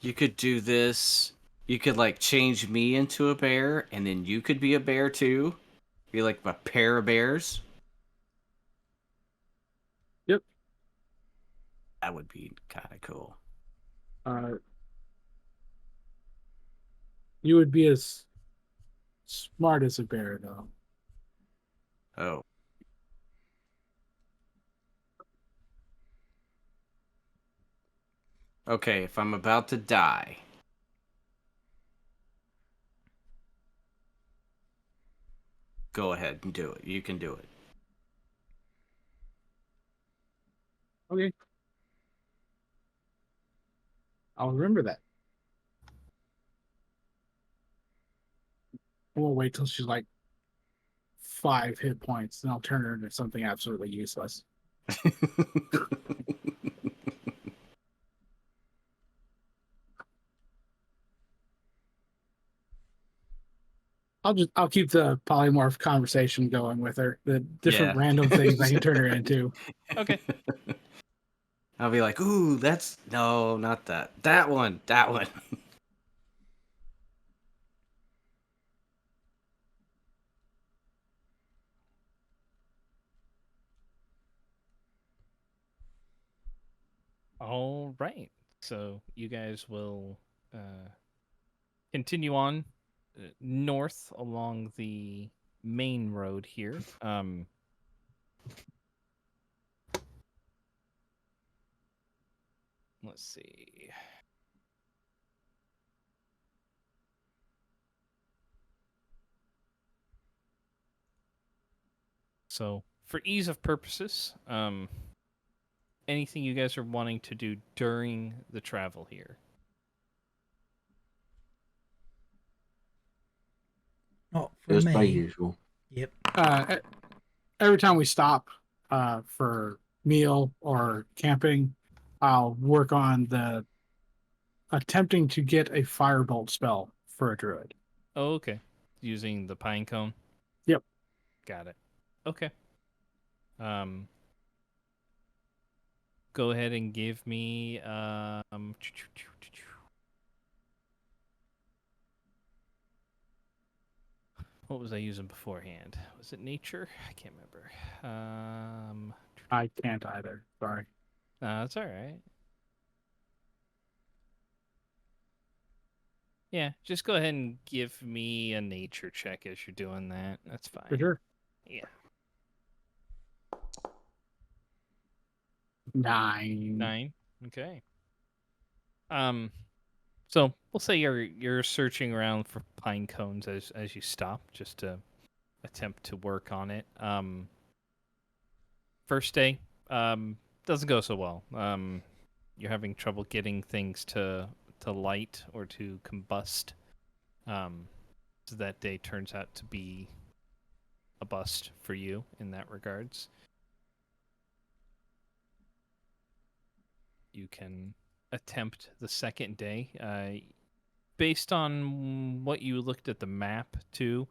Speaker 5: You could do this. You could like change me into a bear, and then you could be a bear too. Be like a pair of bears.
Speaker 4: Yep.
Speaker 5: That would be kind of cool.
Speaker 4: You would be as smart as a bear, though.
Speaker 5: Oh. Okay, if I'm about to die. Go ahead and do it. You can do it.
Speaker 4: Okay. I'll remember that. We'll wait till she's like 5 hit points, then I'll turn her into something absolutely useless. I'll keep the polymorph conversation going with her. The different
Speaker 5: Yeah.
Speaker 4: random things I can turn her into.
Speaker 1: Okay.
Speaker 5: I'll be like, ooh, no, not that. That one.
Speaker 1: All right. So you guys will continue on north along the main road here. Let's see. So for ease of purposes, anything you guys are wanting to do during the travel here?
Speaker 2: Oh, for
Speaker 3: Just
Speaker 2: me.
Speaker 3: by usual.
Speaker 2: Yep.
Speaker 4: Every time we stop for meal or camping, I'll work on the attempting to get a firebolt spell for a druid.
Speaker 1: Oh, okay. Using the pine cone?
Speaker 4: Yep.
Speaker 1: Got it. Okay. Go ahead and give me what was I using beforehand? Was it nature? I can't remember.
Speaker 4: I can't either. Sorry.
Speaker 1: That's all right. Yeah, just go ahead and give me a nature check as you're doing that. That's fine.
Speaker 4: For sure.
Speaker 1: Yeah.
Speaker 4: 9.
Speaker 1: 9. Okay. So we'll say you're searching around for pine cones as you stop, just to attempt to work on it. First day, doesn't go so well. You're having trouble getting things to light or to combust. So that day turns out to be a bust for you in that regards. You can attempt the second day. Based on what you looked at the map too,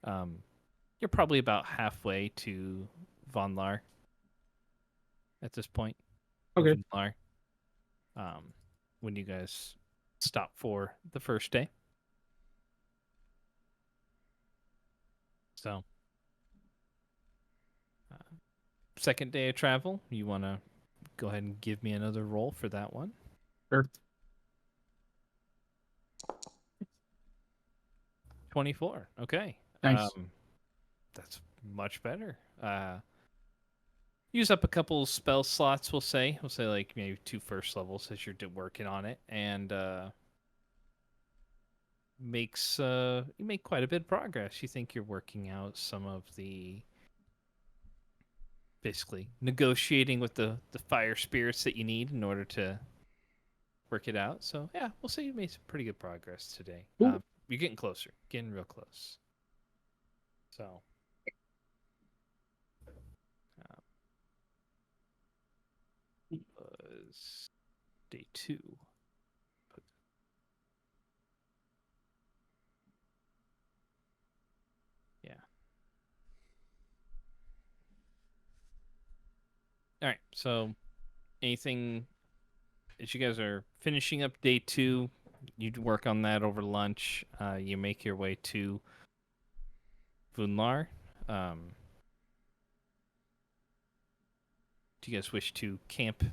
Speaker 1: you're probably about halfway to Von Laar at this point.
Speaker 4: Okay.
Speaker 1: Von Laar. When you guys stop for the first day. So, second day of travel, you want to go ahead and give me another roll for that one.
Speaker 4: Sure.
Speaker 1: 24. Okay.
Speaker 4: Nice.
Speaker 1: That's much better. Use up a couple spell slots, we'll say. We'll say like maybe 2 first levels as you're working on it, and you make quite a bit of progress. You think you're working out some of the basically negotiating with the fire spirits that you need in order to work it out. So yeah, we'll say you made some pretty good progress today.
Speaker 4: Cool.
Speaker 1: You're getting closer, getting real close. So was day 2. Yeah. All right. So anything as you guys are finishing up day 2, you work on that over lunch. You make your way to Von Laar. Do you guys wish to camp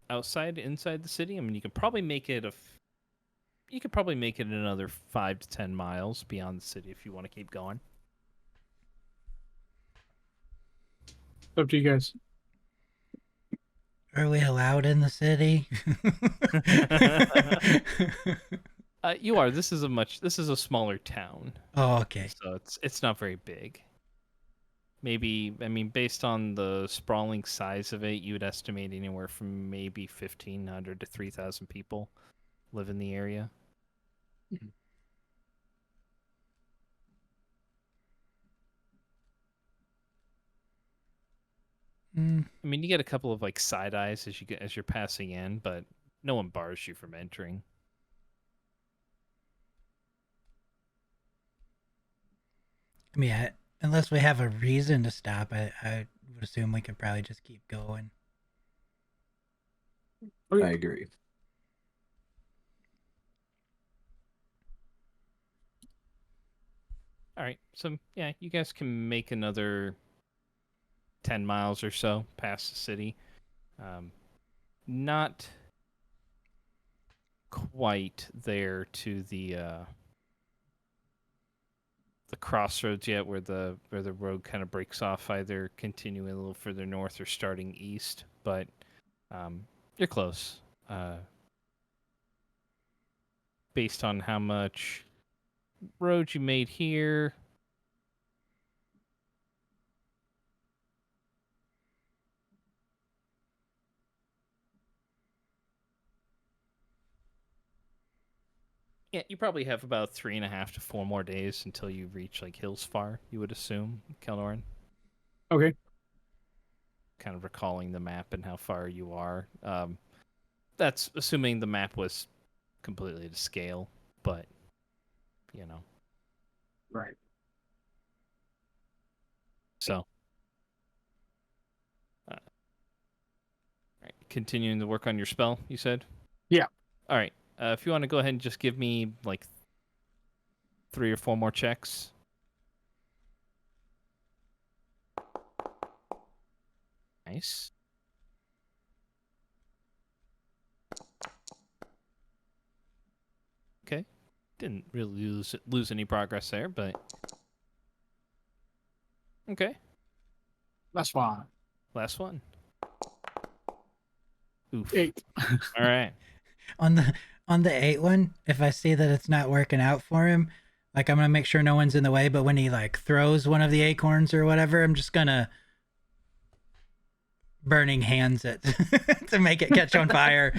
Speaker 1: inside the city? I mean, you could probably make it another 5 to 10 miles beyond the city if you want to keep going.
Speaker 4: Up to you guys.
Speaker 2: Are we allowed in the city?
Speaker 1: You are. This is a smaller town.
Speaker 2: Oh, okay.
Speaker 1: So it's not very big. Maybe, I mean, based on the sprawling size of it, you would estimate anywhere from maybe 1,500 to 3,000 people live in the area.
Speaker 2: Mm.
Speaker 1: I mean, you get a couple of like side eyes as you're passing in, but no one bars you from entering.
Speaker 2: I mean, unless we have a reason to stop, I would assume we could probably just keep going.
Speaker 3: I agree.
Speaker 1: All right, so yeah, you guys can make another 10 miles or so past the city. Not quite there to the crossroads yet, where the road kind of breaks off, either continuing a little further north or starting east. But you're close. Based on how much road you made here. Yeah, you probably have about 3.5 to 4 more days until you reach like Hillsfar, you would assume, Kelnoran.
Speaker 4: Okay.
Speaker 1: Kind of recalling the map and how far you are. That's assuming the map was completely to scale, but you know.
Speaker 4: Right.
Speaker 1: So, all right, continuing to work on your spell, you said?
Speaker 4: Yeah.
Speaker 1: All right. If you want to go ahead and just give me like 3 or 4 more checks. Nice. Okay. Didn't really lose any progress there, but okay.
Speaker 4: That's fine.
Speaker 1: Last one. Oof.
Speaker 4: 8.
Speaker 1: All right.
Speaker 2: On the 8 one, if I see that it's not working out for him, like I'm gonna make sure no one's in the way, but when he like throws one of the acorns or whatever, I'm just gonna burning hands it to make it catch on fire.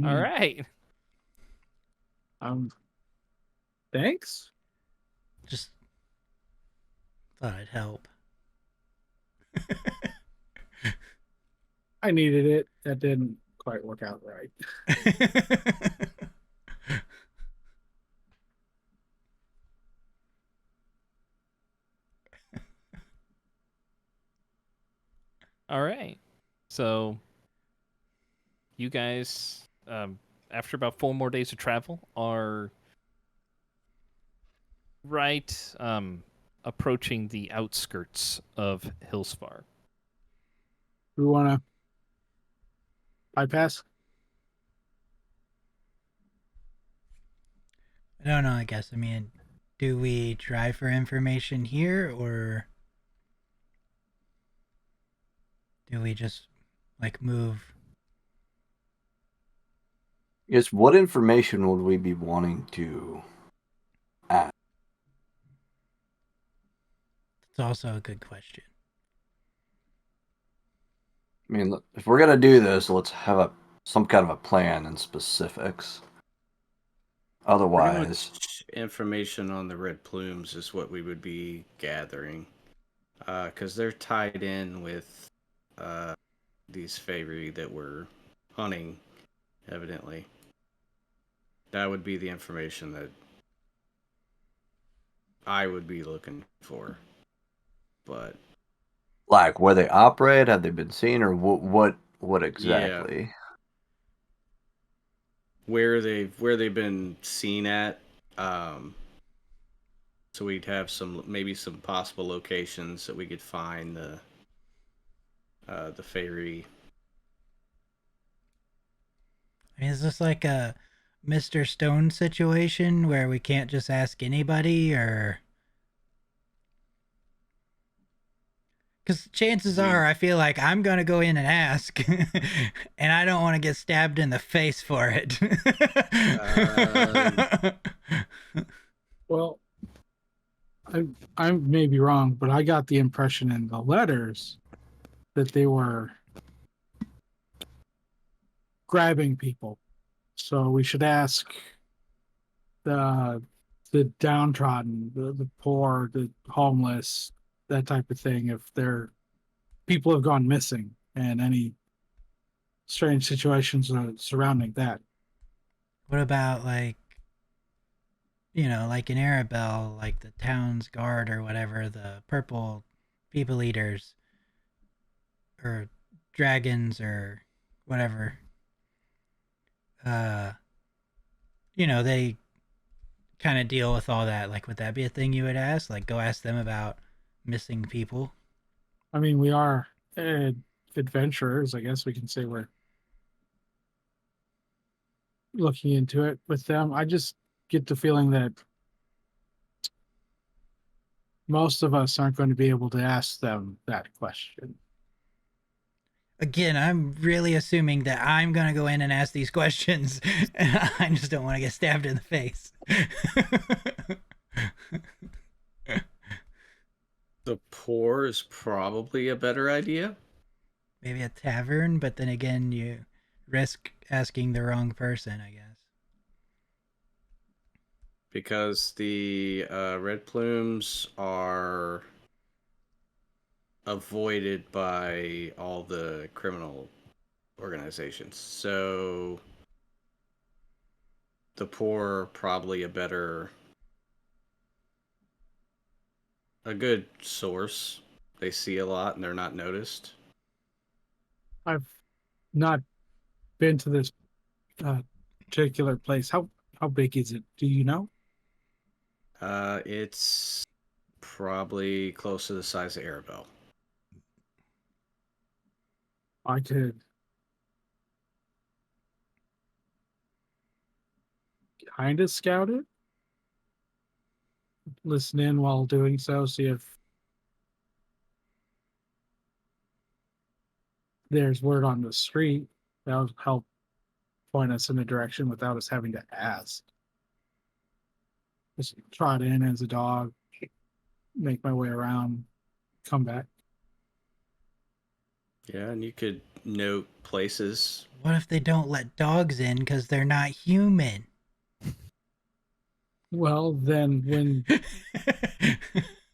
Speaker 1: All right.
Speaker 4: Thanks.
Speaker 2: Just thought I'd help.
Speaker 4: I needed it. That didn't quite work out right.
Speaker 1: All right. So you guys, after about 4 more days of travel, are right approaching the outskirts of Hillsfar.
Speaker 4: We want to bypass?
Speaker 2: I don't know, I guess. I mean, do we try for information here, or do we just, like, move?
Speaker 3: Yes, what information would we be wanting to ask?
Speaker 2: It's also a good question.
Speaker 3: I mean, if we're gonna do this, let's have some kind of a plan and specifics.
Speaker 5: Pretty
Speaker 3: Otherwise,
Speaker 5: much information on the red plumes is what we would be gathering, because they're tied in with these fairy that we're hunting, evidently. That would be the information that I would be looking for. But
Speaker 3: like where they operate, have they been seen, or what exactly?
Speaker 5: where they've been seen at, so we'd have maybe some possible locations that we could find the fairy.
Speaker 2: I mean, is this like a Mr. Stone situation where we can't just ask anybody, or? Because chances are, I feel like I'm going to go in and ask, and I don't want to get stabbed in the face for it.
Speaker 4: Well, I may be wrong, but I got the impression in the letters that they were grabbing people. So we should ask the downtrodden, the poor, the homeless, that type of thing, if their people have gone missing and any strange situations surrounding that.
Speaker 2: What about, like, like in Arabelle, like the town's guard or whatever, the purple people eaters or dragons or whatever. They kind of deal with all that. Like, would that be a thing you would ask? Like, go ask them about missing people?
Speaker 4: I mean, we are adventurers. I guess we can say we're looking into it with them. I just get the feeling that most of us aren't going to be able to ask them that question.
Speaker 2: Again, I'm really assuming that I'm going to go in and ask these questions. And I just don't want to get stabbed in the face.
Speaker 5: The poor is probably a better idea.
Speaker 2: Maybe a tavern, but then again, you risk asking the wrong person, I guess.
Speaker 5: Because the red plumes are avoided by all the criminal organizations. So the poor are probably a good source. They see a lot and they're not noticed.
Speaker 4: I've not been to this particular place. How big is it? Do you know?
Speaker 5: It's probably close to the size of Arabelle.
Speaker 4: I could kind of scout it, listen in while doing so, see if there's word on the street. That would help point us in a direction without us having to ask. Just trot in as a dog, make my way around, come back.
Speaker 5: Yeah, and you could note places.
Speaker 2: What if they don't let dogs in because they're not human?
Speaker 4: Well, then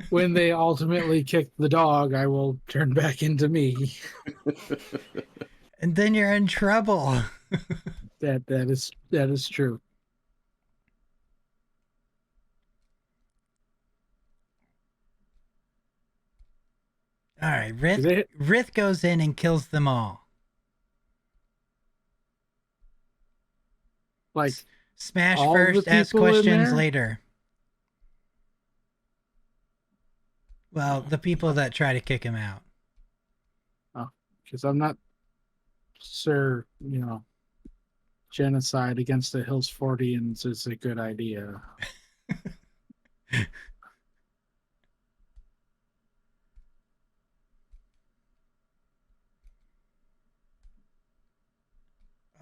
Speaker 4: when they ultimately kick the dog, I will turn back into me.
Speaker 2: And then you're in trouble.
Speaker 4: That is true.
Speaker 2: All right,
Speaker 4: Do they,
Speaker 2: Rith goes in and kills them all.
Speaker 4: like,
Speaker 2: Smash
Speaker 4: all the
Speaker 2: first, ask
Speaker 4: people in
Speaker 2: questions
Speaker 4: there?
Speaker 2: later. Well, the people that try to kick him out.
Speaker 4: Because I'm not sure, genocide against the Hills Fortians is a good idea.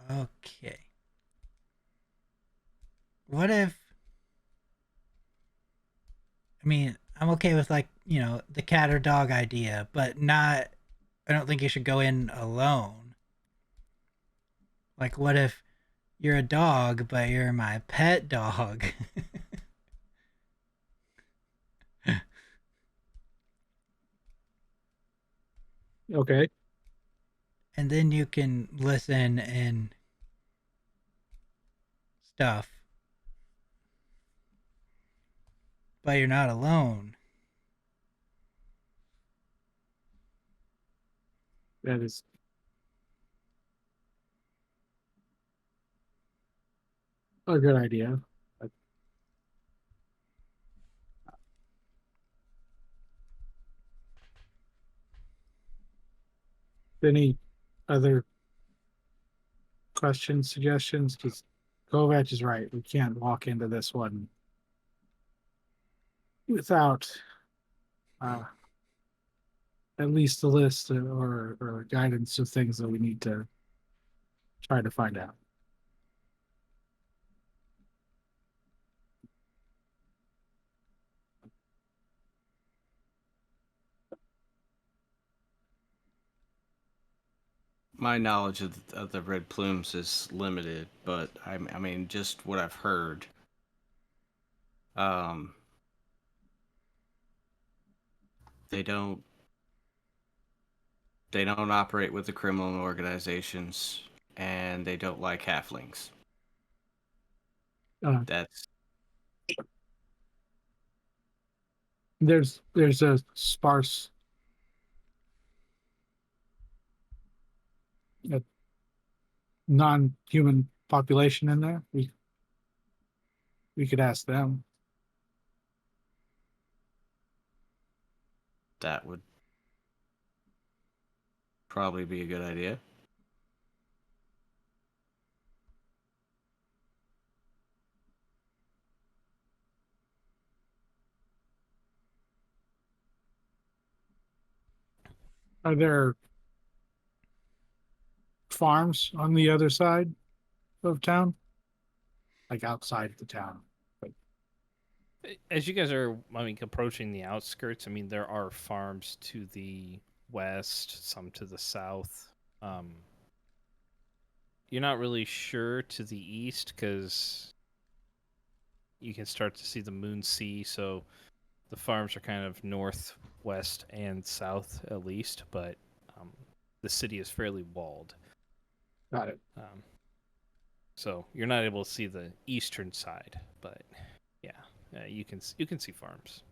Speaker 2: Okay. What if... I mean, I'm okay with, like, the cat or dog idea, but not... I don't think you should go in alone. Like, what if you're a dog, but you're my pet dog?
Speaker 4: Okay.
Speaker 2: And then you can listen and stuff. But you're not alone.
Speaker 4: That is a good idea. Any other questions, suggestions? Because Kovac is right. We can't walk into this one without at least a list or guidance of things that we need to try to find out.
Speaker 5: My knowledge of the red plumes is limited, but I mean, just what I've heard. Um, they don't operate with the criminal organizations, and they don't like halflings.
Speaker 4: Uh,
Speaker 5: That's
Speaker 4: there's a sparse non-human population in there. We could ask them.
Speaker 5: that would probably be a good idea.
Speaker 4: Are there farms on the other side of town? Like outside the town?
Speaker 1: As you guys are, I mean, approaching the outskirts, I mean, there are farms to the west, some to the south. You're not really sure to the east because you can start to see the moon sea, so the farms are kind of north, west, and south at least, but the city is fairly walled.
Speaker 4: Got it.
Speaker 1: So you're not able to see the eastern side, but yeah, you can see farms.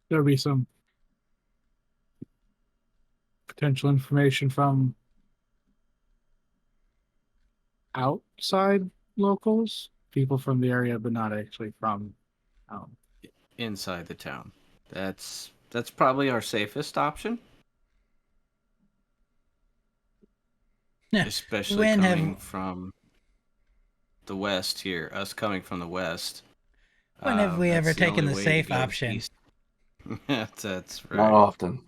Speaker 4: There'll be some potential information from outside locals, people from the area, but not actually from.
Speaker 5: Inside the town. That's probably our safest option. Especially
Speaker 2: When
Speaker 5: coming
Speaker 2: have
Speaker 5: from the west here. Us coming from the west.
Speaker 2: when have we
Speaker 5: That's
Speaker 2: ever
Speaker 5: the
Speaker 2: taken
Speaker 5: only
Speaker 2: the
Speaker 5: way to
Speaker 2: safe
Speaker 5: go
Speaker 2: option?
Speaker 5: east. That's right.
Speaker 3: Not often.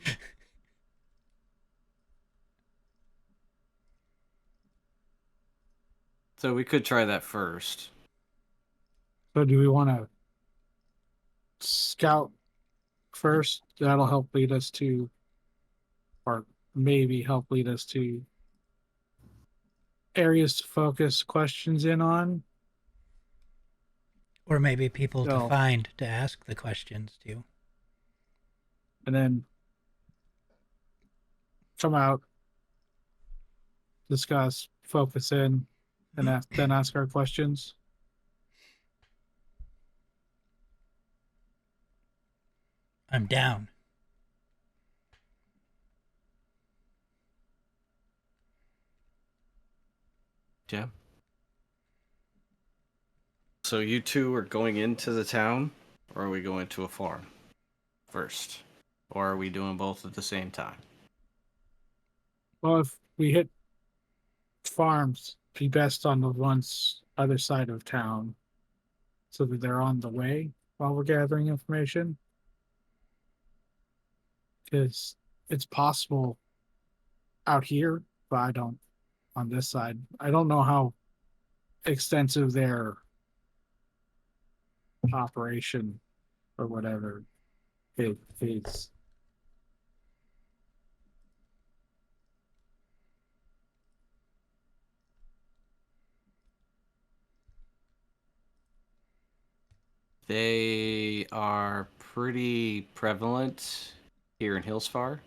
Speaker 5: So we could try that first.
Speaker 4: So do we want to scout first? That'll help lead us to, or maybe help lead us to areas to focus questions in on.
Speaker 2: Or maybe people to
Speaker 4: So-
Speaker 2: find to ask the questions to.
Speaker 4: And then come out, discuss, focus in, and then ask our questions.
Speaker 2: I'm down.
Speaker 5: Yeah. So you two are going into the town, or are we going to a farm first? Or are we doing both at the same time?
Speaker 4: Well, if we hit farms, be best on the ones other side of town, so that they're on the way while we're gathering information. Because it's possible out here, but I don't on this side. I don't know how extensive their operation or whatever it is.
Speaker 5: They are pretty prevalent here in Hillsfar.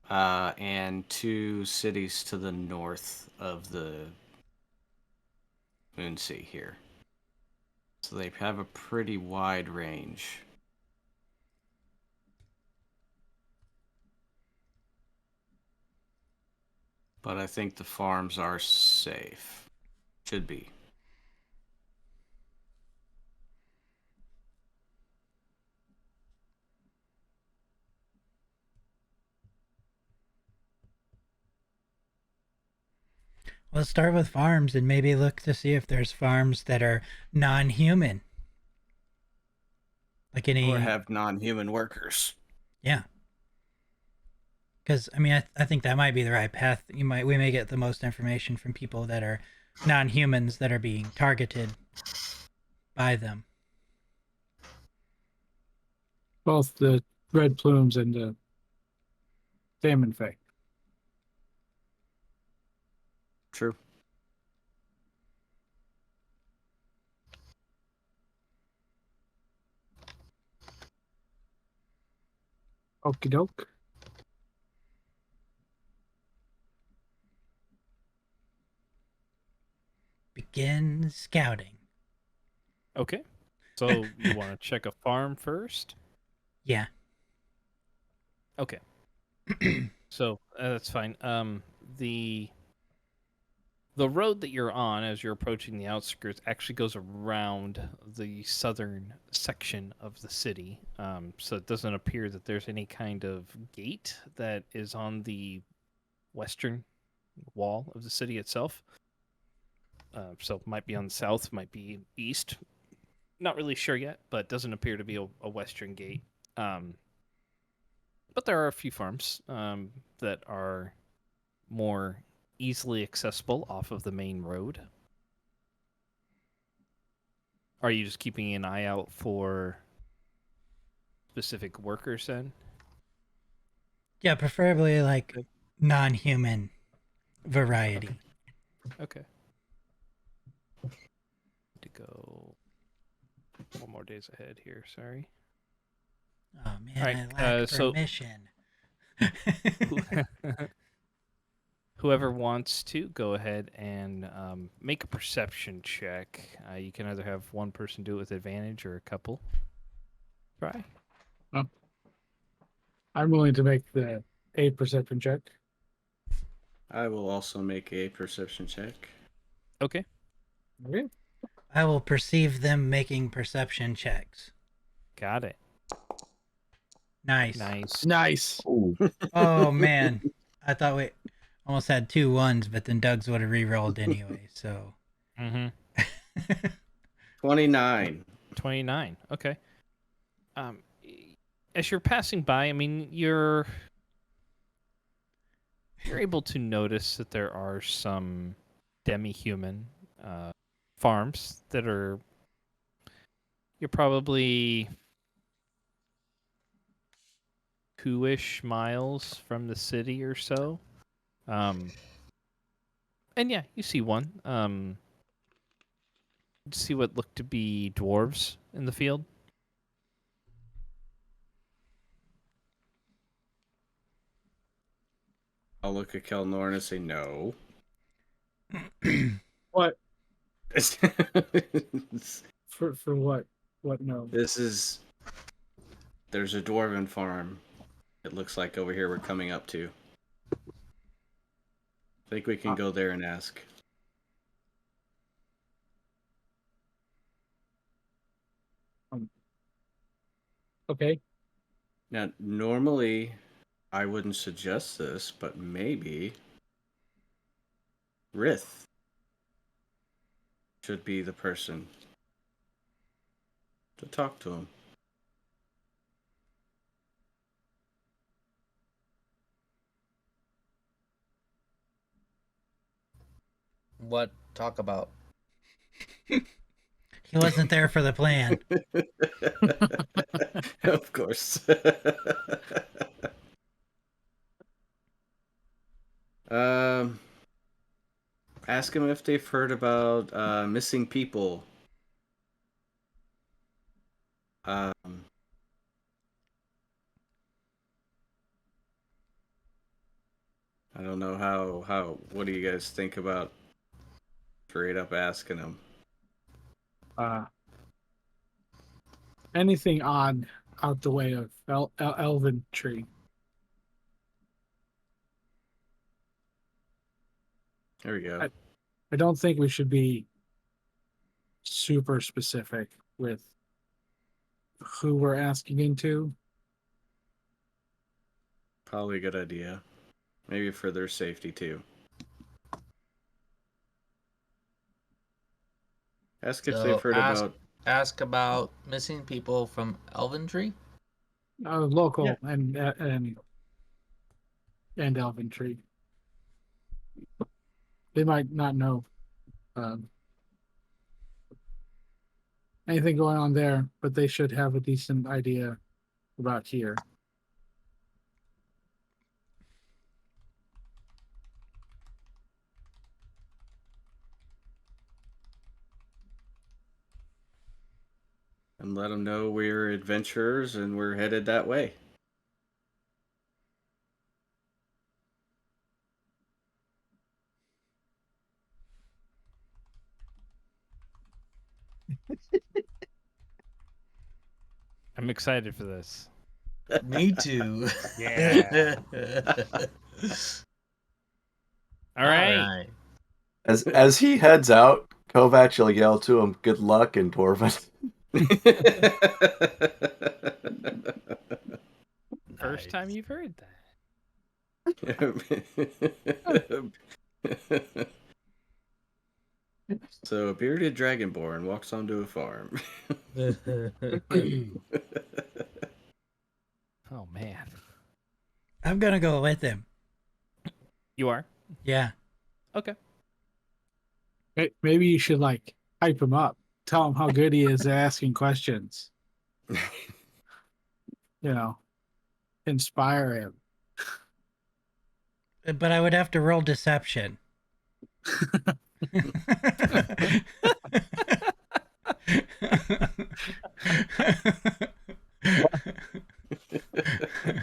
Speaker 5: And 2 cities to the north of the Moonsea here. So they have a pretty wide range. But I think the farms are safe. Should be.
Speaker 2: Let's start with farms and maybe look to see if there's farms that are non-human. Like any...
Speaker 5: Or have non-human workers.
Speaker 2: Yeah. Because, I mean, I think that might be the right path. We may get the most information from people that are non-humans that are being targeted by them.
Speaker 4: Both the red plumes and the Damon Fae.
Speaker 5: True.
Speaker 4: Okie doke.
Speaker 2: Begin scouting.
Speaker 1: Okay. So you want to check a farm first?
Speaker 2: Yeah.
Speaker 1: Okay. So that's fine. The road that you're on as you're approaching the outskirts actually goes around the southern section of the city. So it doesn't appear that there's any kind of gate that is on the western wall of the city itself. So it might be on the south, might be east. Not really sure yet, but it doesn't appear to be a western gate. But there are a few farms that are more easily accessible off of the main road. Are you just keeping an eye out for specific workers then?
Speaker 2: Yeah, preferably like non-human variety.
Speaker 1: Okay. To go 4 more days ahead here, sorry.
Speaker 2: Oh man,
Speaker 1: All right,
Speaker 2: I lack
Speaker 1: so-
Speaker 2: permission.
Speaker 1: Whoever wants to, go ahead and make a perception check. You can either have one person do it with advantage or a couple. Try.
Speaker 4: I'm willing to make the a perception check.
Speaker 5: I will also make a perception check.
Speaker 1: Okay.
Speaker 4: Okay.
Speaker 2: I will perceive them making perception checks.
Speaker 1: Got it.
Speaker 2: Nice.
Speaker 1: Nice.
Speaker 4: Nice.
Speaker 3: Ooh.
Speaker 2: Oh man, I thought we almost had 2 1s, but then Doug's would have re-rolled anyway. So.
Speaker 1: Mm-hmm.
Speaker 5: 29.
Speaker 1: 29. Okay. As you're passing by, I mean, you're able to notice that there are some demi-human farms that are. You're probably 2-ish miles from the city or so. And yeah, you see one. You see what look to be dwarves in the field.
Speaker 5: I'll look at Kelnorn and say no.
Speaker 4: What
Speaker 5: This
Speaker 4: for what? What no?
Speaker 5: is. There's a dwarven farm. It looks like over here we're coming up to. I think we can go there and ask.
Speaker 4: Okay.
Speaker 5: Now, normally, I wouldn't suggest this, but maybe Rith should be the person to talk to him.
Speaker 7: What talk about?
Speaker 2: He wasn't there for the plan.
Speaker 5: Of course. um, ask him if they've heard about missing people. I don't know how. What do you guys think about straight up asking him?
Speaker 4: Anything odd out the way of elven tree.
Speaker 5: There we go.
Speaker 4: I don't think we should be super specific with who we're asking into.
Speaker 5: Probably a good idea. Maybe for their safety too. Ask if
Speaker 7: So
Speaker 5: they've heard about.
Speaker 7: Ask about missing people from Elventree.
Speaker 4: Local
Speaker 5: Yeah.
Speaker 4: and elven tree. They might not know anything going on there, but they should have a decent idea about here.
Speaker 5: And let them know we're adventurers and we're headed that way.
Speaker 1: I'm excited for this.
Speaker 7: Me too.
Speaker 1: Yeah. All right.
Speaker 3: As he heads out, Kovac will yell to him, "Good luck," in Dwarven.
Speaker 1: First time you've heard that.
Speaker 5: So a bearded dragonborn walks onto a farm.
Speaker 1: Oh man.
Speaker 2: I'm gonna go with him.
Speaker 1: You are?
Speaker 2: Yeah.
Speaker 1: Okay.
Speaker 4: Maybe you should like hype him up. Tell him how good he is at asking questions. Inspire him.
Speaker 2: But I would have to roll deception.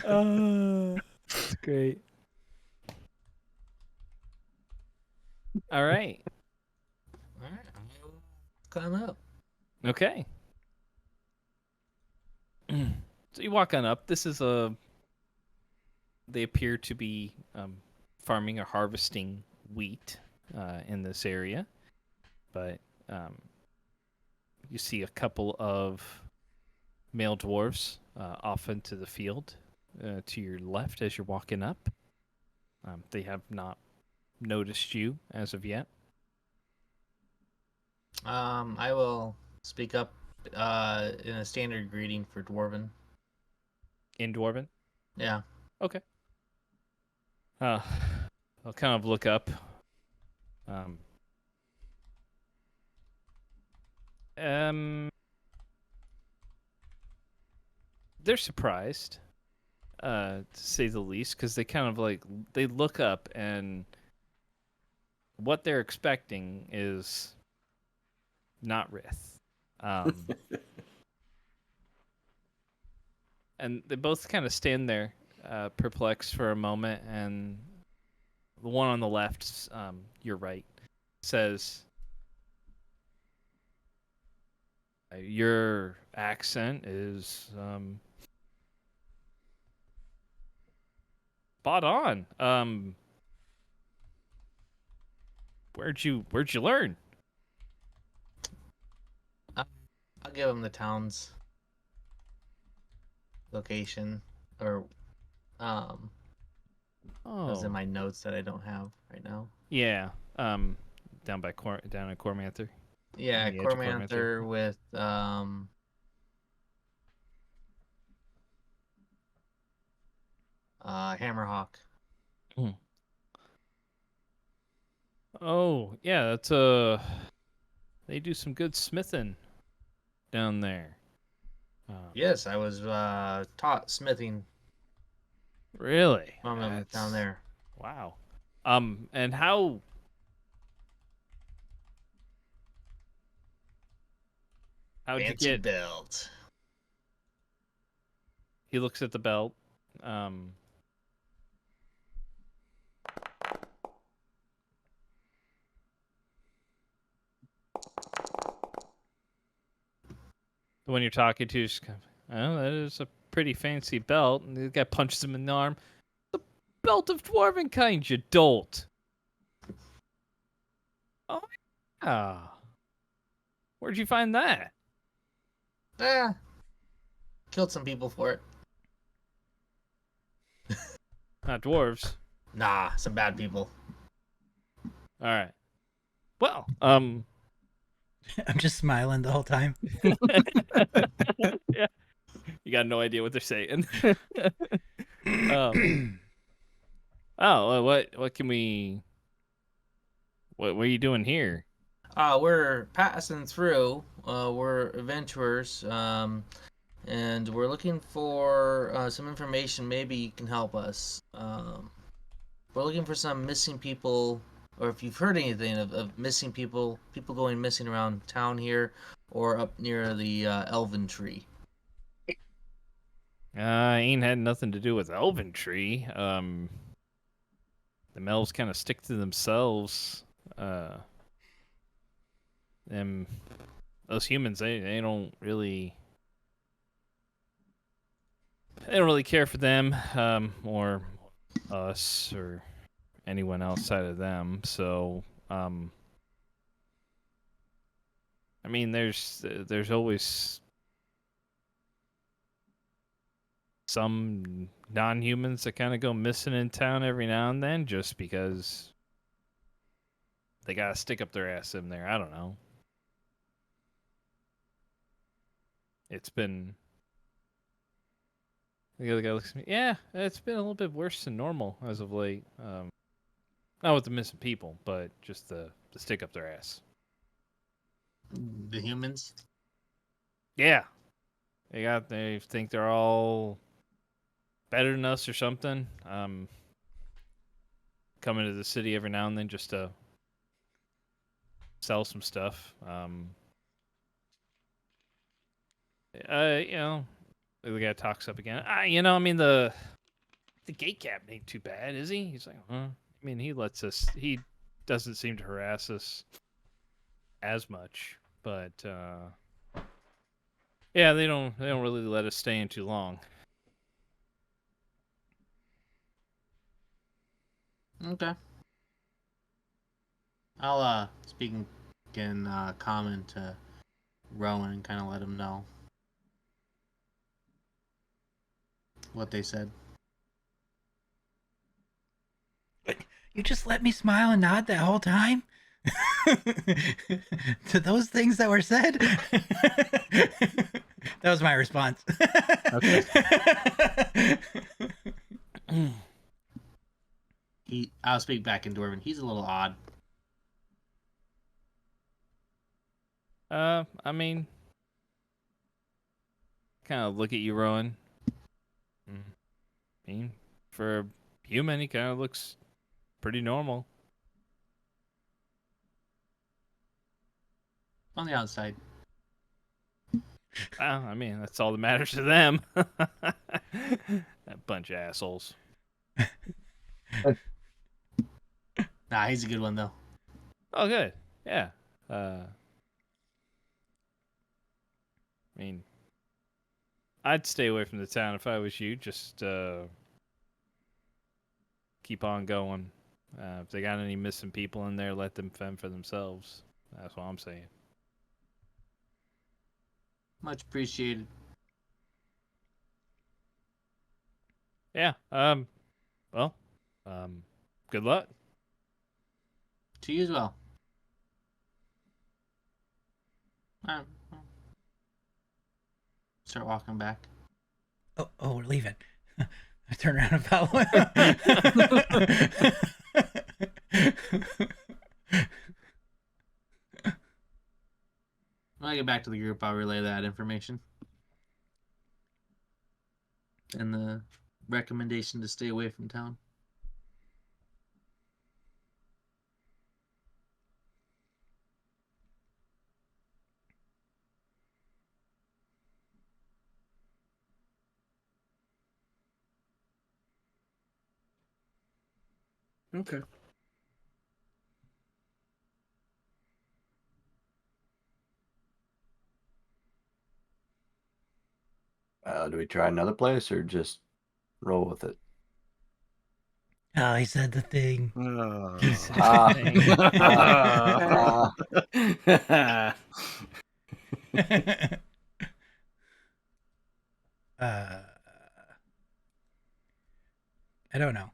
Speaker 1: That's great. All right.
Speaker 7: All right, I'll climb up.
Speaker 1: Okay. So you walk on up. This is they appear to be farming or harvesting wheat in this area, but you see a couple of male dwarves off into the field to your left as you're walking up. They have not noticed you as of yet.
Speaker 7: I will speak up in a standard greeting for Dwarven.
Speaker 1: In Dwarven?
Speaker 7: Yeah.
Speaker 1: Okay. I'll kind of look up. they're surprised, to say the least, because they kind of like they look up and what they're expecting is not Rith. And they both kind of stand there, perplexed for a moment, and the one on the left, your right, says, "Your accent is spot on. Where'd you learn?"
Speaker 7: I'll give him the town's location, or those in
Speaker 1: Oh,
Speaker 7: my notes that I don't have right now.
Speaker 1: yeah. Down by down at Cormanther.
Speaker 7: Yeah,
Speaker 1: On the edge of Cormanther.
Speaker 7: Cormanther with Hammerhawk.
Speaker 1: Oh, yeah, that's they do some good smithing down there.
Speaker 7: Yes, I was taught smithing
Speaker 1: Really?
Speaker 7: from him down
Speaker 1: That's-
Speaker 7: there.
Speaker 1: Wow. And how'd you
Speaker 7: Fancy
Speaker 1: get?
Speaker 7: belt.
Speaker 1: He looks at the belt. The one you're talking to is kind of, oh, that is a pretty fancy belt. And the guy punches him in the arm. The belt of dwarven kind, you dolt. Oh, yeah. Where'd you find that?
Speaker 7: Killed some people for it.
Speaker 1: Not dwarves.
Speaker 7: Nah, some bad people.
Speaker 1: All right. Well,
Speaker 2: I'm just smiling the whole time.
Speaker 1: yeah. You got no idea what they're saying. What can we? What are you doing here?
Speaker 7: We're passing through. We're adventurers, and we're looking for some information. Maybe you can help us. We're looking for some missing people, or if you've heard anything of missing people going missing around town here, or up near the Elven Tree.
Speaker 1: Ain't had nothing to do with Elven Tree. The elves kind of stick to themselves. Them, those humans, they don't really care for them, or us, or anyone outside of them. So, I mean, there's always some non-humans that kind of go missing in town every now and then, just because they gotta stick up their ass in there. I don't know. It's been. The other guy looks at me. Yeah, it's been a little bit worse than normal as of late. Not with the missing people, but just the stick up their ass.
Speaker 7: The humans.
Speaker 1: Yeah, they think they're all better than us or something. Coming to the city every now and then just to sell some stuff. The guy talks up again. I mean the gate captain ain't too bad, is he? He's like, huh? I mean, he lets us. He doesn't seem to harass us as much, but yeah, they don't really let us stay in too long.
Speaker 7: Okay. I'll speak in common to Rowan and kind of let him know what they said.
Speaker 2: You just let me smile and nod that whole time? To those things that were said? That was my response.
Speaker 1: Okay.
Speaker 7: I'll speak back in Dwarven. He's a little odd.
Speaker 1: I mean, kind of look at you, Rowan. Mm. I mean, for a human, he kind of looks pretty normal.
Speaker 6: On the outside.
Speaker 1: Well, I mean, that's all that matters to them. That bunch of assholes.
Speaker 6: Nah, he's a good one though.
Speaker 1: Oh, good. Yeah. I mean, I'd stay away from the town if I was you. Just keep on going. If they got any missing people in there, let them fend for themselves. That's what I'm saying.
Speaker 6: Much appreciated.
Speaker 1: Yeah. Well. Good luck.
Speaker 6: To you as well. Start walking back.
Speaker 2: Oh, we're leaving. I turn around and follow
Speaker 6: When I get back to the group, I'll relay that information. And the recommendation to stay away from town.
Speaker 5: Okay.
Speaker 3: Do we try another place or just roll with it?
Speaker 2: Oh, he said the thing.
Speaker 3: Ah.
Speaker 2: I don't know.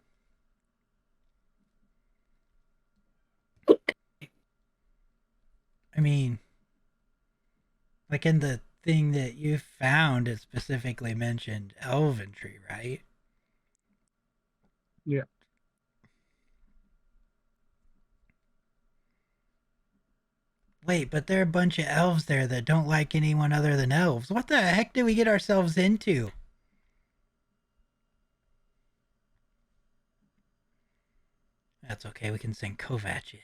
Speaker 2: I mean, like in the thing that you found, it specifically mentioned elvenry, right?
Speaker 4: Yeah.
Speaker 2: Wait, but there are a bunch of elves there that don't like anyone other than elves. What the heck did we get ourselves into? That's okay, we can send Kovac in.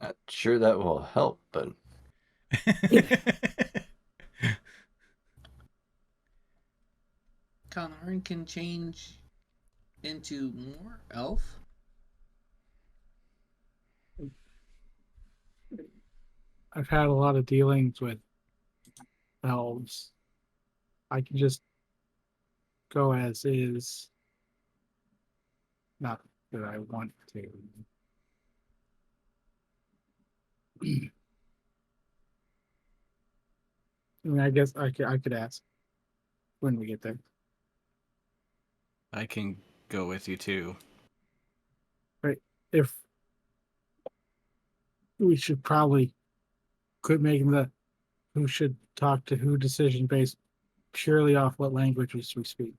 Speaker 3: Not sure that will help, but
Speaker 6: Kalnarin can change into more elf.
Speaker 4: I've had a lot of dealings with elves. I can just go as is. Not that I want to. I mean, I guess I could ask when we get there.
Speaker 5: I can go with you too.
Speaker 4: Right. If we should probably quit making the who should talk to who decision based purely off what languages we speak.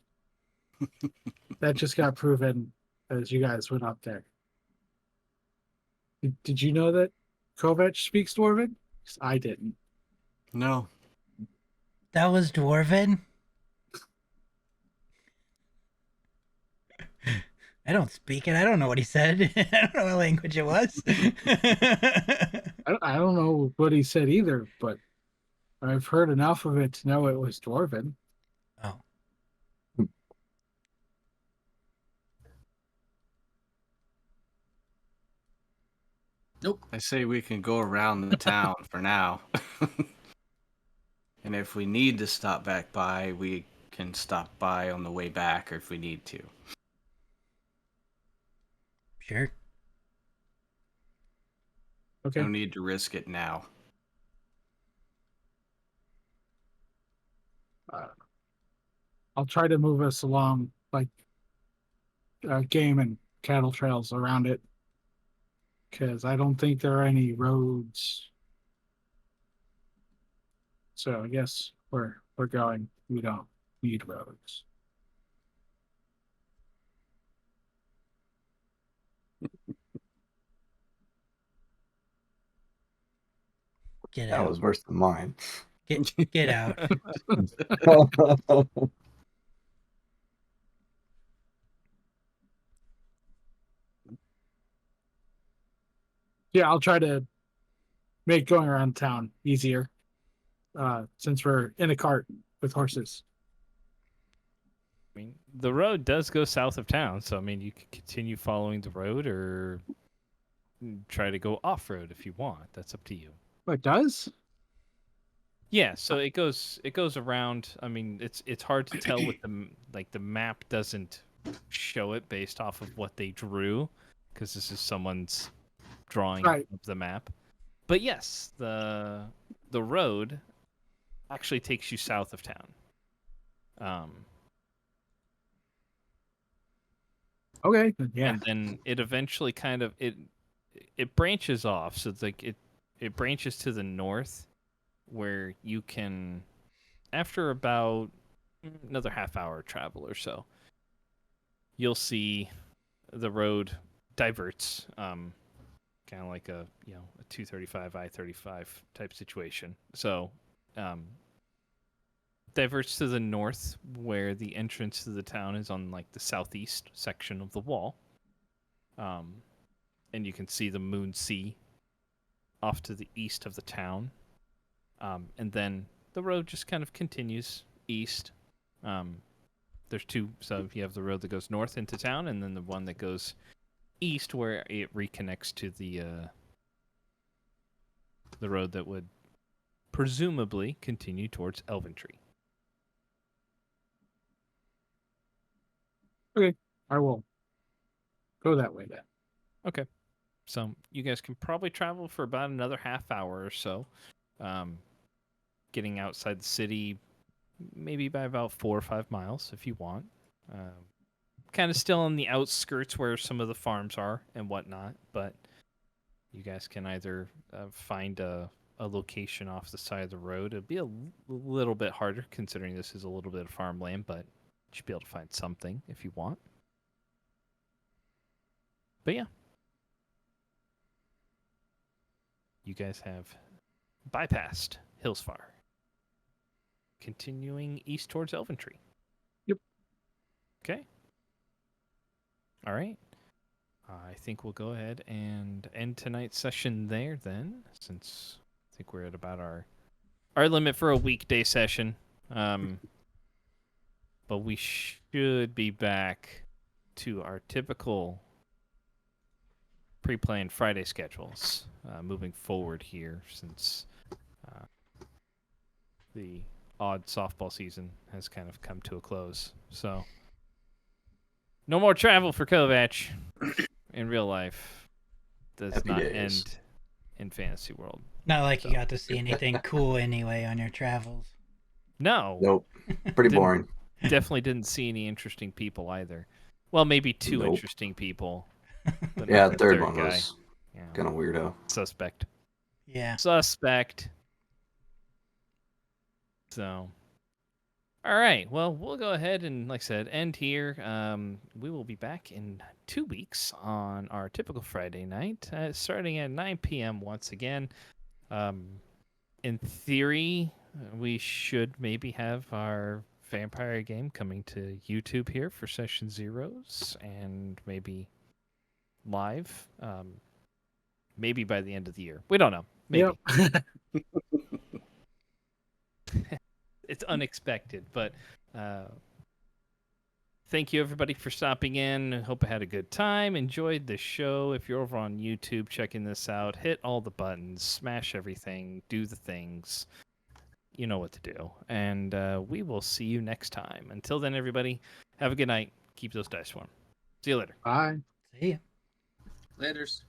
Speaker 4: That just got proven as you guys went up there. Did you know that Kovac speaks Dwarven? 'Cause I didn't.
Speaker 5: No.
Speaker 2: That was Dwarven? I don't speak it. I don't know what he said. I don't know what language it was.
Speaker 4: I don't know what he said either, but I've heard enough of it to know it was Dwarven.
Speaker 2: Oh.
Speaker 6: Nope.
Speaker 5: I say we can go around the town for now. And if we need to stop back by, we can stop by on the way back, or if we need to.
Speaker 2: Sure.
Speaker 4: Okay.
Speaker 5: No need to risk it now.
Speaker 4: I'll try to move us along like game and cattle trails around it, because I don't think there are any roads. So I guess we're going. We don't need roads.
Speaker 2: Get
Speaker 3: That
Speaker 2: out.
Speaker 3: was worse than mine.
Speaker 2: Get out.
Speaker 4: Yeah, I'll try to make going around town easier. Since we're in a cart with horses.
Speaker 1: I mean, the road does go south of town, so I mean, you could continue following the road or try to go off road if you want. That's up to you.
Speaker 4: What does?
Speaker 1: Yeah, so it goes around. I mean, it's hard to tell with the map doesn't show it based off of what they drew, because this is someone's drawing
Speaker 4: Right.
Speaker 1: of the map. But yes, the road actually takes you south of town.
Speaker 4: Okay. Yeah.
Speaker 1: And then it eventually kind of it branches off. So it's like it branches to the north, where you can, after about another half-hour travel or so, you'll see the road diverts, kind of like a 235 I-35 type situation. So diverts to the north, where the entrance to the town is on like the southeast section of the wall. And you can see the Moon Sea off to the east of the town. And then the road just kind of continues east. There's two, so you have the road that goes north into town, and then the one that goes east, where it reconnects to the road that would presumably continue towards Elventree.
Speaker 4: I will go that way then.
Speaker 1: Okay. So you guys can probably travel for about another half hour or so. Getting outside the city, maybe by about 4 or 5 miles if you want. Kind of still on the outskirts where some of the farms are and whatnot, but you guys can either find a location off the side of the road. It'll be a little bit harder considering this is a little bit of farmland, but you should be able to find something if you want. But yeah. You guys have bypassed Hillsfar, continuing east towards Elventree.
Speaker 4: Yep.
Speaker 1: Okay. All right. I think we'll go ahead and end tonight's session there then, since I think we're at about our limit for a weekday session. But we should be back to our typical pre-planned Friday schedules moving forward here, since the odd softball season has kind of come to a close. So no more travel for Kovac in real life. Does
Speaker 3: Happy
Speaker 1: not
Speaker 3: days.
Speaker 1: end in Fantasy World.
Speaker 2: Not like
Speaker 1: So.
Speaker 2: you got to see anything cool anyway on your travels.
Speaker 1: No.
Speaker 3: Nope. Pretty
Speaker 1: Didn't-
Speaker 3: boring.
Speaker 1: Definitely didn't see any interesting people either. Well, maybe two
Speaker 3: Nope.
Speaker 1: interesting people. But
Speaker 3: Yeah,
Speaker 1: not
Speaker 3: the
Speaker 1: the
Speaker 3: third one
Speaker 1: guy.
Speaker 3: was
Speaker 1: Yeah.
Speaker 3: kind of weirdo.
Speaker 1: Suspect.
Speaker 2: Yeah.
Speaker 1: Suspect. So, all right. Well, we'll go ahead and, like I said, end here. We will be back in 2 weeks on our typical Friday night, starting at 9 p.m. once again. In theory, we should maybe have our vampire game coming to YouTube here for session zeros, and maybe live. Maybe by the end of the year. We don't know. Maybe.
Speaker 4: Yep.
Speaker 1: It's unexpected, but thank you everybody for stopping in. Hope I had a good time. Enjoyed the show. If you're over on YouTube checking this out, hit all the buttons, smash everything, do the things. You know what to do. And we will see you next time. Until then, everybody, have a good night. Keep those dice warm. See you later.
Speaker 4: Bye.
Speaker 2: See ya.
Speaker 6: Laters.